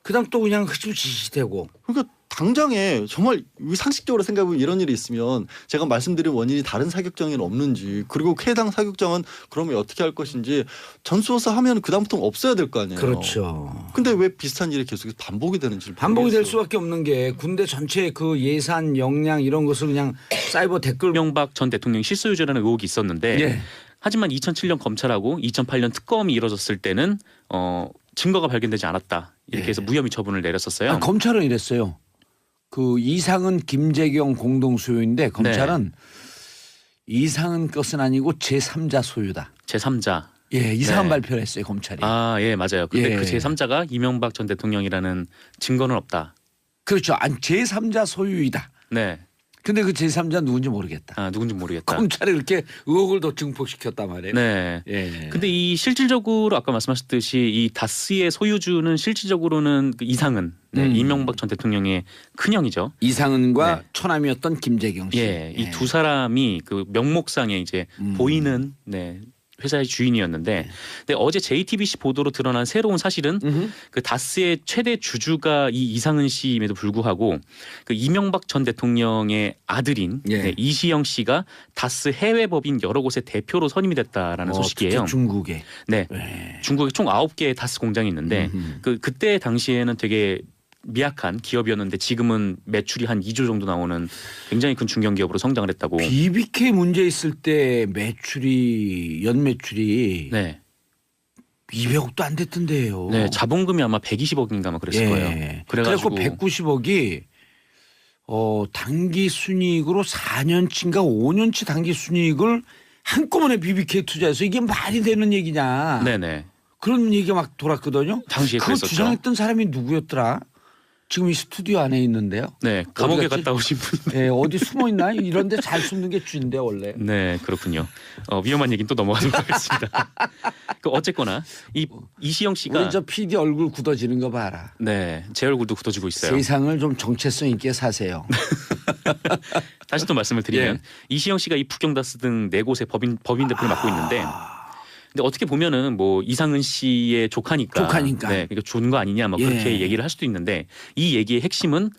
그다음 또 그냥 흐지부지 되고. 그러니까 당장에 정말 상식적으로 생각해보면 이런 일이 있으면 제가 말씀드린 원인이 다른 사격장에는 없는지 그리고 해당 사격장은 그러면 어떻게 할 것인지 전수조사 하면 그다음부터 없어야 될 거 아니에요. 그렇죠. 근데 왜 비슷한 일이 계속 반복이 되는지 반복이 될 수밖에 없는 게 군대 전체의 그 예산 역량 이런 것을 그냥 사이버 댓글 이명박 전 대통령 실소유죄라는 의혹이 있었는데 하지만 2007년 검찰하고 2008년 특검이 이뤄졌을 때는 증거가 발견되지 않았다. 이렇게 해서 무혐의 처분을 내렸었어요. 검찰은 이랬어요. 그 이상은 김재경 공동 소유인데 검찰은 이상은 것은 아니고 제3자 소유다. 제3자. 이상한 발표를 했어요 검찰이. 맞아요. 근데 그 제3자가 이명박 전 대통령이라는 증거는 없다. 그렇죠. 제3자 소유이다. 네. 근데 그 제3자 누군지 모르겠다. 누군지 모르겠다. 검찰이 그렇게 의혹을 더 증폭시켰단 말이에요. 네. 근데 이 실질적으로 아까 말씀하셨듯이 이 다스의 소유주는 실질적으로는 그 이상은 이명박 전 대통령의 큰형이죠. 이상은과 처남이었던 김재경 씨. 이 두 사람이 그 명목상에 이제 보이는 회사의 주인이었는데 근데 어제 JTBC 보도로 드러난 새로운 사실은 그 다스의 최대 주주가 이 이상은 씨임에도 불구하고 그 이명박 전 대통령의 아들인 이시영 씨가 다스 해외 법인 여러 곳의 대표로 선임이 됐다라는 소식이에요. 중국에. 중국에 총 9개의 다스 공장이 있는데 그때 당시에는 되게 미약한 기업이었는데 지금은 매출이 한 2조 정도 나오는 굉장히 큰 중견기업으로 성장을 했다고. BBK 문제 있을 때 매출이 연 매출이 200억도 안 됐던데요. 네, 자본금이 아마 120억인가 아마 그랬을 거예요. 그래가지고 190억이 단기 순이익으로 4년치인가 5년치 단기 순이익을 한꺼번에 BBK 투자해서 이게 말이 되는 얘기냐. 네네. 그런 얘기가 막 돌았거든요. 당시에 그걸 그랬었죠. 주장했던 사람이 누구였더라? 지금 이 스튜디오 안에 있는데요. 네, 감옥에 어디 갔지? 갔다 오신 분. 네, 어디 숨어 있나? 이런 데 잘 숨는 게 쥐인데 원래. 네, 그렇군요. 위험한 얘기는 또 넘어가도록 하겠습니다. 어쨌거나 이시영 씨가 우리 저 PD 얼굴 굳어지는 거 봐라. 네, 제 얼굴도 굳어지고 있어요. 세상을 좀 정체성 있게 사세요. 다시 또 말씀을 드리면 예. 이시영 씨가 이 북경다스 등 4곳의 법인 대표를 맡고 있는데 근데 어떻게 보면은 뭐 이상은 씨의 조카니까 네, 그러니까 준 거 아니냐 뭐 그렇게 얘기를 할 수도 있는데 이 얘기의 핵심은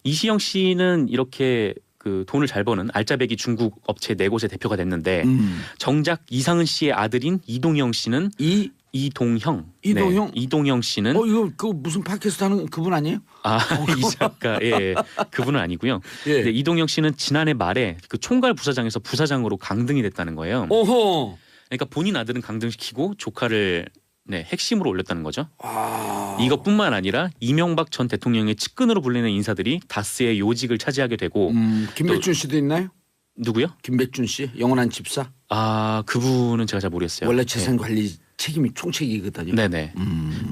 이시영 씨는 이렇게 그 돈을 잘 버는 알짜배기 중국 업체 4곳의 대표가 됐는데 정작 이상은 씨의 아들인 이동영 씨는 이동형. 네, 이동형 씨는 이거 그 무슨 팟캐스트 하는 그분 아니에요? 이 작가 예, 그분은 아니고요. 예. 네, 이동영 씨는 지난해 말에 그 총괄 부사장에서 부사장으로 강등이 됐다는 거예요. 오호. 그러니까 본인 아들은 강등시키고 조카를 핵심으로 올렸다는 거죠. 이것뿐만 아니라 이명박 전 대통령의 측근으로 불리는 인사들이 다스의 요직을 차지하게 되고 김백준 씨도 있나요? 누구요? 김백준 씨 영원한 집사. 그분은 제가 잘 모르겠어요. 원래 재산 관리 책임이 총책이거든요. 네네.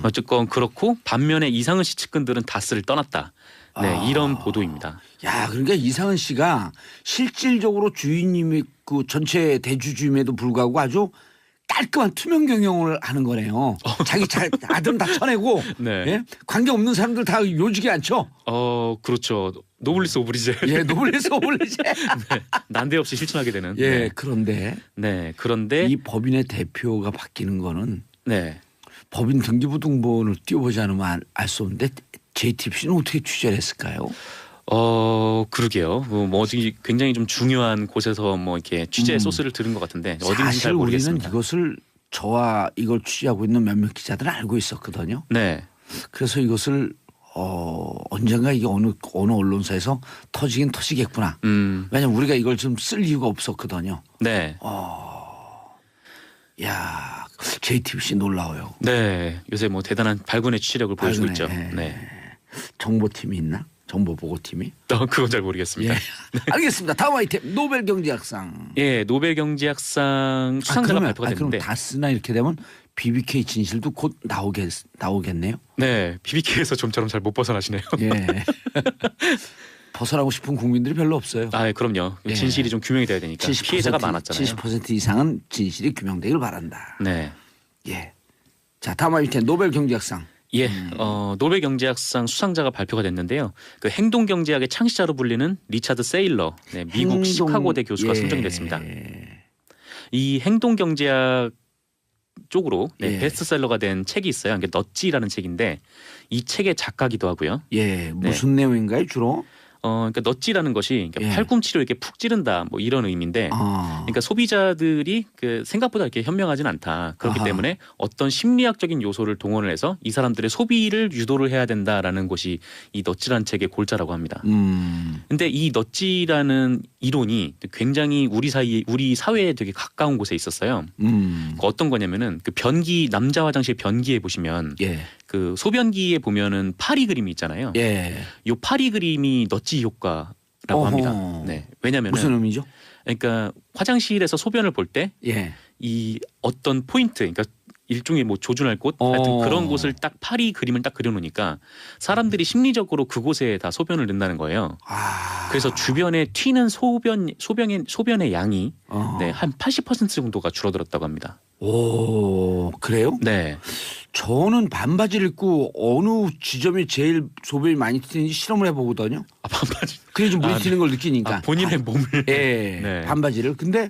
어쨌건 그렇고 반면에 이상은 씨 측근들은 다스를 떠났다. 네, 이런 보도입니다. 야, 그러니까 이상은 씨가 실질적으로 주인님이 그 전체 대주주임에도 불구하고 아주 깔끔한 투명 경영을 하는 거네요. 자기 아들은 다 쳐내고 네. 예? 관계 없는 사람들 다 요직에 앉혀. 그렇죠. 노블리스 오브리제. 예, 노블리스 오브리제. 네, 난데없이 실천하게 되는. 예, 그런데 이 법인의 대표가 바뀌는 거는 네. 법인 등기부등본을 띄워보지 않으면 알 수 없는데 JTBC는 어떻게 취재를 했을까요? 그러게요. 뭐 어디 굉장히 좀 중요한 곳에서 뭐 이렇게 취재 소스를 들은 것 같은데 어딘지 잘 모르겠습니다. 우리는 이것을 저와 이걸 취재하고 있는 몇몇 기자들은 알고 있었거든요. 네. 그래서 이것을 언젠가 이게 어느 언론사에서 터지긴 터지겠구나. 왜냐면 우리가 이걸 좀 쓸 이유가 없었거든요. 네. 야, JTBC 놀라워요. 네. 요새 뭐 대단한 발군의 취재력을 보여주고 있죠. 네. 정보팀이 있나? 정보보고팀이? 그건 잘 모르겠습니다. 예. 알겠습니다. 다음 아이템 노벨경제학상. 예, 노벨경제학상 수상자가 발표가 됐는데. 그럼 다스나 이렇게 되면 BBK 진실도 곧 나오겠네요. 네, BBK에서 좀처럼 잘 못 벗어나시네요. 예. 벗어나고 싶은 국민들이 별로 없어요. 그럼요. 진실이 좀 규명이 돼야 되니까. 피해자가 많았잖아요. 70% 이상은 진실이 규명되길 바란다. 네. 예. 자, 다음 아이템 노벨경제학상. 예, 노벨경제학상 수상자가 발표가 됐는데요. 그 행동경제학의 창시자로 불리는 리차드 세일러, 미국 시카고대 교수가 선정이 됐습니다. 이 행동경제학 쪽으로 베스트셀러가 된 책이 있어요. 이게 넛지라는 책인데 이 책의 작가기도 하고요. 예, 무슨 내용인가요, 주로? 그러니까 넛지라는 것이 그러니까 팔꿈치로 이렇게 푹 찌른다 뭐 이런 의미인데 그러니까 소비자들이 그 생각보다 이렇게 현명하진 않다. 그렇기 때문에 어떤 심리학적인 요소를 동원을 해서 이 사람들의 소비를 유도를 해야 된다라는 것이 이 넛지라는 책의 골자라고 합니다. 근데 이 넛지라는 이론이 굉장히 우리 사회에 되게 가까운 곳에 있었어요. 어떤 거냐면은 그 변기 남자 화장실 변기에 보시면 그 소변기에 보면은 파리 그림이 있잖아요. 요 파리 그림이 넛지 효과라고 합니다. 네. 왜냐면은 무슨 의미죠? 그러니까 화장실에서 소변을 볼 때 이 어떤 포인트, 그러니까 일종의 뭐 조준할 곳 하여튼 그런 곳을 딱 파리 그림을 딱 그려놓으니까 사람들이 심리적으로 그곳에 다 소변을 넣는다는 거예요. 그래서 주변에 튀는 소변의 양이 한 80% 정도가 줄어들었다고 합니다. 오, 그래요? 네. 저는 반바지를 입고 어느 지점이 제일 소변이 많이 튀는지 실험을 해보거든요. 반바지. 그래서 물이 튀는 걸 느끼니까. 본인의 몸을. 예. 반바지를. 근데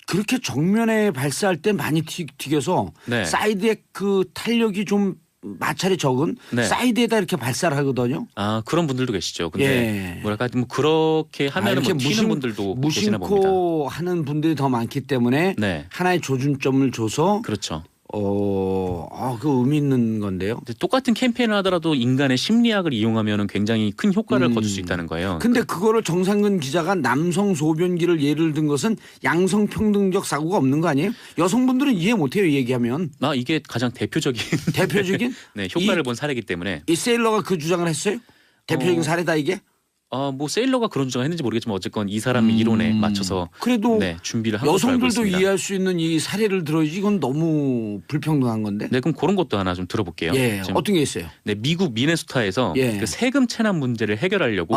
그렇게 정면에 발사할 때 많이 튀겨서 사이드에 그 탄력이 좀 마찰이 적은 사이드에다 이렇게 발사를 하거든요. 그런 분들도 계시죠. 근데 뭐랄까 뭐 그렇게 하면은 뭐 튀는 분들도 계시나 봅니다. 무심코 하는 분들이 더 많기 때문에 하나의 조준점을 줘서 그렇죠. 그 의미 있는 건데요. 똑같은 캠페인을 하더라도 인간의 심리학을 이용하면 굉장히 큰 효과를 거둘 수 있다는 거예요. 근데 그거를 정상근 기자가 남성 소변기를 예를 든 것은 양성평등적 사고가 없는 거 아니에요? 여성분들은 이해 못해요, 이 얘기하면. 이게 가장 대표적인 네, 효과를 본 사례이기 때문에. 이 세일러가 그 주장을 했어요? 대표적인 사례다 이게? 뭐 세일러가 그런 주장을 했는지 모르겠지만 어쨌건 이 사람의 이론에 맞춰서 그래도 준비를 한 것으로 알고 여성들도 있습니다. 이해할 수 있는 이 사례를 들어야지 이건 너무 불평등한 건데. 네, 그럼 그런 것도 하나 좀 들어볼게요. 예, 지금, 어떤 게 있어요? 네, 미국 미네소타에서 그 세금 체납 문제를 해결하려고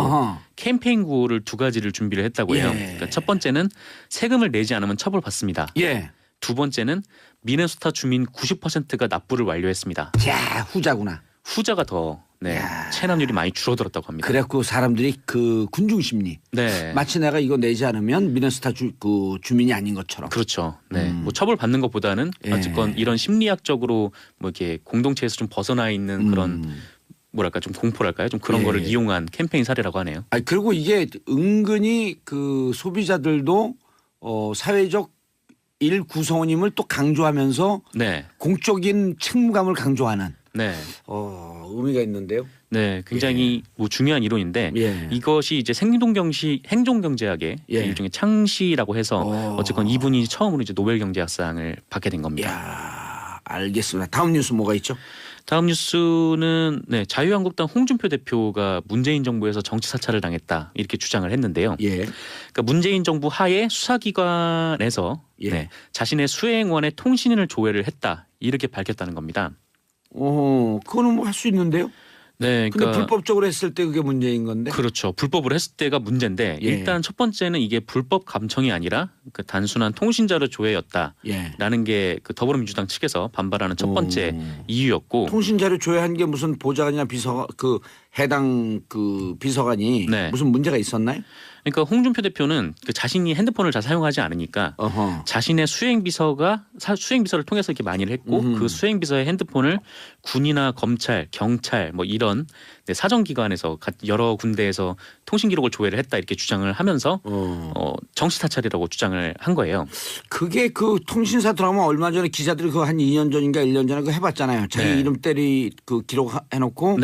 캠페인 구호를 2가지를 준비를 했다고 해요. 그러니까 첫 번째는 세금을 내지 않으면 처벌받습니다. 두 번째는 미네소타 주민 90%가 납부를 완료했습니다. 자, 후자구나. 후자가 더 체납률이 많이 줄어들었다고 합니다. 그래갖고 사람들이 그 군중심리. 마치 내가 이거 내지 않으면 미네소타 주민이 아닌 것처럼. 그렇죠. 네. 뭐 처벌 받는 것보다는 어쨌건 이런 심리학적으로 뭐 이렇게 공동체에서 좀 벗어나 있는 그런 뭐랄까 좀 공포랄까요? 좀 그런 거를 이용한 캠페인 사례라고 하네요. 그리고 이게 은근히 그 소비자들도 사회적 일 구성원임을 또 강조하면서 공적인 책무감을 강조하는. 의미가 있는데요. 네, 굉장히 뭐 중요한 이론인데 이것이 이제 행동경제학의 일종의 창시라고 해서 어쨌건 이분이 처음으로 이제 노벨경제학상을 받게 된 겁니다. 알겠습니다. 다음 뉴스 뭐가 있죠? 다음 뉴스는 자유한국당 홍준표 대표가 문재인 정부에서 정치 사찰을 당했다 이렇게 주장을 했는데요. 그러니까 문재인 정부 하에 수사기관에서 자신의 수행원의 통신을 조회를 했다 이렇게 밝혔다는 겁니다. 그거는 뭐 할 수 있는데요. 네, 근데 그러니까 불법적으로 했을 때 그게 문제인 건데. 그렇죠. 불법으로 했을 때가 문제인데 일단 첫 번째는 이게 불법 감청이 아니라 그 단순한 통신자료 조회였다라는 게 그 더불어민주당 측에서 반발하는 첫 번째 이유였고. 통신자료 조회한 게 무슨 보좌관이나 해당 그 비서관이 무슨 문제가 있었나요? 그러니까 홍준표 대표는 그 자신이 핸드폰을 잘 사용하지 않으니까 자신의 수행비서를 통해서 이렇게 많이를 했고 그 수행비서의 핸드폰을 군이나 검찰, 경찰 뭐 이런 사정기관에서 여러 군데에서 통신 기록을 조회를 했다 이렇게 주장을 하면서 정치 사찰이라고 주장을 한 거예요. 그게 그 통신사 드라마 얼마 전에 기자들이 그거 한 2년 전인가 1년 전에 그거 해봤잖아요. 자기 이름 때리 그 기록 해놓고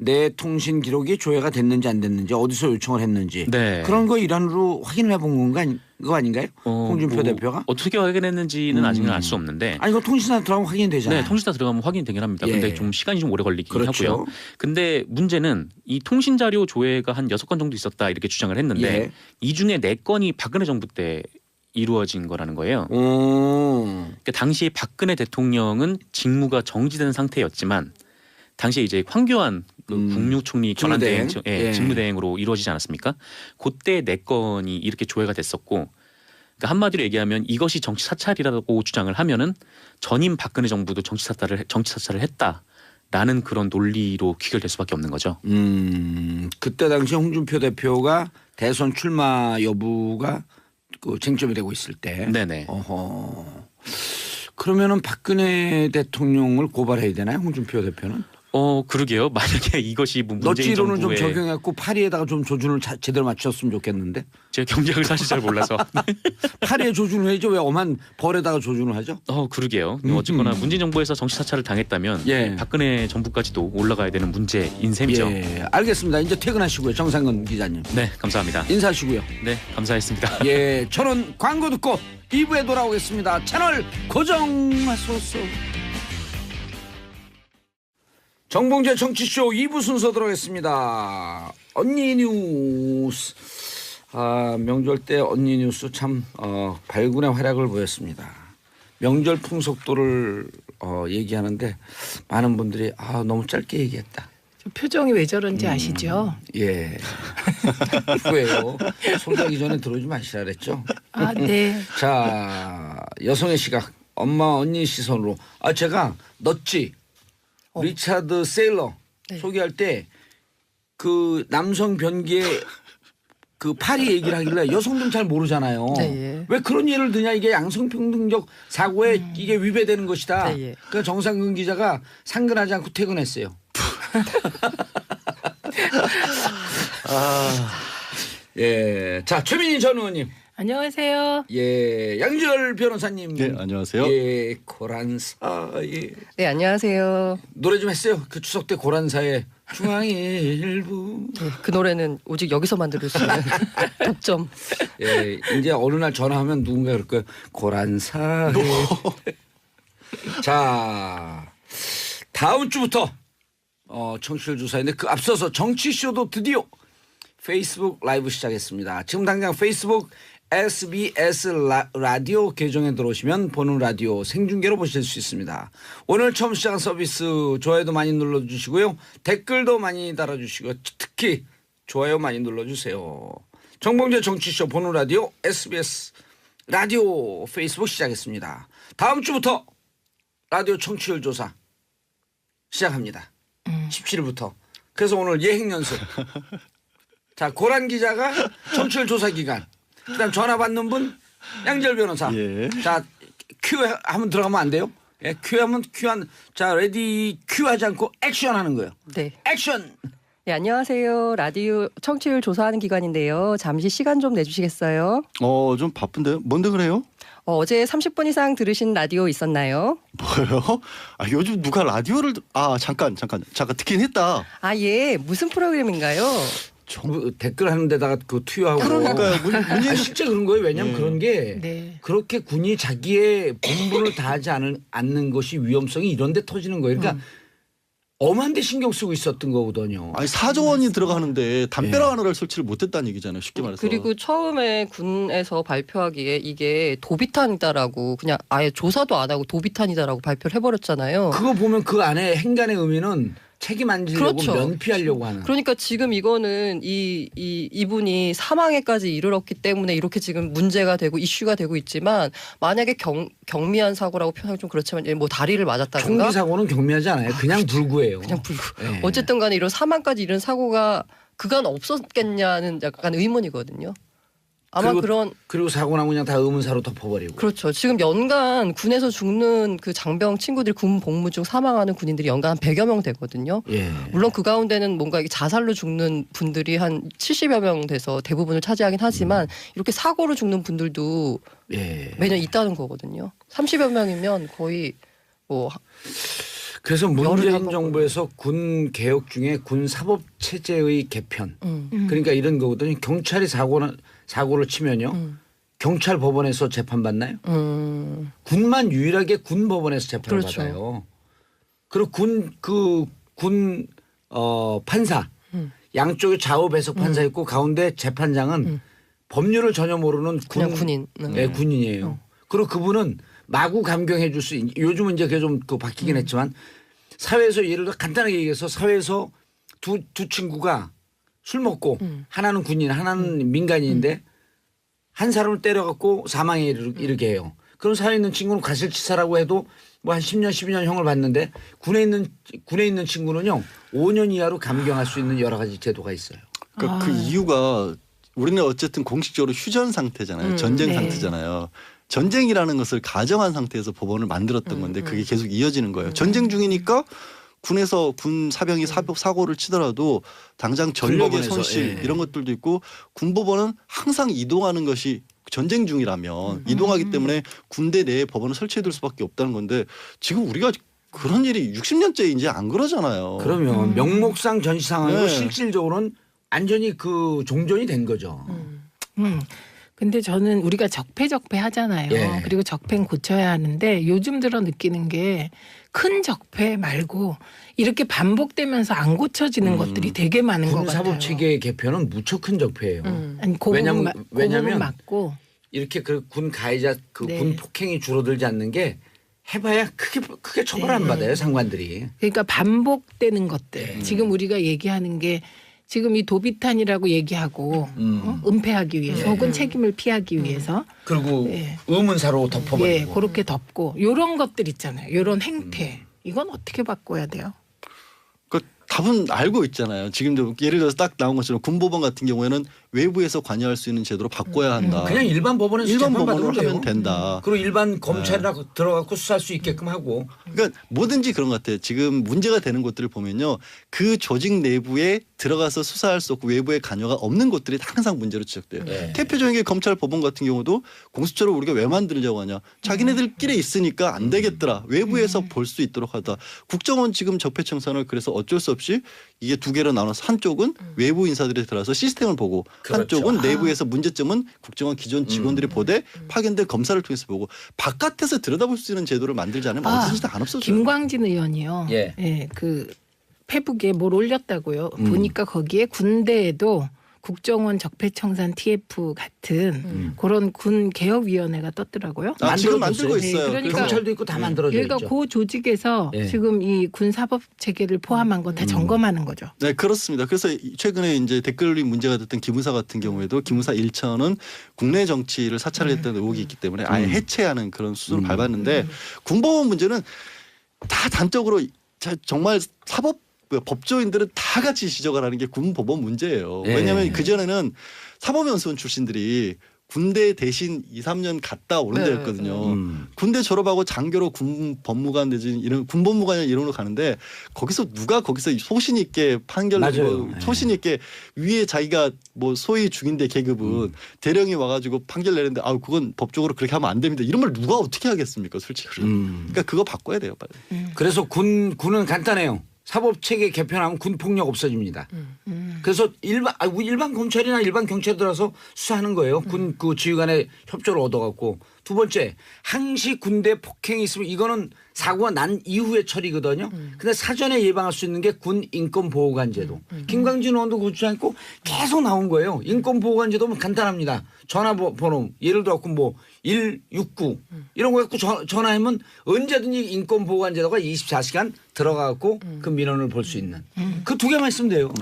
내 통신 기록이 조회가 됐는지 안 됐는지 어디서 요청을 했는지 그런 거 일환으로 확인해 본 거 아닌가요? 홍준표 대표가 어떻게 확인했는지는 아직은 알 수 없는데. 이거 통신사 들어가면 확인이 되잖아요. 네, 통신사 들어가면 확인이 되긴 합니다. 근데 좀 시간이 좀 오래 걸리긴 하고요. 근데 문제는 이 통신 자료 조회가 한 6건 정도 있었다 이렇게 주장을 했는데 이 중에 4건이 박근혜 정부 때 이루어진 거라는 거예요. 그러니까 당시 박근혜 대통령은 직무가 정지된 상태였지만 당시에 이제 황교안 국무총리 권한대행 직무대행으로 이루어지지 않았습니까? 그때 4건이 이렇게 조회가 됐었고, 그러니까 한마디로 얘기하면 이것이 정치 사찰이라고 주장을 하면은 전임 박근혜 정부도 정치 사찰을 했다라는 그런 논리로 귀결될 수밖에 없는 거죠. 그때 당시 홍준표 대표가 대선 출마 여부가 그 쟁점이 되고 있을 때. 네네. 그러면은 박근혜 대통령을 고발해야 되나요, 홍준표 대표는? 그러게요. 만약에 이것이 뭐 문재인 너찌로는 정부의 좀 적용했고 파리에다가 좀 조준을 제대로 맞췄으면 좋겠는데. 제가 경제학을 사실 잘 몰라서. 파리에 조준을 해야죠. 왜 엄한 벌에다가 조준을 하죠? 그러게요. 어쨌거나 문재인 정부에서 정치 사찰을 당했다면 박근혜 정부까지도 올라가야 되는 문제인 셈이죠. 알겠습니다. 이제 퇴근하시고요. 정상근 기자님. 네, 감사합니다. 인사하시고요. 네, 감사했습니다. 저는 광고 듣고 2부에 돌아오겠습니다. 채널 고정하소서. 정봉재 정치쇼 2부 순서 들어가겠습니다. 언니 뉴스. 명절 때 언니 뉴스 참 발군의 활약을 보였습니다. 명절 풍속도를 얘기하는데 많은 분들이 너무 짧게 얘기했다. 표정이 왜 저런지 아시죠? 왜요? 소개하기 전에 들어오지 마시라 그랬죠? 네. 자, 여성의 시각, 엄마 언니 시선으로. 제가 넛지 리차드 세일러 소개할 때 그 남성 변기에 그 파리 얘기를 하길래 여성들은 잘 모르잖아요. 왜 그런 예를 드냐, 이게 양성평등적 사고에 이게 위배되는 것이다. 그러니까 정상근 기자가 상근하지 않고 퇴근했어요. 자, 최민희 전 의원님. 안녕하세요. 예, 양지열 변호사님. 네, 안녕하세요. 예, 고란사에. 네, 안녕하세요. 노래 좀 했어요. 그 추석 때 고란사에 중앙의 일부. 네, 그 노래는 오직 여기서만 들을 수 있는 독점. 예, 이제 어느 날 전화하면 누군가 그럴 거예요. 고란사에. 자, 다음 주부터 청취율 조사인데 그 앞서서 정치쇼도 드디어 페이스북 라이브 시작했습니다. 지금 당장 페이스북 SBS 라디오 계정에 들어오시면 보는 라디오 생중계로 보실 수 있습니다. 오늘 처음 시작한 서비스 좋아요도 많이 눌러주시고요. 댓글도 많이 달아주시고 특히 좋아요 많이 눌러주세요. 정봉재 정치쇼 보는 라디오 SBS 라디오 페이스북 시작했습니다. 다음 주부터 라디오 청취율 조사 시작합니다. 17일부터. 그래서 오늘 예행 연습. 자, 고란 기자가 청취율 조사 기간. 그다음 전화 받는 분 양지열 변호사. 예. 자, 큐 한번 들어가면 안 돼요? 예, 큐 하면 자, 레디 큐 하지 않고 액션 하는 거예요. 네. 액션. 네, 안녕하세요. 라디오 청취율 조사하는 기관인데요. 잠시 시간 좀 내주시겠어요? 좀 바쁜데요. 뭔데 그래요? 어제 30분 이상 들으신 라디오 있었나요? 뭐요? 요즘 누가 라디오를 잠깐 듣긴 했다. 아, 예. 무슨 프로그램인가요? 댓글 하는 데다가 그 투여하고. 그러니까요. 실제 그런 거예요. 왜냐면 그런 게 네. 그렇게 군이 자기의 본분을 다하지 않는 것이 위험성이 이런 데 터지는 거예요. 그러니까 엄한 데 신경 쓰고 있었던 거거든요. 4조 원이 들어가는데 담벼락 하나를 설치를 못했다는 얘기잖아요. 쉽게 말해서. 그리고 처음에 군에서 발표하기에 이게 도비탄이다라고 그냥 아예 조사도 안 하고 도비탄이다라고 발표를 해버렸잖아요. 그거 보면 그 안에 행간의 의미는 책임 안 지려고 그렇죠. 면피하려고 하는. 그러니까 지금 이거는 이분이 사망에까지 이르렀기 때문에 이렇게 지금 문제가 되고 이슈가 되고 있지만 만약에 경미한 사고라고 표현하기 좀 그렇지만 뭐 다리를 맞았다든가 총기 사고는 경미하지 않아요. 그냥 불구예요. 그냥 불구. 네. 어쨌든 간에 이런 사망까지 이런 사고가 그간 없었겠냐는 약간 의문이거든요. 아마 그리고 사고 나면 그냥 다 의문사로 덮어버리고. 그렇죠. 지금 연간 군에서 죽는 그 장병 친구들이 군 복무 중 사망하는 군인들이 연간 한 100여 명 되거든요. 예. 물론 그 가운데는 뭔가 자살로 죽는 분들이 한 70여 명 돼서 대부분을 차지하긴 하지만 이렇게 사고로 죽는 분들도 매년 있다는 거거든요. 30여 명이면 거의 뭐 그래서 문재인 정부에서 군 개혁 중에 군 사법 체제의 개편. 그러니까 이런 거거든요. 경찰이 사고를 치면요. 경찰 법원에서 재판 받나요? 군만 유일하게 군 법원에서 재판을 그렇죠. 받아요. 그리고 군 판사 양쪽에 좌우 배석 판사 있고 가운데 재판장은 법률을 전혀 모르는 그냥 군인. 군인이에요. 그리고 그분은 마구 감경해 줄 수 있는 요즘은 이제 그게 좀 바뀌긴 했지만 사회에서 예를 들어 간단하게 얘기해서 사회에서 두 친구가 술 먹고 하나는 군인 하나는 민간인인데 한 사람을 때려갖고 사망에 이르게 해요. 그런 사회에 있는 친구는 과실치사라고 해도 뭐 한 10년 12년 형을 받는데 군에 있는 친구는요 5년 이하로 감경할 수 있는 여러 가지 제도가 있어요. 그러니까 그 이유가 우리는 어쨌든 공식적으로 휴전 상태잖아요. 전쟁 상태잖아요. 전쟁이라는 것을 가정한 상태에서 법원을 만들었던 건데 그게 계속 이어지는 거예요. 전쟁 중이니까 군에서 군 사병이 사고를 치더라도 당장 전력의 손실 이런 것들도 있고 군법원은 항상 이동하는 것이 전쟁 중이라면 이동하기 때문에 군대 내에 법원을 설치해둘 수밖에 없다는 건데 지금 우리가 그런 일이 60년째 이제 안 그러잖아요. 그러면 명목상 전시 상황이고 실질적으로는 완전히 그 종전이 된 거죠. 근데 저는 우리가 적폐 하잖아요. 예. 그리고 적폐는 고쳐야 하는데 요즘 들어 느끼는 게 큰 적폐 말고 이렇게 반복되면서 안 고쳐지는 것들이 되게 많은 것 같아요. 군사법 체계의 개편은 무척 큰 적폐예요. 아니, 왜냐하면 맞고 이렇게 그 군 가해자 군 폭행이 줄어들지 않는 게 해봐야 크게 처벌 안 받아요 상관들이. 그러니까 반복되는 것들. 지금 우리가 얘기하는 게 지금 이 도비탄이라고 얘기하고 은폐하기 위해서 혹은 책임을 피하기 위해서 그리고 의문사로 덮어버리고 그렇게 덮고 이런 것들 있잖아요. 이런 행태 이건 어떻게 바꿔야 돼요? 그 답은 알고 있잖아요. 지금도 예를 들어서 딱 나온 것처럼 군법원 같은 경우에는 외부에서 관여할 수 있는 제도로 바꿔야 한다. 그냥 일반 법원에서 일반 재판받으면 법원으로 돼요. 하면 된다. 그리고 일반 검찰이나 들어가고 수사할 수 있게끔 하고. 그러니까 뭐든지 그런 것 같아요. 지금 문제가 되는 곳들을 보면요. 그 조직 내부에 들어가서 수사할 수 없고 외부의 관여가 없는 곳들이 항상 문제로 지적돼요. 네. 대표적인 게 검찰 법원 같은 경우도 공수처를 우리가 왜 만들려고 하냐. 자기네들끼리 있으니까 안 되겠더라. 외부에서 볼 수 있도록 하다. 국정원 지금 적폐청산을 그래서 어쩔 수 없이 이게 두 개로 나눠서 한쪽은 외부 인사들이 들어와서 시스템을 보고 그렇죠. 한쪽은 내부에서 문제점은 국정원 기존 직원들이 보되 파견된 검사를 통해서 보고 바깥에서 들여다볼 수 있는 제도를 만들지 않으면 언제든지 다 안 없어져요. 김광진 의원이요. 예. 그 페북에 뭘 올렸다고요. 보니까 거기에 군대에도 국정원 적폐청산 TF 같은 그런 군 개혁위원회가 떴더라고요. 지금 만들고 있어요. 네, 그러니까 경찰도 있고 다 만들어져 여기가 있죠. 그 조직에서 예. 지금 이 군 사법 체계를 포함한 거 다 점검하는 거죠. 네, 그렇습니다. 그래서 최근에 이제 댓글이 문제가 됐던 기무사 같은 경우에도 기무사 1차는 국내 정치를 사찰을 했던 의혹이 있기 때문에 아예 해체하는 그런 수순을 밟았는데 군법원 문제는 다 단적으로 정말 법조인들은 다 같이 지적을 하는 게 군법원 문제예요. 예. 왜냐하면 그전에는 사법연수원 출신들이 군대 대신 2, 3년 갔다 오는 네. 데였거든요. 군대 졸업하고 장교로 군 법무관 내지 이런 군 법무관 이런으로 가는데 거기서 누가 거기서 소신 있게 판결 맞아요. 소신 있게 위에 자기가 뭐 소위 중인대 계급은 대령이 와가지고 판결 내는데 그건 법적으로 그렇게 하면 안 됩니다. 이런 말 누가 어떻게 하겠습니까, 솔직히. 그러니까 그거 바꿔야 돼요, 빨리. 그래서 군은 간단해요. 사법체계 개편하면 군폭력 없어집니다. 그래서 일반 검찰이나 일반 경찰 들어서 수사하는 거예요. 군 그 지휘관의 협조를 얻어갖고. 두 번째, 항시 군대 폭행이 있으면 이거는 사고가 난 이후의 처리거든요. 근데 사전에 예방할 수 있는 게 군 인권보호관 제도. 김광진 의원도 그 주장했고 계속 나온 거예요. 인권보호관 제도는 간단합니다. 전화번호 예를 들어 뭐 169 이런 거 갖고 전화하면 언제든지 인권보호관 제도가 24시간 들어가갖고 그 민원을 볼 수 있는 그 두 개만 있으면 돼요.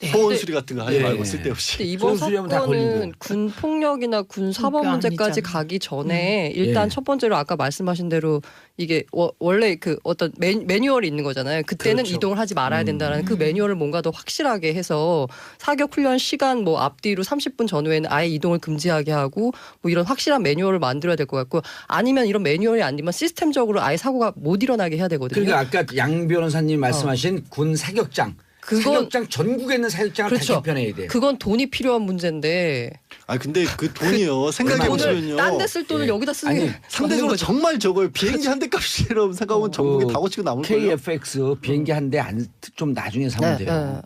소원 수리 같은 거 하지 예. 말고 쓸데없이. 근데 이번 소수리하면 다 사건은 걸리고. 군 폭력이나 군 사법 그러니까 문제까지 아니잖아. 가기 전에 일단 예. 첫 번째로 아까 말씀하신 대로 이게 원래 그 어떤 매뉴얼이 있는 거잖아요. 그때는 그렇죠. 이동을 하지 말아야 된다는 그 매뉴얼을 뭔가 더 확실하게 해서 사격 훈련 시간 뭐 앞뒤로 30분 전후에는 아예 이동을 금지하게 하고 뭐 이런 확실한 매뉴얼을 만들어야 될 것 같고 아니면 이런 매뉴얼이 안 되면 시스템적으로 아예 사고가 못 일어나게 해야 되거든요. 그러니까 아까 양 변호사님 말씀하신 군 사격장. 사격장 전국에 있는 사격장을 그렇죠. 다 개편해야 돼요. 그건 돈이 필요한 문제인데. 근데 그 돈이요. 생각해 보시면요. 딴 데 쓸 돈을 여기다 쓰는 게 상대적으로 맞는 거죠. 정말 적어요. 비행기 한 대 값이라고 생각하면 전국에 다 고치고 남을 거예요. KFX 비행기 한 대 좀 나중에 사면 네, 돼요.